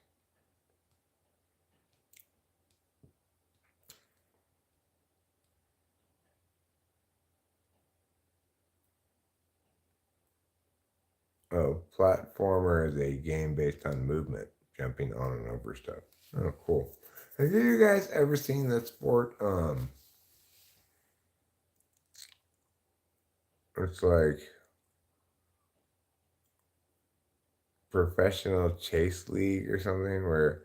Oh, platformer is a game based on movement, jumping on and over stuff. Oh, cool. Have you guys ever seen that sport? It's like professional chase league or something where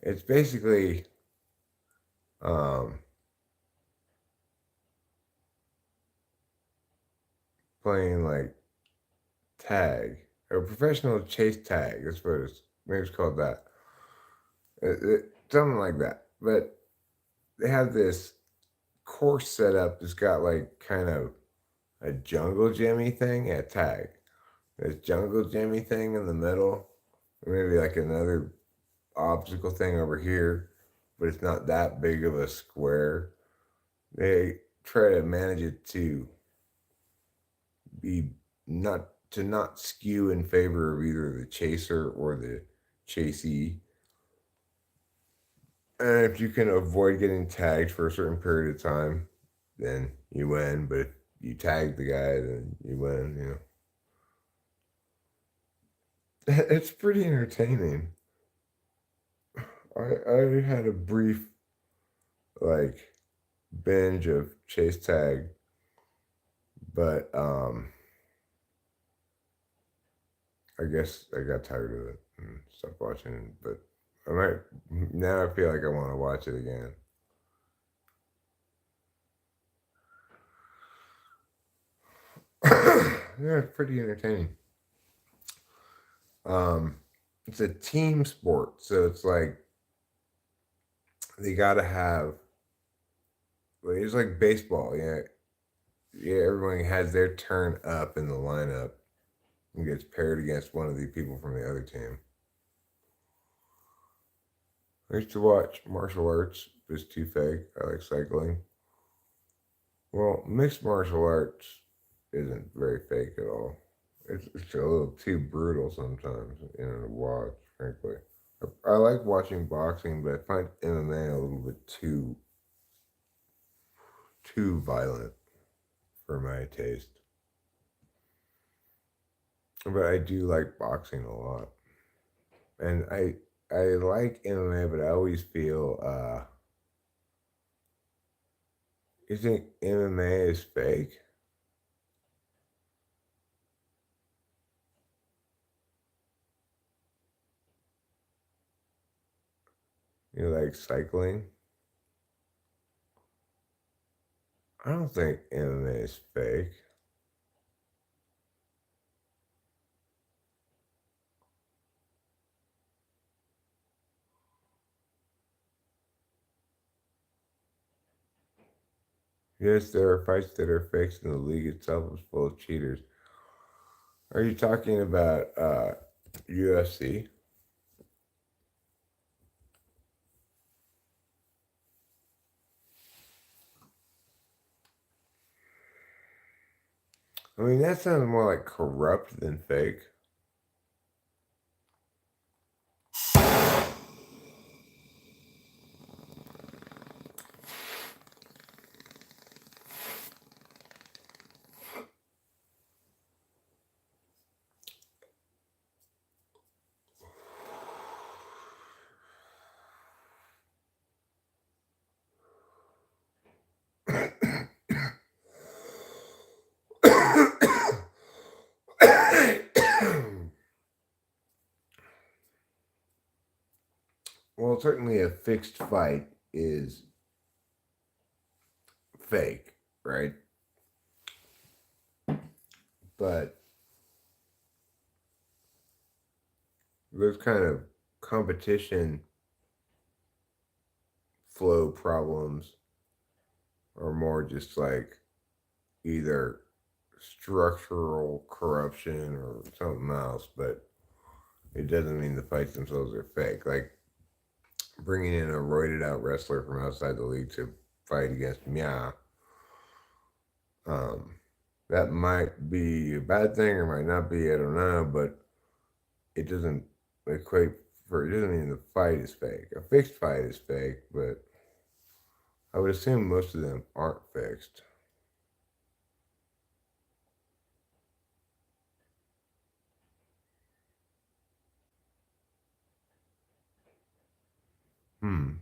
it's basically um playing like tag or professional chase tag. I suppose maybe it's called that. Something like that. But they have this course set up that's got like kind of a jungle jimmy thing at tag. There's jungle jimmy thing in the middle, or maybe like another obstacle thing over here, but it's not that big of a square. They try to manage it to be not skew in favor of either the chaser or the chasee. And if you can avoid getting tagged for a certain period of time, then you win. But if you tag the guy, then you win. It's pretty entertaining. I had a brief like binge of chase tag, but I guess I got tired of it and stopped watching it. But I might now. I feel like I want to watch it again. Yeah, it's pretty entertaining. Um, it's a team sport, so it's like they gotta have. Well, it's like baseball, yeah. Yeah, everyone has their turn up in the lineup and gets paired against one of the people from the other team. I used to watch martial arts. It's too fake. I like cycling. Well, mixed martial arts isn't very fake at all. It's a little too brutal sometimes, to watch, frankly. I like watching boxing, but I find MMA a little bit too violent for my taste. But I do like boxing a lot. And I like MMA, but I always feel you think MMA is fake? You like cycling? I don't think MMA is fake. Yes, there are fights that are fakes, and the league itself is full of cheaters. Are you talking about UFC? I mean, that sounds more like corrupt than fake. Well, certainly a fixed fight is fake, right? But those kind of competition flow problems are more just like either structural corruption or something else, but it doesn't mean the fights themselves are fake. Like bringing in a roided out wrestler from outside the league to fight against Mia, um, that might be a bad thing or might not be. I don't know, but it doesn't equate for. It doesn't mean the fight is fake. A fixed fight is fake, but I would assume most of them aren't fixed.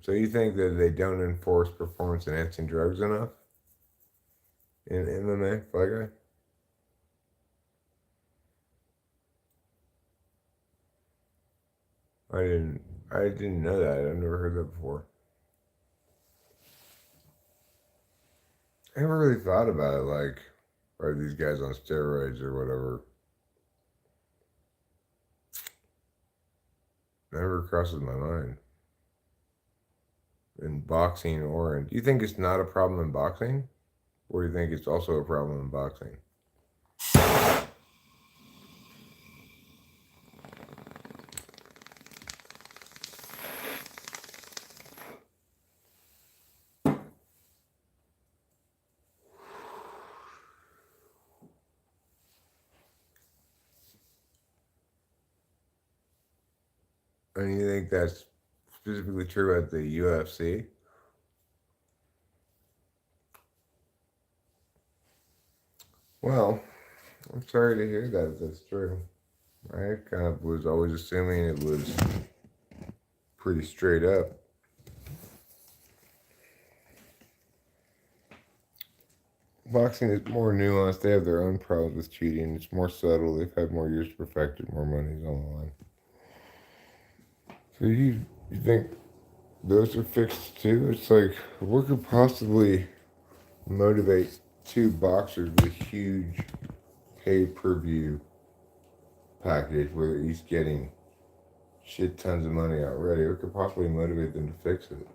So you think that they don't enforce performance enhancing drugs enough in MMA, Fly Guy? I didn't. I didn't know that. I've never heard that before. I never really thought about it. Like, Or these guys on steroids or whatever. Never crosses my mind. In boxing or in. Do you think it's not a problem in boxing? Or do you think it's also a problem in boxing? And you think that's specifically true at the UFC? Well, I'm sorry to hear that if that's true. I kind of was always assuming it was pretty straight up. Boxing is more nuanced. They have their own problems with cheating. It's more subtle. They've had more years to perfect it. More money's on the line. So you think those are fixed too? It's like what could possibly motivate two boxers with a huge pay-per-view package where they're each getting shit tons of money already? What could possibly motivate them to fix it?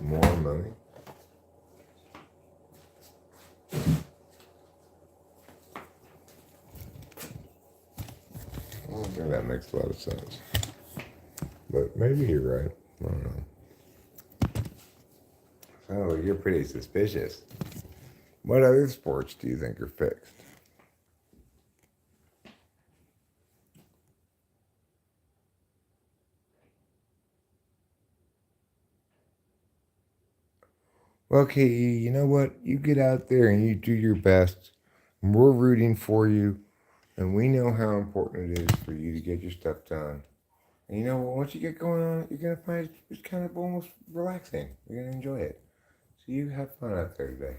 More money? I don't think that makes a lot of sense. But maybe you're right. I don't know. Oh, you're pretty suspicious. What other sports do you think are fixed? Well, Katie, you know what? You get out there and you do your best. And we're rooting for you. And we know how important it is for you to get your stuff done. And you know what? Once you get going on it, you're going to find it's kind of almost relaxing. You're going to enjoy it. So you have fun out there today.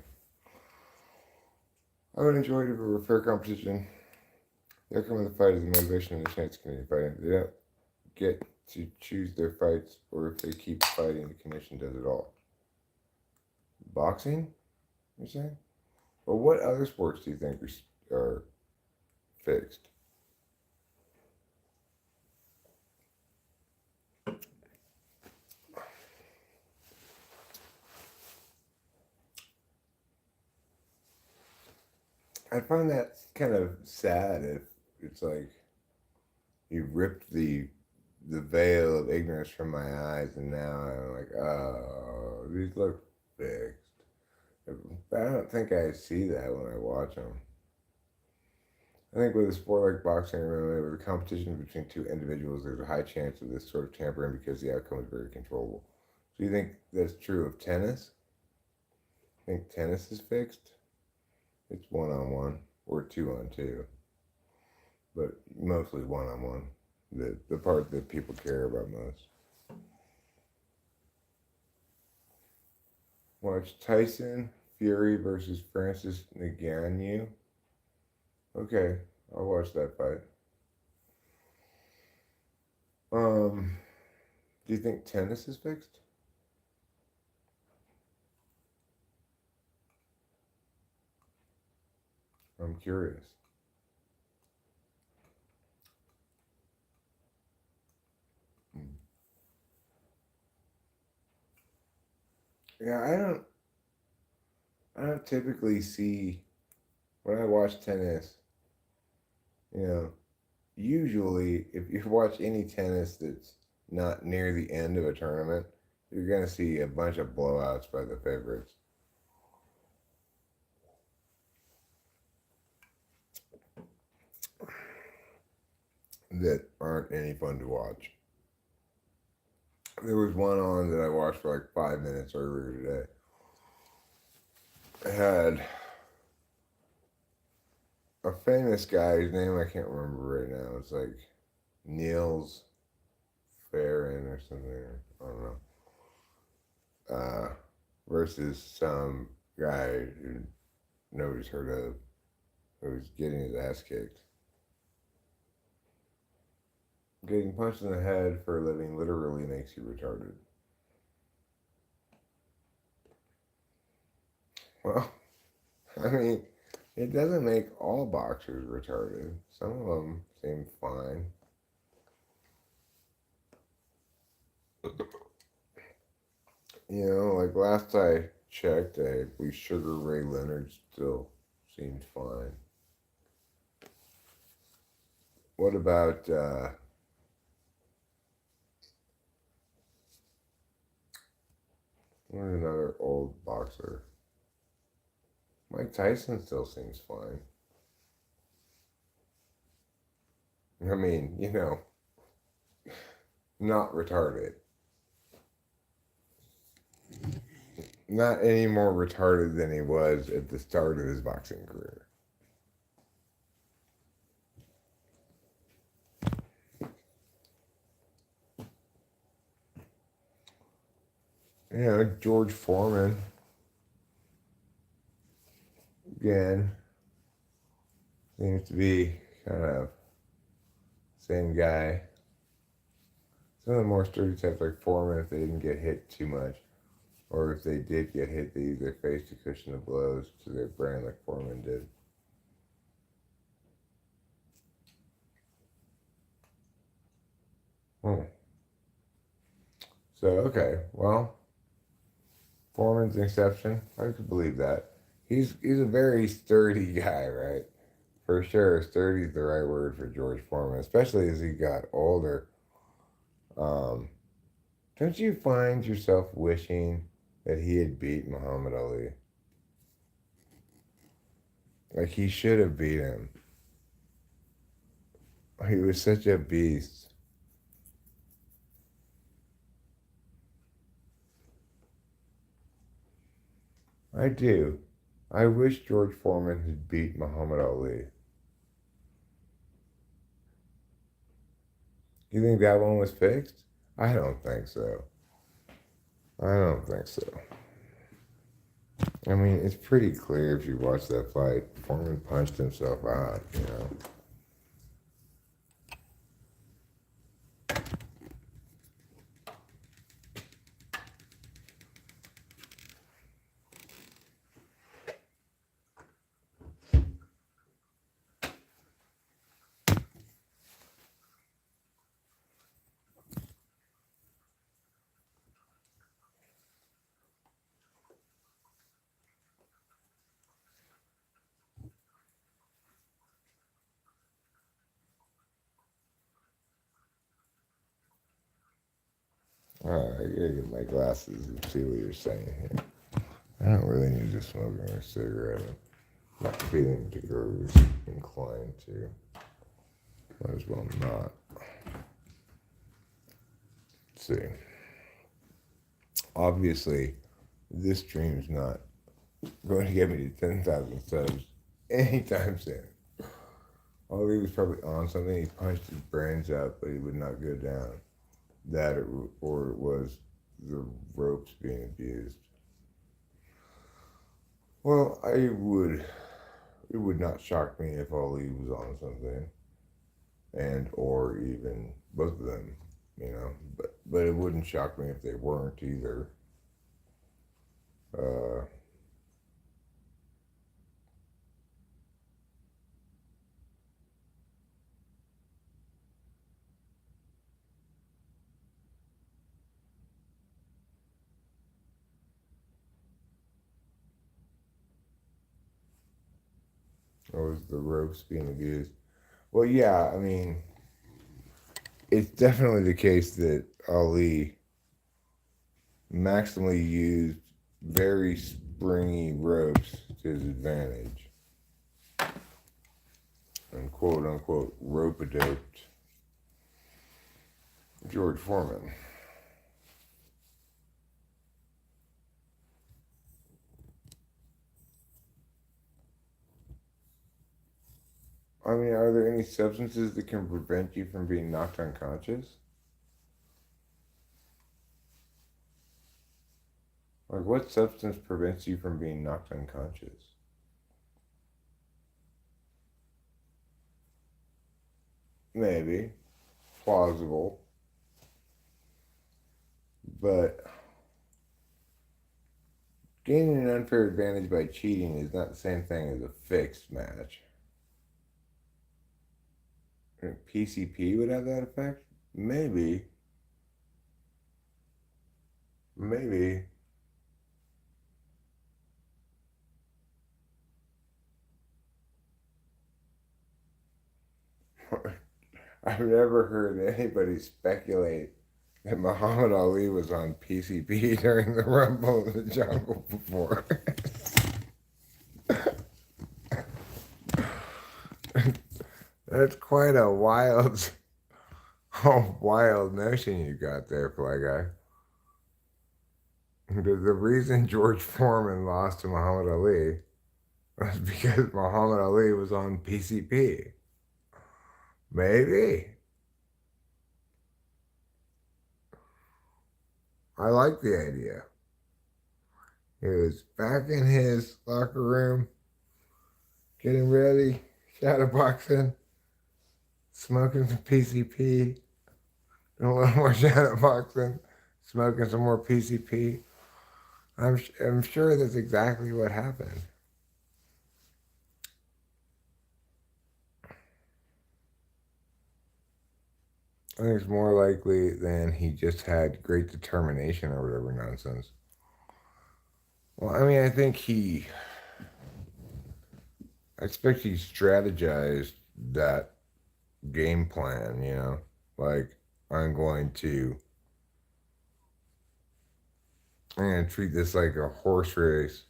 I would enjoy it if it were a fair competition. The outcome of the fight is the motivation and the chance to continue fighting. They don't get to choose their fights, or if they keep fighting, the condition does it all. Boxing, you're saying? Well, what other sports do you think are fixed? I find that kind of sad if it's like you ripped the veil of ignorance from my eyes, and now I'm like, oh, these look fixed. But I don't think I see that when I watch them. I think with a sport like boxing or MMA, with a competition between two individuals, there's a high chance of this sort of tampering because the outcome is very controllable. So you think that's true of tennis? I think tennis is fixed? It's one on one or two on two, but mostly one on one. The part that people care about most. Watch Tyson Fury versus Francis Ngannou. Okay, I'll watch that fight. Um, do you think tennis is fixed? I'm curious. Hmm. Yeah, I don't typically see when I watch tennis, you know, usually if you watch any tennis that's not near the end of a tournament, you're gonna see a bunch of blowouts by the favorites that aren't any fun to watch. There was one on that I watched for like 5 minutes earlier today. It had a famous guy whose name I can't remember right now. It's like Niels Farron or something. I don't know. Versus some guy who nobody's heard of who's getting his ass kicked. Getting punched in the head for a living literally makes you retarded. Well, I mean, it doesn't make all boxers retarded. Some of them seem fine. You know, like last I checked, I believe Sugar Ray Leonard still seemed fine. What about what another old boxer? Mike Tyson still seems fine. I mean, you know, not retarded. Not any more retarded than he was at the start of his boxing career. You know, George Foreman, again, seems to be kind of same guy. Some of the more sturdy types like Foreman, if they didn't get hit too much, or if they did get hit, they either faced a cushion of blows to their brain like Foreman did. Hmm. So, okay, well, Foreman's an exception. I could believe that. He's a very sturdy guy, right? For sure, sturdy is the right word for George Foreman, especially as he got older. Um, don't you find yourself wishing that he had beat Muhammad Ali? Like he should have beat him. He was such a beast. I do. I wish George Foreman had beat Muhammad Ali. You think that one was fixed? I don't think so. I don't think so. I mean, it's pretty clear if you watch that fight. Foreman punched himself out, you know. Alright, I gotta get my glasses and see what you're saying here. I don't really need to smoke a cigarette. I'm not feeling particularly inclined to. Might as well not. Let's see. Obviously, this stream's not going to get me to 10,000 subs anytime soon. Ali was probably on something. He punched his brains out, but he would not go down. That or it was the ropes being abused. Well, it would not shock me if Ali was on something, and or even both of them, you know. But it wouldn't shock me if they weren't either. Uh, or was the ropes being abused? Well, yeah. I mean, it's definitely the case that Ali maximally used very springy ropes to his advantage and quote unquote rope a doped George Foreman. I mean, are there any substances that can prevent you from being knocked unconscious? Like, what substance prevents you from being knocked unconscious? Maybe. plausible. But gaining an unfair advantage by cheating is not the same thing as a fixed match. PCP would have that effect? Maybe. Maybe. I've never heard anybody speculate that Muhammad Ali was on PCP during the Rumble in the Jungle before. That's quite a wild notion you got there, Fly Guy. The reason George Foreman lost to Muhammad Ali was because Muhammad Ali was on PCP. Maybe. I like the idea. He was back in his locker room, getting ready, shadowboxing, smoking some PCP, doing a little more shadowboxing, smoking some more PCP. I'm sure that's exactly what happened. I think it's more likely than he just had great determination or whatever nonsense. Well, I mean, I expect he strategized that game plan, like I'm going to treat this like a horse race.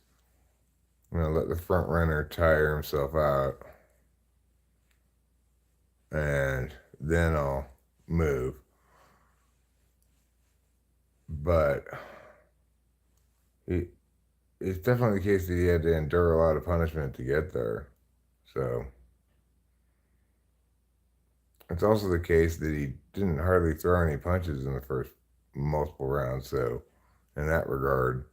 I'm going to let the front runner tire himself out, and then I'll move. But it's definitely the case that he had to endure a lot of punishment to get there. So it's also the case that he didn't hardly throw any punches in the first multiple rounds. So in that regard,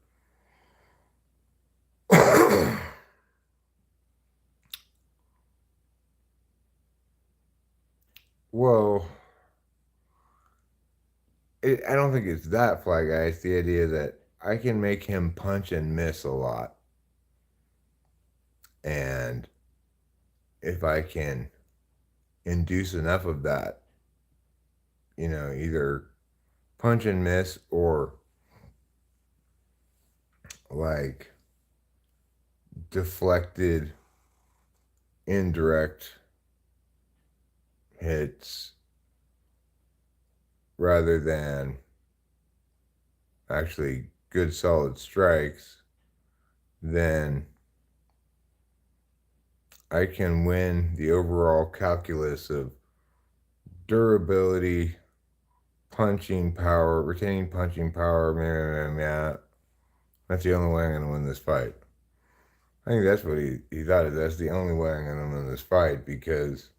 well, I don't think it's that, Fly Guy. It's the idea that I can make him punch and miss a lot. And if I can induce enough of that, either punch and miss or like deflected indirect hits rather than actually good solid strikes, then I can win the overall calculus of durability, punching power, retaining punching power. That's the only way I'm going to win this fight. I think that's what he thought. That's the only way I'm going to win this fight because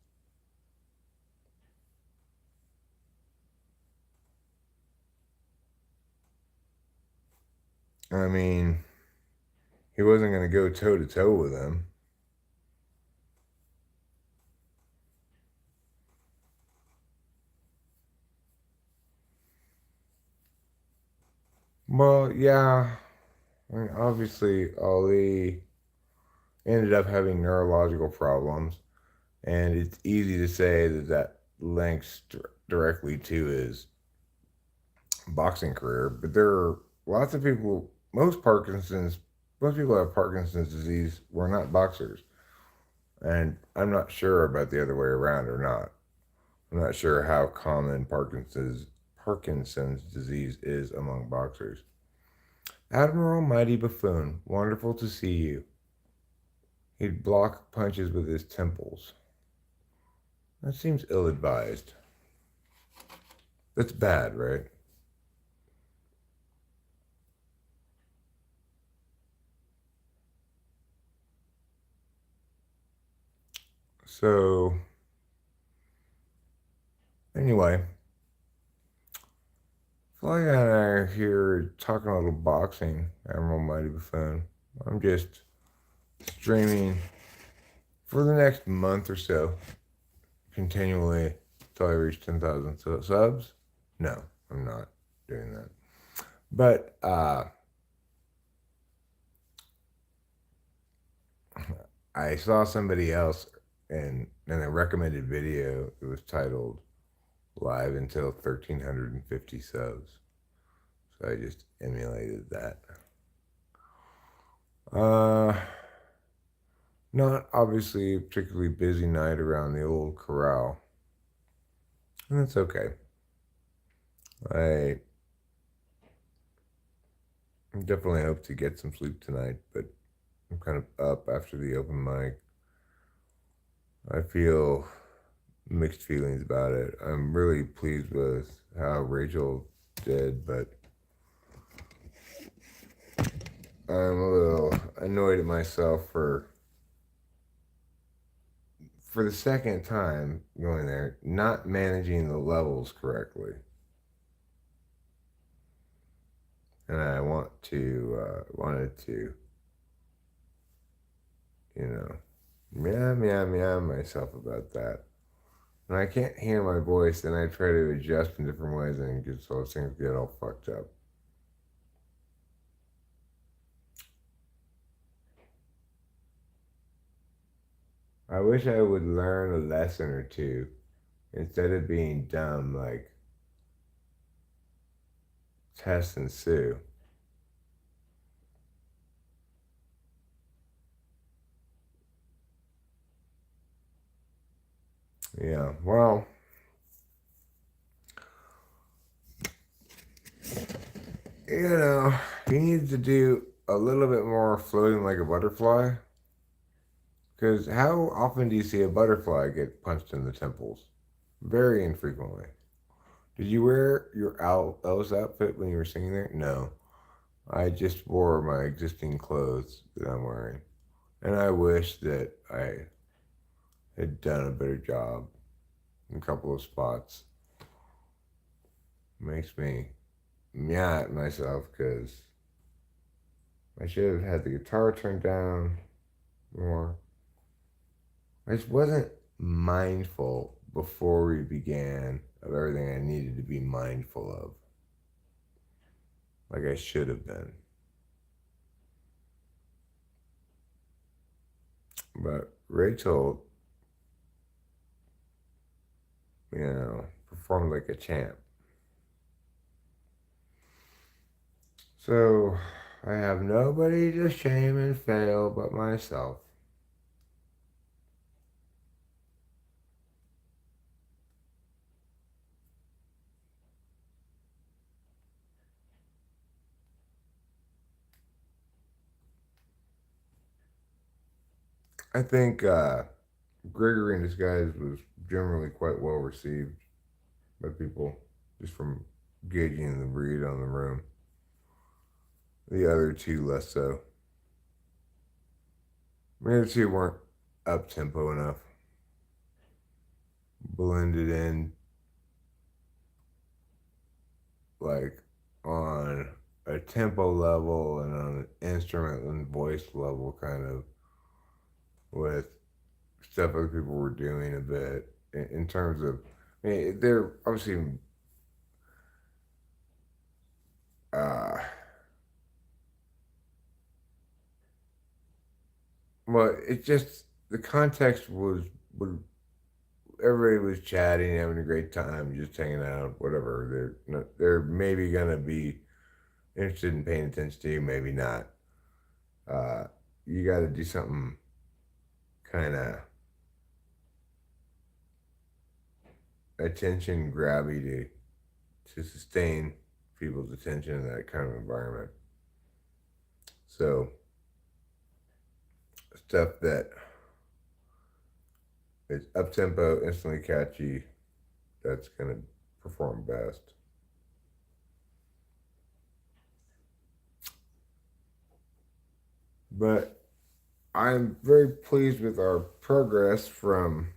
I mean, he wasn't going to go toe to toe with him. Well, yeah. I mean, obviously, Ali ended up having neurological problems, and it's easy to say that links directly to his boxing career. But there are lots of people. Most people who have Parkinson's disease were not boxers, and I'm not sure about the other way around or not. I'm not sure how common Parkinson's disease is among boxers. Admiral Mighty Buffoon, wonderful to see you. He'd block punches with his temples. That seems ill-advised. That's bad, right? So, anyway, Fly and I are here talking a little boxing, Admiral Mighty Buffoon. I'm just streaming for the next month or so, continually till I reach 10,000 subs. No, I'm not doing that. But I saw somebody else in a recommended video. It was titled "Live Until 1,350 Subs." So I just emulated that. Uh, Not obviously a particularly busy night around the old corral, and that's okay. I definitely hope to get some sleep tonight, but I'm kind of up after the open mic. I feel mixed feelings about it. I'm really pleased with how Rachel did, but I'm a little annoyed at myself for the second time going there, not managing the levels correctly. And I wanted to, you know, meow myself about that. And I can't hear my voice, then I try to adjust in different ways, and it gets those things get all fucked up. I wish I would learn a lesson or two instead of being dumb like Tess and Sue. Yeah, well, you need to do a little bit more floating like a butterfly. Because how often do you see a butterfly get punched in the temples? Very infrequently. Did you wear your Elvis outfit when you were singing there? No. I just wore my existing clothes that I'm wearing. And I wish that I had done a better job in a couple of spots. Makes me meow at myself because I should have had the guitar turned down more. I just wasn't mindful before we began of everything I needed to be mindful of, like I should have been. But Rachel, performed like a champ. So I have nobody to shame and fail but myself. I think Gregory in Disguise was generally quite well received by people, just from gauging the read on the room. The other two less so. The other two weren't up tempo enough, blended in like on a tempo level and on an instrument and voice level, kind of with stuff other people were doing a bit in terms of. I mean, they're obviously uh, well, it just the context was everybody was chatting, having a great time, just hanging out, whatever. They're maybe gonna be interested in paying attention to you, maybe not. Uh, you got to do something kind of attention grabby to sustain people's attention in that kind of environment. So stuff that is up tempo, instantly catchy, that's gonna perform best. But I'm very pleased with our progress from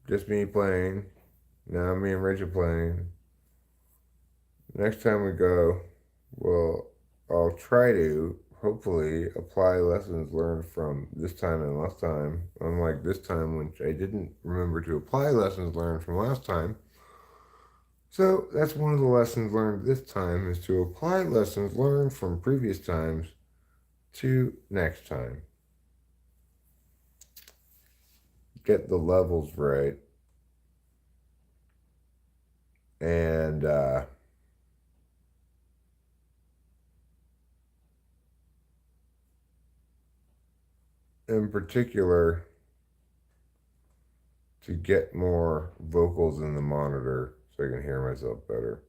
just me playing, now me and Rachel playing. Next time we go, well, I'll try to hopefully apply lessons learned from this time and last time, unlike this time, which I didn't remember to apply lessons learned from last time. So that's one of the lessons learned this time, is to apply lessons learned from previous times to next time. Get the levels right. And in particular, to get more vocals in the monitor so I can hear myself better.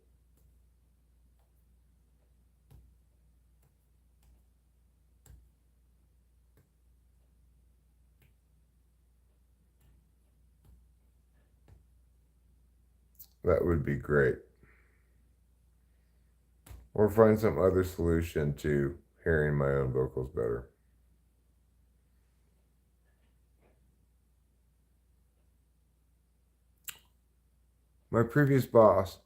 That would be great. Or find some other solution to hearing my own vocals better. My previous boss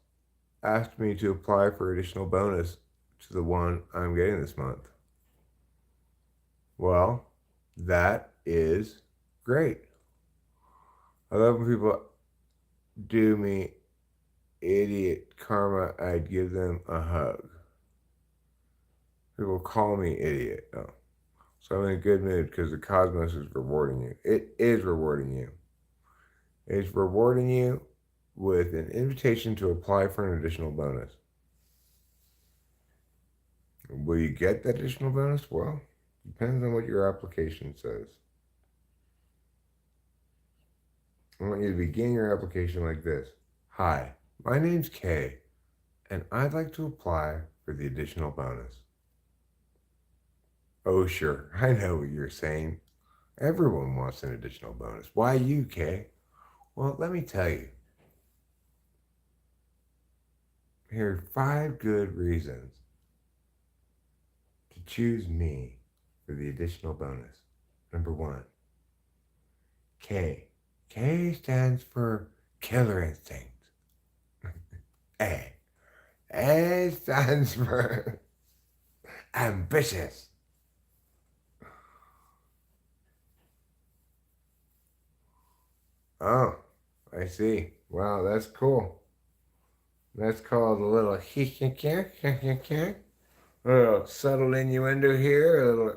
asked me to apply for additional bonus to the one I'm getting this month. Well, that is great. I love when people do me idiot karma. I'd give them a hug. People call me idiot. Oh. So I'm in a good mood because the cosmos is rewarding you. It is rewarding you. It's rewarding you with an invitation to apply for an additional bonus. Will you get that additional bonus? Well, depends on what your application says. I want you to begin your application like this. Hi, my name's Kay, and I'd like to apply for the additional bonus. Oh, sure, I know what you're saying. Everyone wants an additional bonus. Why you, Kay? Well, let me tell you. Here are 5 good reasons to choose me for the additional bonus. Number 1, K. K stands for killer instinct. A. A stands for ambitious. Oh, I see. Wow, that's cool. That's called a little a little subtle innuendo here, a little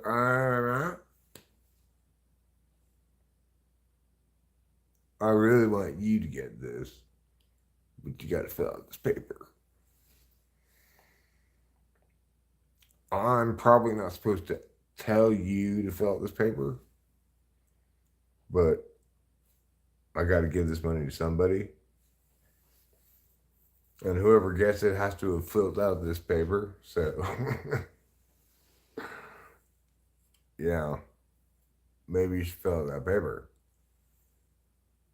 I really want you to get this, but you gotta fill out this paper. I'm probably not supposed to tell you to fill out this paper, but I gotta give this money to somebody. And whoever gets it has to have filled out this paper. So, yeah, maybe you should fill out that paper.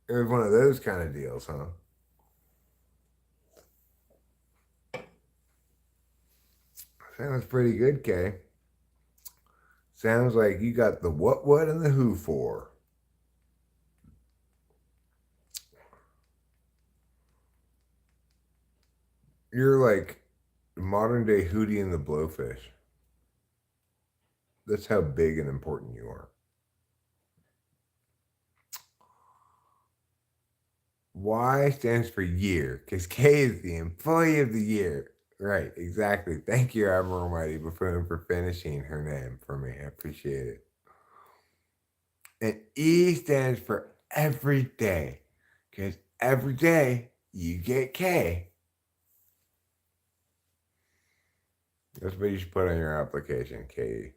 It was one of those kind of deals, huh? Sounds pretty good, Kay. Sounds like you got the what, and the who for. You're like modern day Hootie and the Blowfish. That's how big and important you are. Y stands for year, because K is the employee of the year. Right, exactly. Thank you, Admiral Mighty Buffoon, for finishing her name for me. I appreciate it. And E stands for every day, because every day you get K. That's what you should put on your application, K.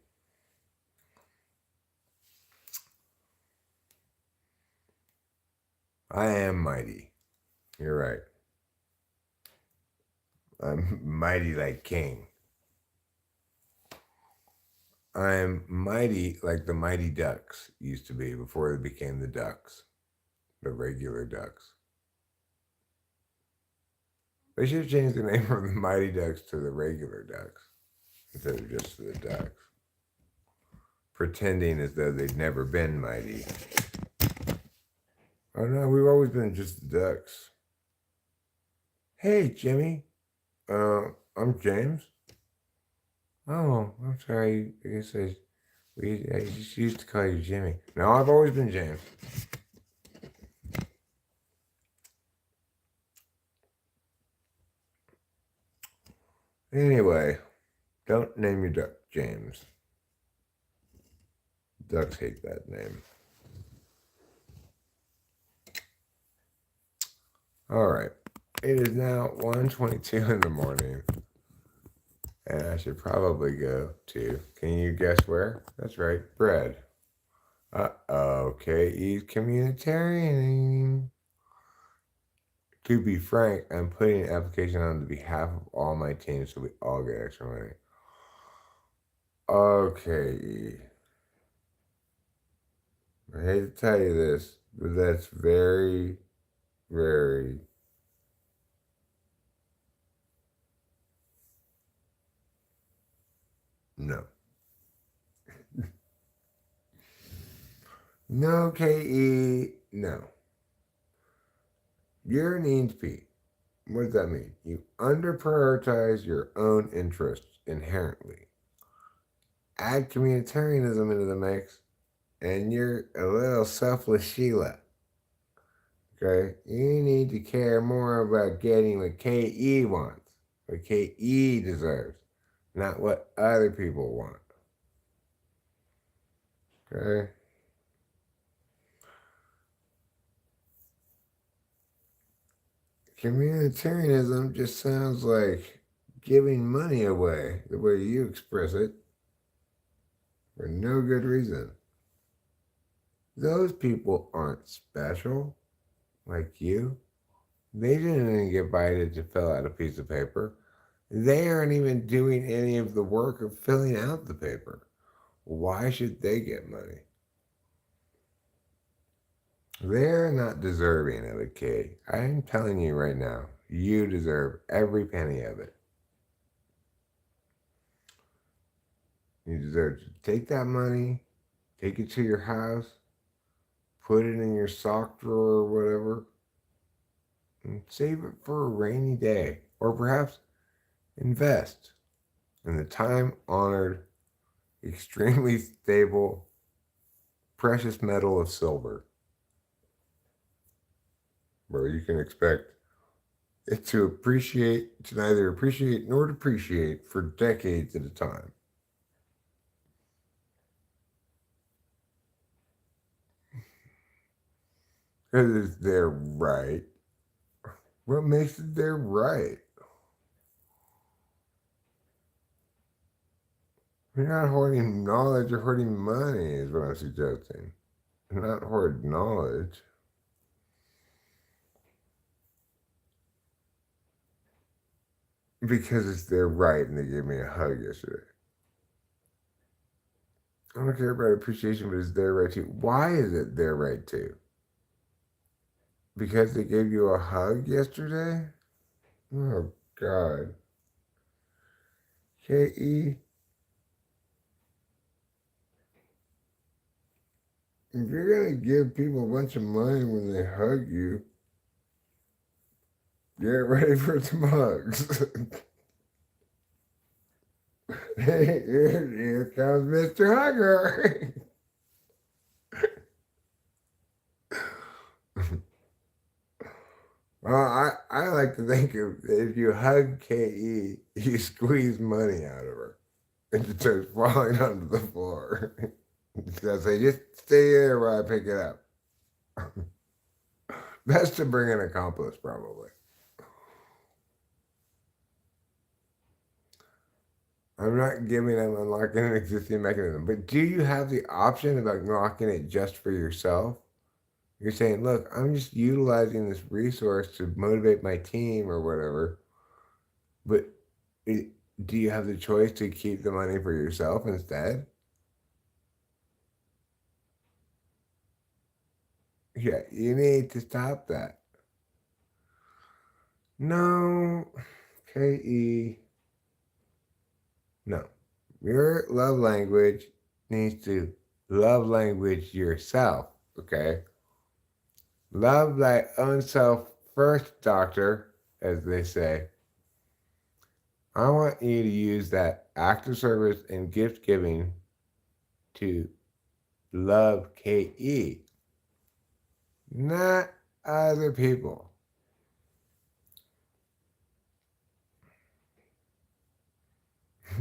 I am mighty. You're right. I'm mighty like king. I'm mighty like the Mighty Ducks used to be before they became the Ducks, the regular Ducks. They should have changed the name from the Mighty Ducks to the regular Ducks instead of just the Ducks, pretending as though they'd never been mighty. Oh no, we've always been just the Ducks. Hey, Jimmy. I'm James. Oh, I'm sorry. I guess I just used to call you Jimmy. No, I've always been James. Anyway, don't name your duck James. Ducks hate that name. All right. It is now 1:22 in the morning, and I should probably go to, can you guess where? That's right, bread. Okay, eat communitarian. To be frank, I'm putting an application on behalf of all my teams so we all get extra money. Okay. I hate to tell you this, but that's very, very no. No, KE, no. Your needs be. What does that mean? You under prioritize your own interests inherently. Add communitarianism into the mix, and you're a little selfless Sheila. Okay? You need to care more about getting what KE wants, what KE deserves, not what other people want. Okay? Communitarianism just sounds like giving money away the way you express it for no good reason. Those people aren't special like you. They didn't get invited to fill out a piece of paper. They aren't even doing any of the work of filling out the paper. Why should they get money? They're not deserving of it, Kate. I'm telling you right now, you deserve every penny of it. You deserve to take that money, take it to your house, put it in your sock drawer or whatever, and save it for a rainy day. Or perhaps invest in the time honored, extremely stable, precious metal of silver, where you can expect it to neither appreciate nor depreciate for decades at a time. Because it's their right. What makes it their right? You're not hoarding knowledge, you're hoarding money, is what I'm suggesting. Not hoard knowledge. Because it's their right and they gave me a hug yesterday. I don't care about appreciation, but it's their right to. Why is it their right to? Because they gave you a hug yesterday? Oh, God. KE, if you're going to give people a bunch of money when they hug you, get ready for some hugs. Here comes Mr. Hugger. Well, I like to think if you hug KE, you squeeze money out of her. And it starts falling onto the floor. So I say, just stay there while I pick it up. Best to bring an accomplice, probably. I'm not giving them unlocking an existing mechanism, but do you have the option of unlocking it just for yourself? You're saying, look, I'm just utilizing this resource to motivate my team or whatever, but it, do you have the choice to keep the money for yourself instead? Yeah, you need to stop that. No, KE, no. Your love language needs to love language yourself, okay? Love thy own self first, doctor, as they say. I want you to use that act of service and gift giving to love KE, not other people.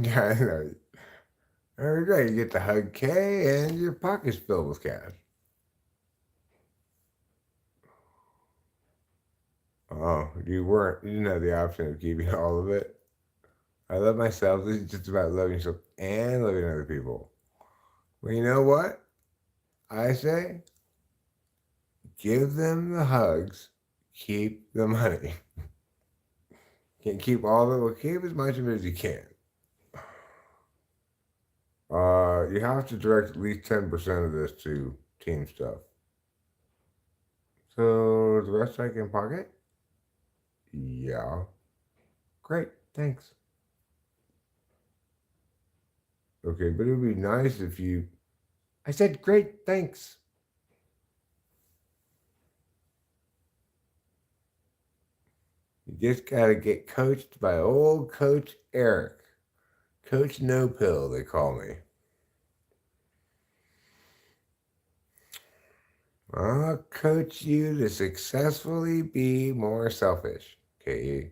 Yeah, I know. Every day you get to hug K and your pocket's filled with cash. Oh, you didn't have the option of keeping all of it. I love myself. This is just about loving yourself and loving other people. Well, you know what? I say give them the hugs, keep the money. Can't keep all of it, well, keep as much of it as you can. You have to direct at least 10% of this to team stuff. So the rest I can pocket? Yeah. Great, thanks. Okay, but it would be nice if you. I said, great, thanks. You just gotta get coached by old Coach Eric. Coach No Pill, they call me. I'll coach you to successfully be more selfish, okay?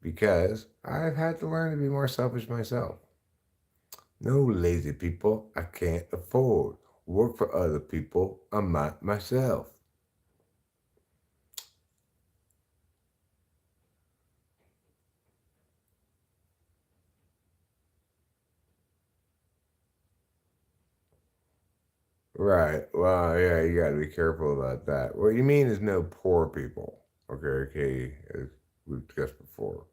Because I've had to learn to be more selfish myself. No lazy people I can't afford. Work for other people, I'm not myself. Right. Well, yeah, you got to be careful about that. What you mean is no poor people. Okay, okay, as we've discussed before.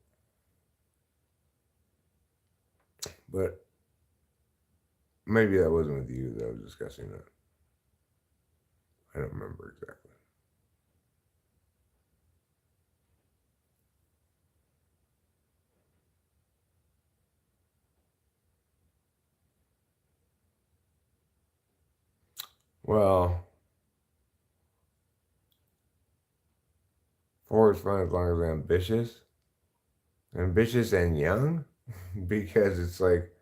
But maybe that wasn't with you that I was discussing that. I don't remember exactly. Well, four is fine as long as they're ambitious. Ambitious and young? Because it's like,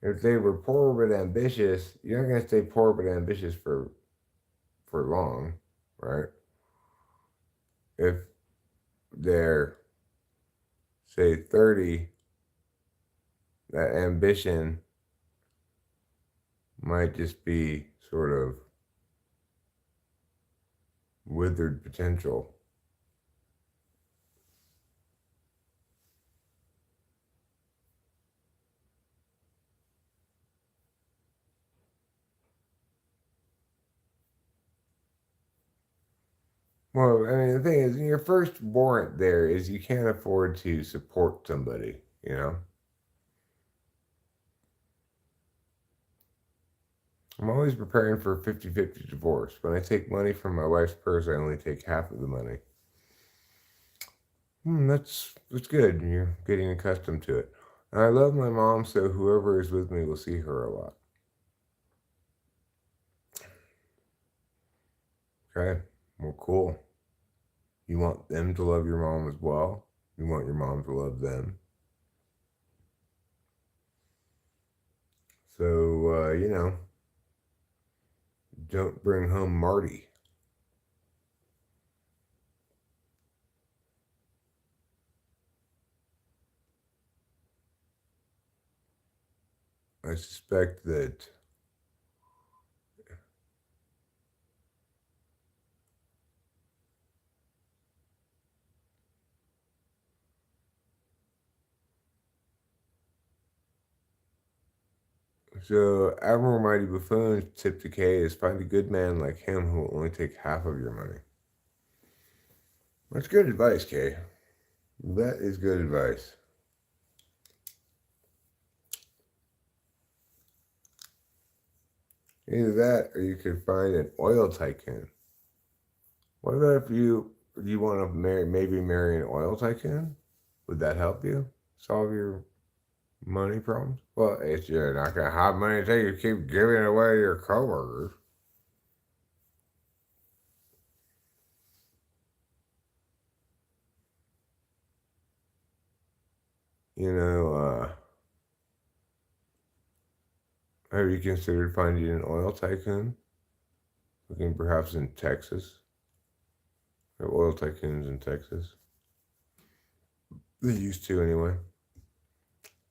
if they were poor but ambitious, you're not going to stay poor but ambitious for long, right? If they're, say, 30, that ambition might just be sort of withered potential. Well, I mean, the thing is, your first warrant there is you can't afford to support somebody, you know? I'm always preparing for a 50-50 divorce. When I take money from my wife's purse, I only take half of the money. That's good. You're getting accustomed to it. And I love my mom, so whoever is with me will see her a lot. Okay. Well, cool. You want them to love your mom as well. You want your mom to love them. So, don't bring home Marty. I suspect that. So, Admiral Mighty Buffoon's tip to Kay is find a good man like him who will only take half of your money. That's good advice, Kay. That is good advice. Either that or you could find an oil tycoon. What about if you want to maybe marry an oil tycoon? Would that help you solve your money problems? Well, it's you're not gonna have money until you keep giving away your coworkers. You know, have you considered finding an oil tycoon? Looking perhaps in Texas? There are oil tycoons in Texas. They used to anyway.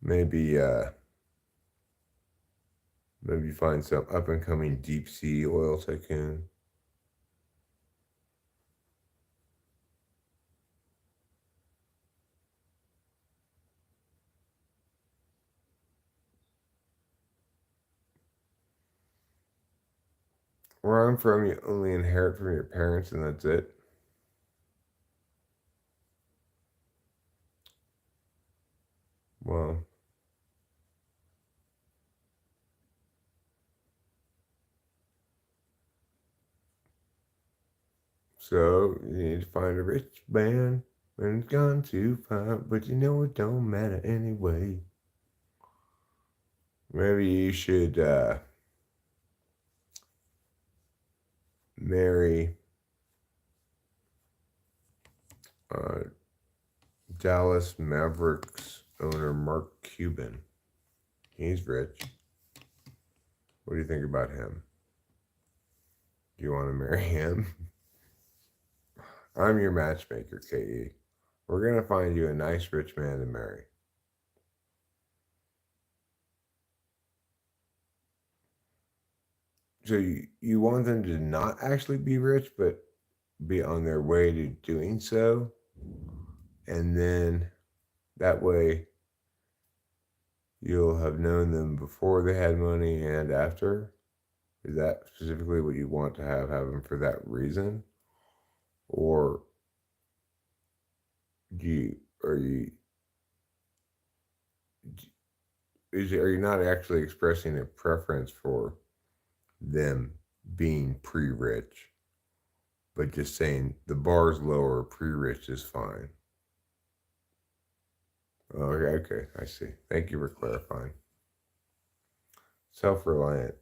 Maybe maybe find some up and coming deep sea oil tycoon. Where I'm from, you only inherit from your parents and that's it. Well, so you need to find a rich man when it's gone too far, but you know it don't matter anyway. Maybe you should marry uh, Dallas Mavericks owner Mark Cuban. He's rich. What do you think about him? Do you want to marry him? I'm your matchmaker, K.E. We're going to find you a nice rich man to marry. So you want them to not actually be rich, but be on their way to doing so. And then that way you'll have known them before they had money and after. Is that specifically what you want to have them for that reason? Or do you, are you, are you not actually expressing a preference for them being pre-rich, but just saying the bar's lower, pre-rich is fine? Okay, I see. Thank you for clarifying. Self-reliant.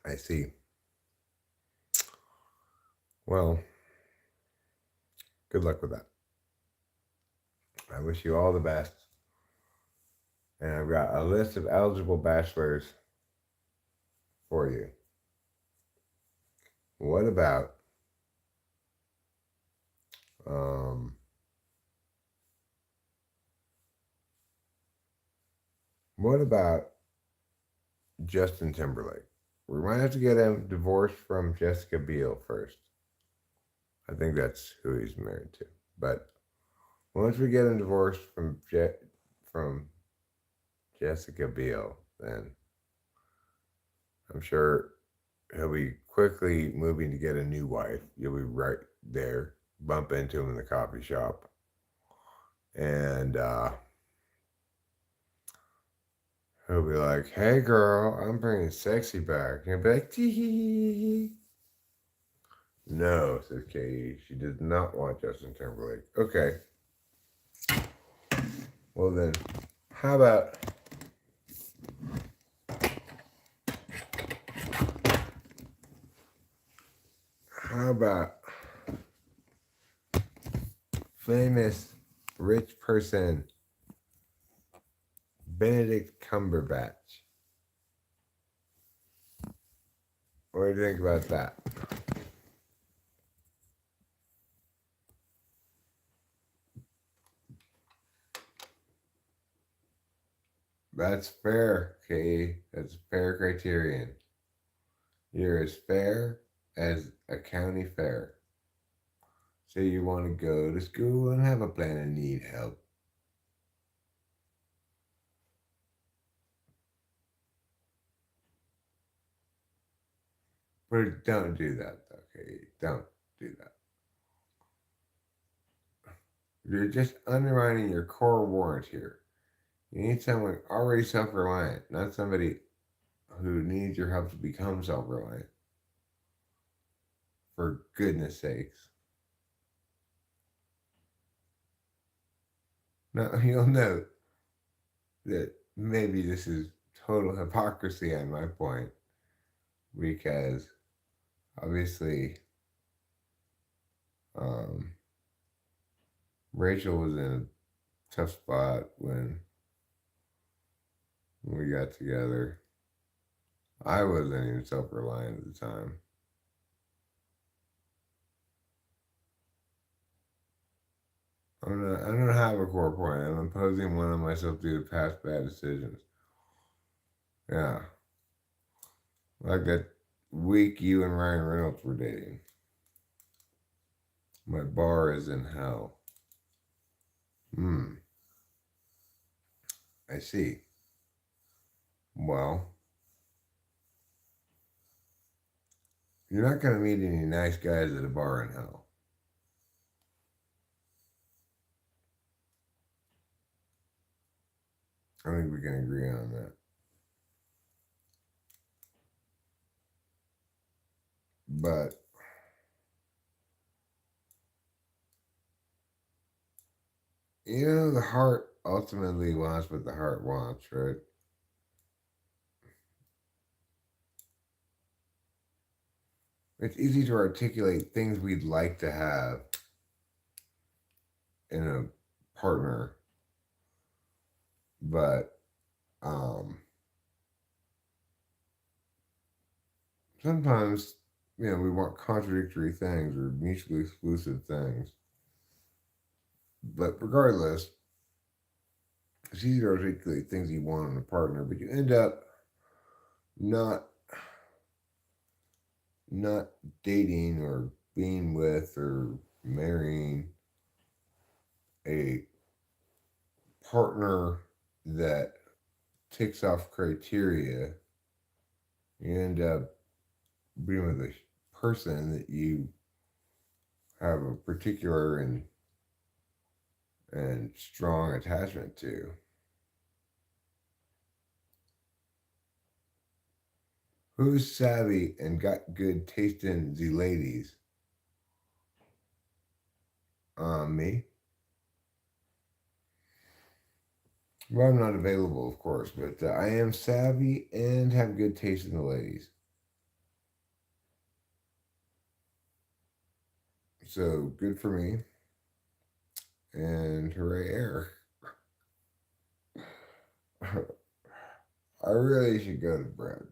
I see. Well, good luck with that. I wish you all the best. And I've got a list of eligible bachelors for you. What about um, what about Justin Timberlake? We might have to get him divorced from Jessica Biel first. I think that's who he's married to. But once we get him divorced from Jessica Biel, then I'm sure he'll be quickly moving to get a new wife. You'll be right there, bump into him in the coffee shop, and he'll be like, "Hey, girl, I'm bringing sexy back." And he'll be like, "Tee." No, says Katie. She does not want Justin Timberlake. Okay. Well then, how about how about famous rich person Benedict Cumberbatch? What do you think about that? That's fair, Katie. That's a fair criterion. You're as fair as a county fair. So you want to go to school and have a plan and need help. But don't do that, okay? Don't do that. You're just undermining your core warrant here. You need someone already self reliant, not somebody who needs your help to become self reliant. For goodness sakes. Now, you'll note that maybe this is total hypocrisy on my point because Obviously, um, Rachel was in a tough spot when we got together. I wasn't even self reliant at the time. I don't have a core point. I'm imposing one on myself due to past bad decisions. Yeah. Like that week you and Ryan Reynolds were dating. My bar is in hell. Hmm. I see. Well, you're not going to meet any nice guys at a bar in hell. I think we can agree on that. But, the heart ultimately wants what the heart wants, right? It's easy to articulate things we'd like to have in a partner, but um, sometimes, we want contradictory things or mutually exclusive things. But regardless, it's easy to articulate things you want in a partner, but you end up not not dating or being with or marrying a partner that ticks off criteria. You end up being with a person that you have a particular and strong attachment to. Who's savvy and got good taste in the ladies? Me. Well, I'm not available, of course, but I am savvy and have good taste in the ladies. So good for me. And hooray, air. I really should go to bed.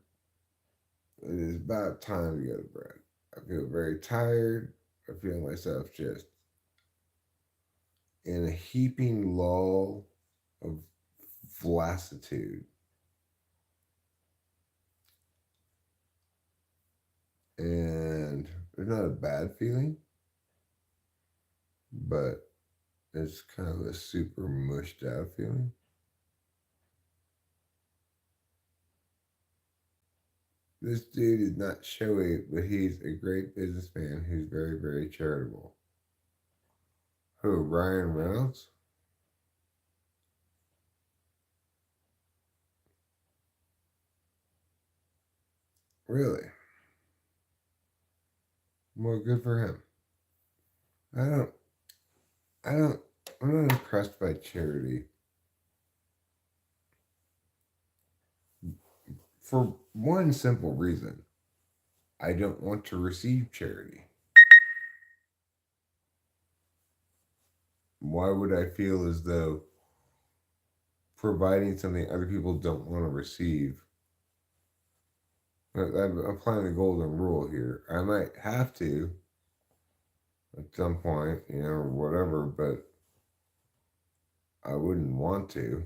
It is about time to go to bed. I feel very tired. I feel myself just in a heaping lull of flaccitude. And it's not a bad feeling, but it's kind of a super mushed out feeling. This dude is not showy, but he's a great businessman who's very, very charitable. Who, Ryan Reynolds? Really? Well, good for him. I don't, I don't, I'm not impressed by charity. For one simple reason, I don't want to receive charity. Why would I feel as though providing something other people don't want to receive? I'm applying the golden rule here. I might have to at some point, or whatever, but I wouldn't want to.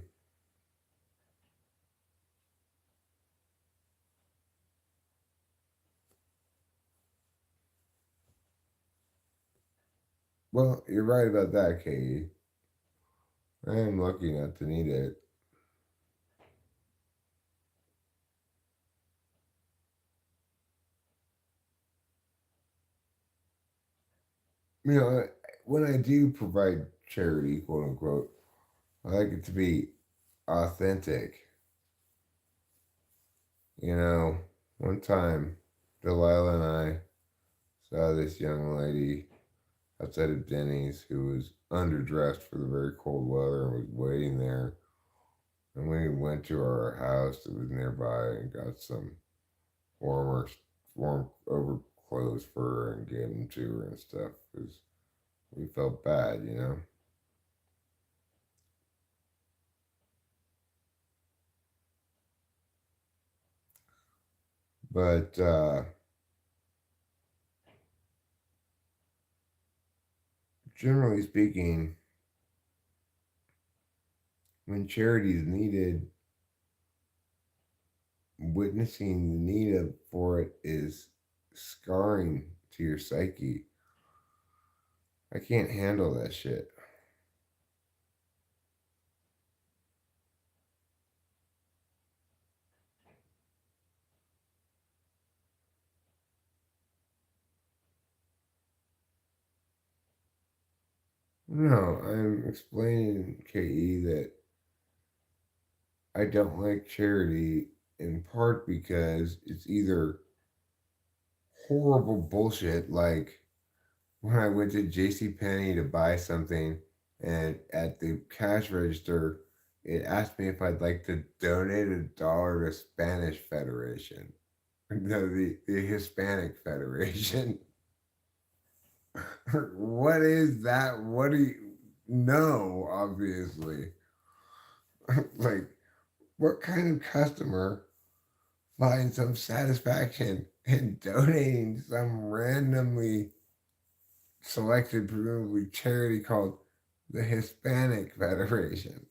Well, you're right about that, Katie. I am lucky not to need it. You know, when I do provide charity, quote unquote, I like it to be authentic. One time, Delilah and I saw this young lady outside of Denny's who was underdressed for the very cold weather and was waiting there. And we went to our house that was nearby and got some warmer, warm over clothes for her and gave them to her and stuff because we felt bad, you know. But generally speaking, when charity is needed, witnessing the need for it is scarring to your psyche. I can't handle that shit. No, I'm explaining, KE, that I don't like charity in part because it's either horrible bullshit, like when I went to J.C. Penney to buy something, and at the cash register, it asked me if I'd like to donate $1 to Spanish Federation. No, the Hispanic Federation. What is that? What do you know? Obviously, like, what kind of customer finds some satisfaction in donating some randomly selected, presumably charity called the Hispanic Federation?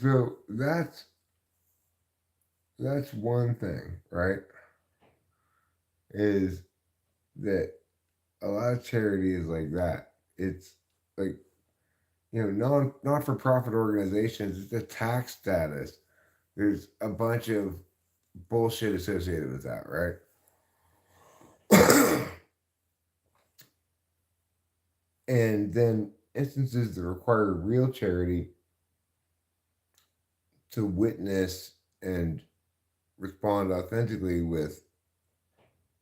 So that's one thing, right? Is that a lot of charity is like that. It's like, not for profit organizations. It's a tax status. There's a bunch of bullshit associated with that, right? And then instances that require real charity to witness and respond authentically with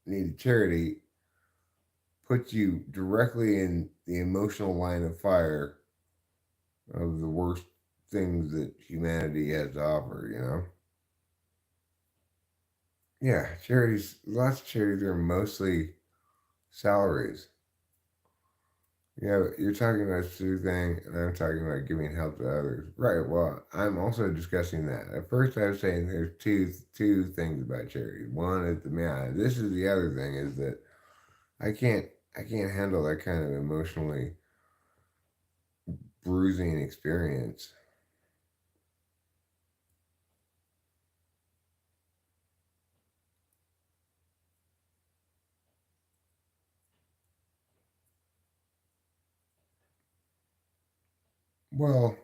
needed charity puts you directly in the emotional line of fire of the worst things that humanity has to offer, you know? Yeah, charities, lots of charities are mostly salaries. Yeah, you're talking about soothing, and I'm talking about giving help to others. Right. Well, I'm also discussing that. At first, I was saying there's two things about charity. One is the man. This is the other thing is that I can't I can't handle that kind of emotionally bruising experience. Well,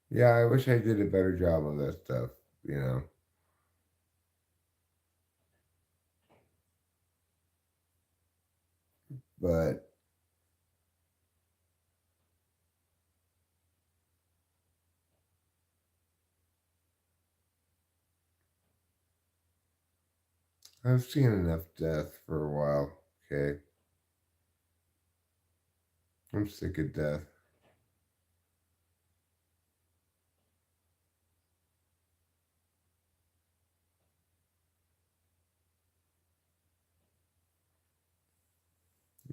yeah, I wish I did a better job on that stuff. You know, but I've seen enough death for a while. Okay, I'm sick of death.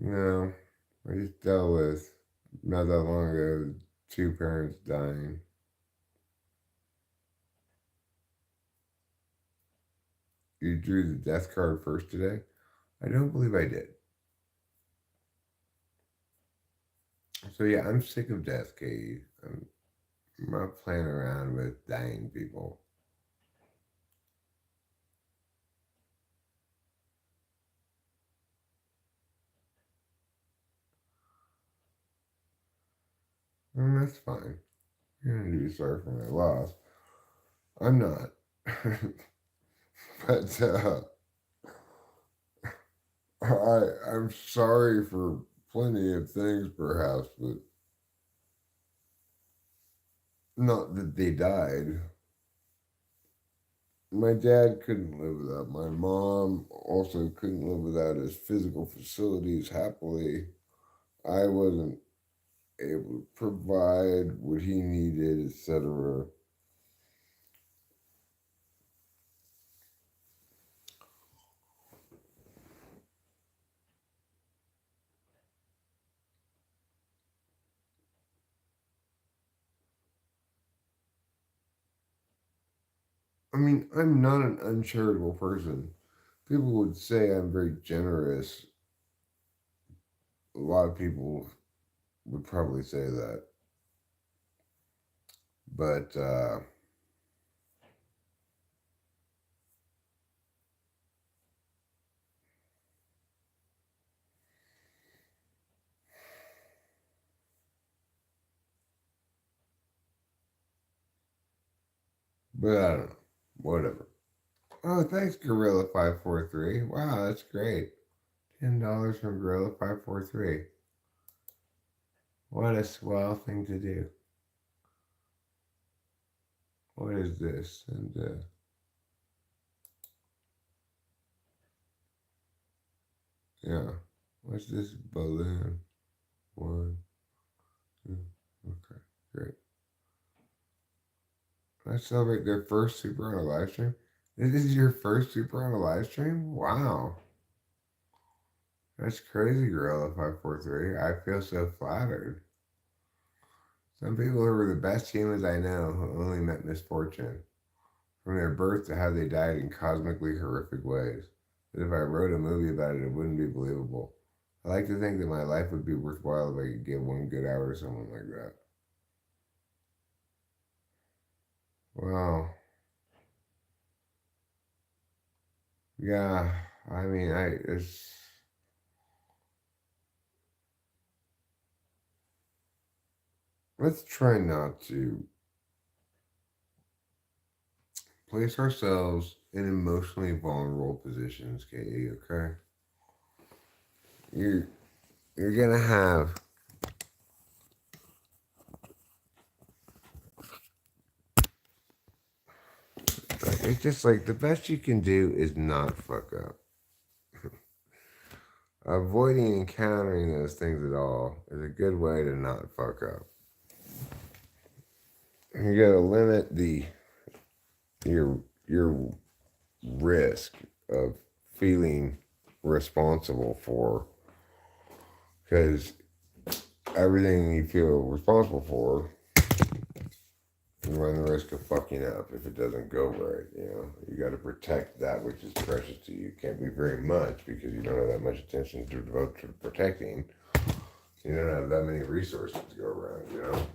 You know, I just dealt with not that long ago two parents dying. You drew the death card first today? I don't believe I did. So yeah, I'm sick of death, Katie. I'm not playing around with dying people. And that's fine. You're gonna be sorry for my loss. I'm not. But I'm sorry for plenty of things, perhaps, but Not that they died. My dad couldn't live without. My mom also couldn't live without his physical facilities happily. I wasn't able to provide what he needed, etc. I mean, I'm not an uncharitable person. People would say I'm very generous. A lot of people would probably say that. But I don't know. Whatever. Oh, thanks, Gorilla543. Wow, that's great. $10 from Gorilla543. What a swell thing to do. What is this? And yeah. What's this balloon? One, two. Okay, great. Let's celebrate their first super on a live stream. This is your first super on a live stream? Wow. That's crazy, Gorilla543. I feel so flattered. Some people who were the best humans I know who only met misfortune. From their birth to how they died in cosmically horrific ways. That if I wrote a movie about it, it wouldn't be believable. I like to think that my life would be worthwhile if I could give one good hour to someone like that. Wow. Yeah, I mean, let's try not to place ourselves in emotionally vulnerable positions, Katie, okay? You you're gonna have like it's just like the best you can do is not fuck up. Avoiding encountering those things at all is a good way to not fuck up. You gotta limit your risk of feeling responsible for, because everything you feel responsible for, you run the risk of fucking up if it doesn't go right. You got to protect that which is precious to you. Can't be very much because you don't have that much attention to devote to protecting. You don't have that many resources to go around.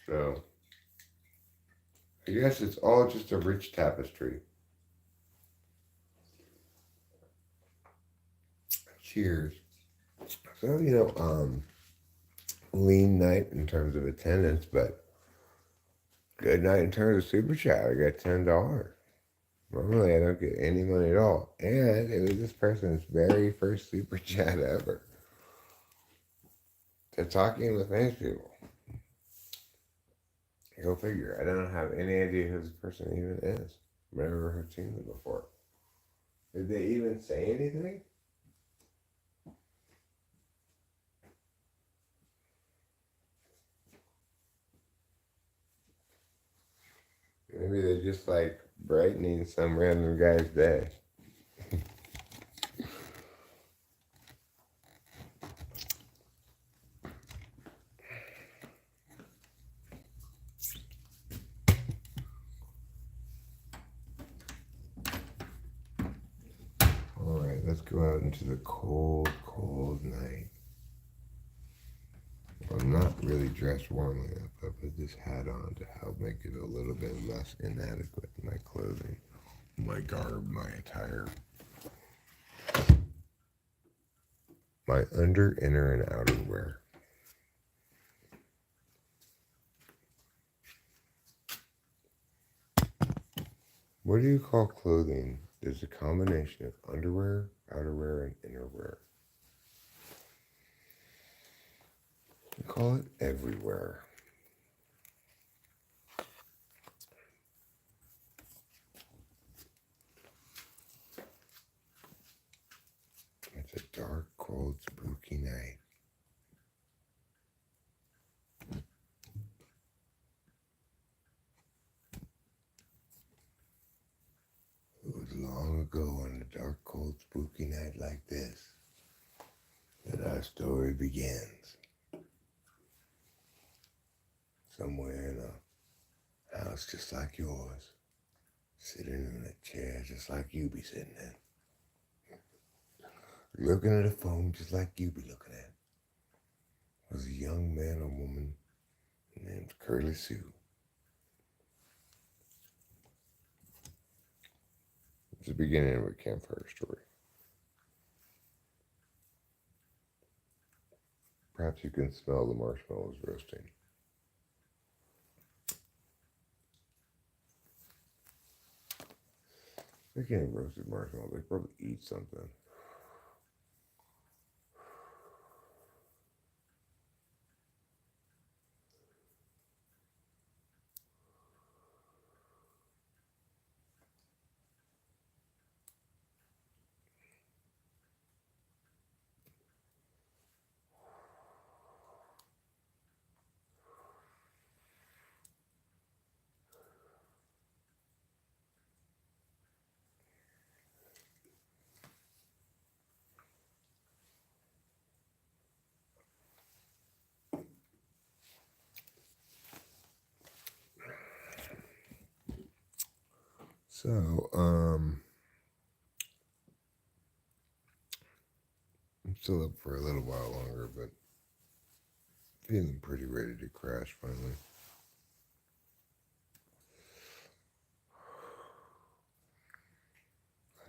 So I guess it's all just a rich tapestry. Cheers. So, lean night in terms of attendance, but good night in terms of super chat. I got $10. Normally, I don't get any money at all. And it was this person's very first super chat ever. To talking with famous people. Go figure. I don't have any idea who this person even is. I've never seen them before. Did they even say anything? Maybe they're just like brightening some random guy's day. Alright, let's go out into the cold, cold night. I'm not really dressed warmly enough. I put this hat on to help make it a little bit less inadequate. My clothing, my garb, my attire. My under, inner, and outer wear. What do you call clothing? There's a combination of underwear, outerwear, and innerwear. You call it everywhere. It's a dark, cold, spooky night. It was long ago on a dark, cold, spooky night like this that our story begins. Somewhere in a house just like yours, sitting in a chair just like you be sitting in, looking at a phone just like you be looking at, was a young man or woman named Curly Sue. It's the beginning of a campfire story. Perhaps you can smell the marshmallows roasting. They can't roasted marshmallows. They probably eat something. So, I'm still up for a little while longer, but feeling pretty ready to crash finally.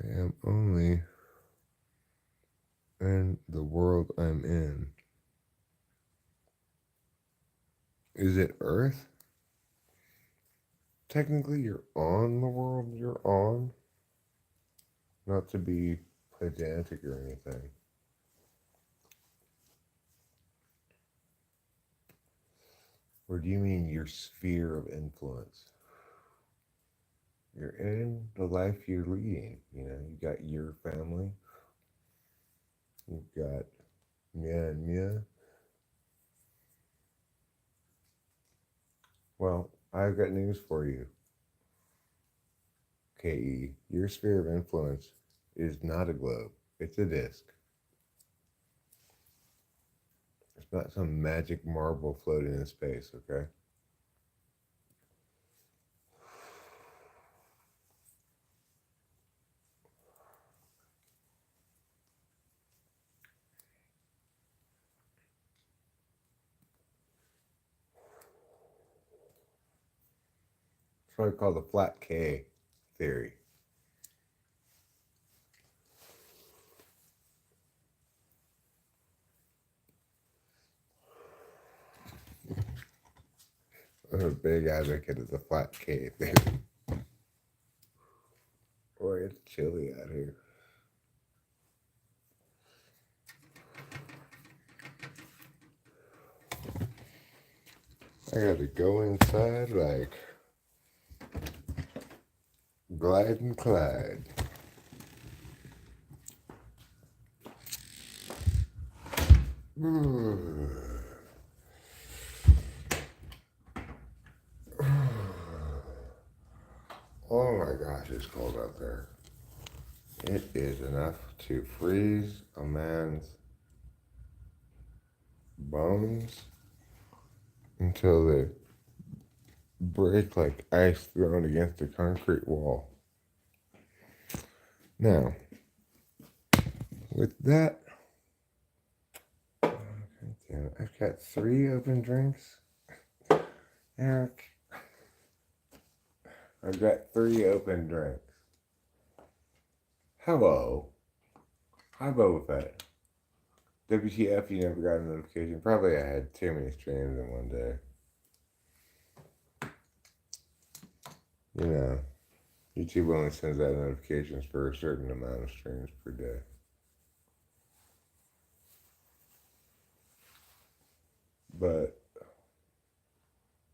I am only in the world I'm in. Is it Earth? Technically, you're on the world you're on. Not to be pedantic or anything. Or do you mean your sphere of influence? You're in the life you're leading. You know, you got your family. You've got Mia and Mia. Well, I've got news for you. KE, your sphere of influence is not a globe. It's a disc. It's not some magic marble floating in space, okay? It's what I call the flat K theory. I'm a big advocate of the flat K theory. Boy, it's chilly out here. I gotta go inside like Glide and Clyde. Oh my gosh, it's cold out there. It is enough to freeze a man's bones until they break like ice thrown against a concrete wall. Now, with that, damn it, I've got 3 open drinks. Eric, I've got 3 open drinks. Hello. Hi, Boba Fett. WTF, you never got a notification. Probably I had too many streams in one day. You know, YouTube only sends out notifications for a certain amount of streams per day. But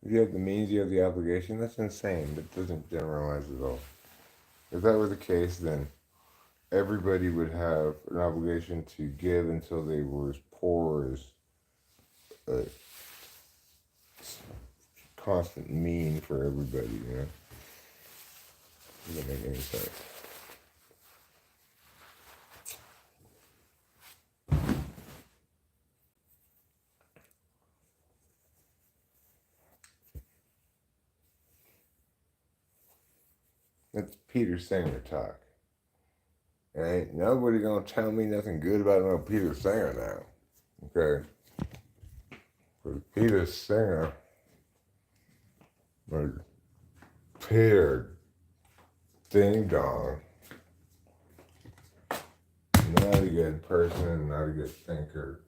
if you have the means, you have the obligation, that's insane. That doesn't generalize at all. If that were the case, then everybody would have an obligation to give until they were as poor as a constant mean for everybody, you know? Doesn't make any sense. That's Peter Singer talk. And ain't nobody gonna tell me nothing good about no Peter Singer now. Okay? For Peter Singer, like Peter Ding Dong, not a good person, not a good thinker.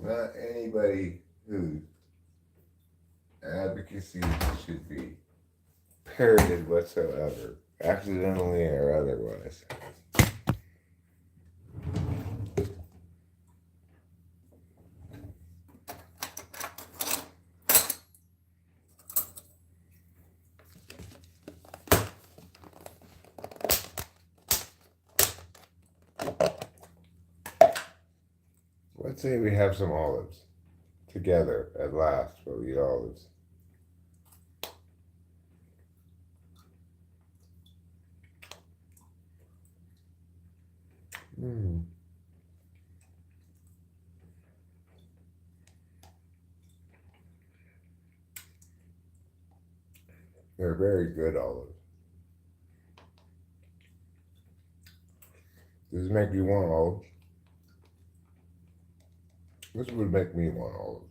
Not anybody whose advocacy should be parroted whatsoever, accidentally or otherwise. Let's say we have some olives together at last. We'll eat olives. They're very good olives. Does it make you want olives? This would make me want olives.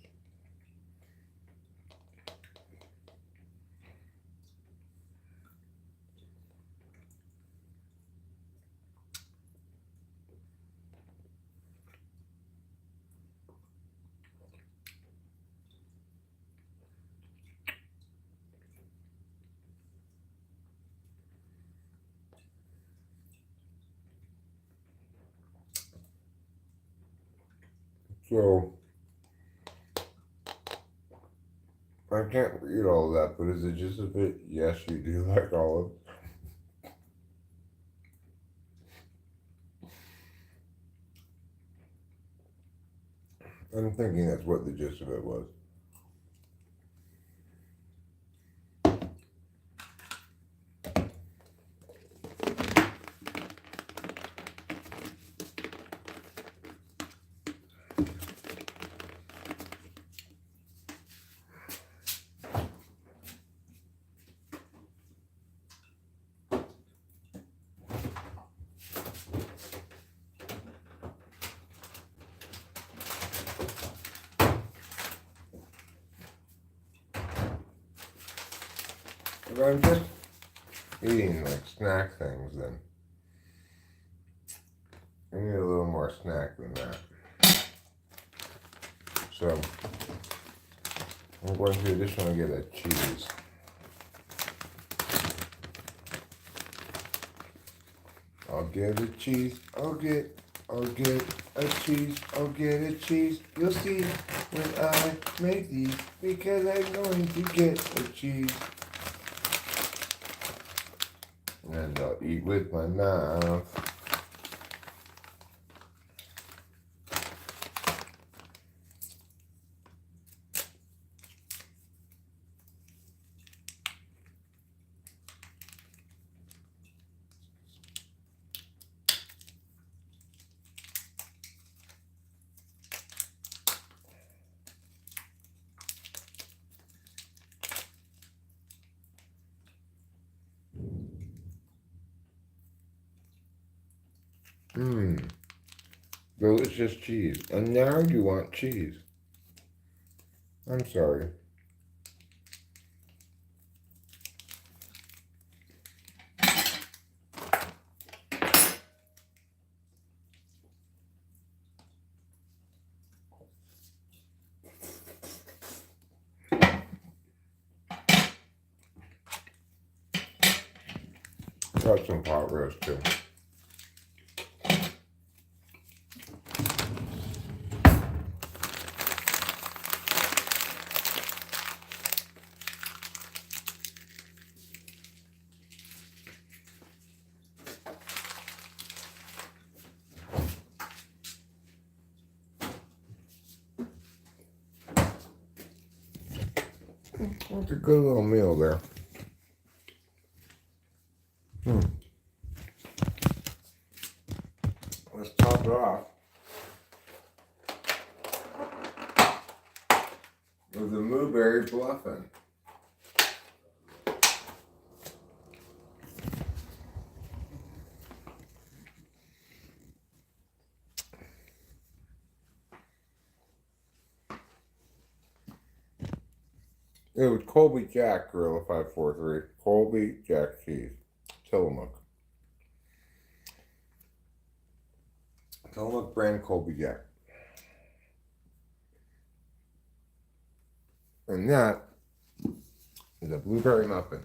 So, I can't read all that, but is it just a bit, yes, you do like olives? I'm thinking that's what the gist of it was. If I'm just eating like snack things, then I need a little more snack than that. So I'm going to additionally get a cheese. I'll get a cheese. I'll get a cheese. I'll get a cheese. You'll see when I make these, because I'm going to get a cheese. And I'll eat with my mouth. Delicious cheese. And now you want cheese. I'm sorry. cut some pot roast too. That's a good little meal there. Let's top it off with the blueberry bluffin'. It was Colby Jack Gorilla 543. Colby Jack cheese. Tillamook. Tillamook brand Colby Jack. And that is a blueberry muffin.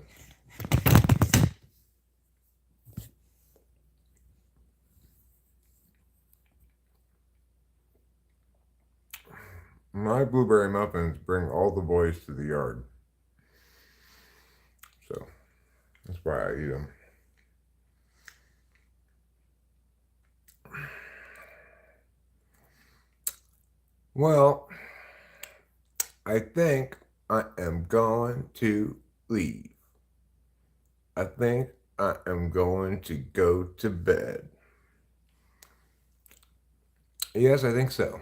My blueberry muffins bring all the boys to the yard. So that's why I eat them. Well, I think I am going to leave. I think I am going to go to bed. Yes, I think so.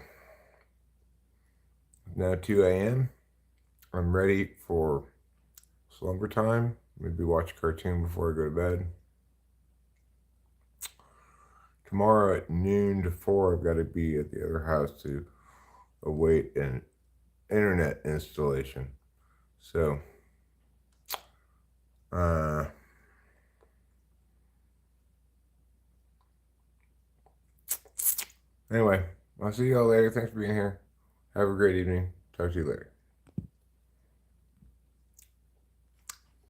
Now 2 a.m. I'm ready for slumber time. Maybe watch a cartoon before I go to bed. Tomorrow at noon to 4, I've got to be at the other house to await an internet installation. So, anyway, I'll see y'all later. Thanks for being here. Have a great evening. Talk to you later.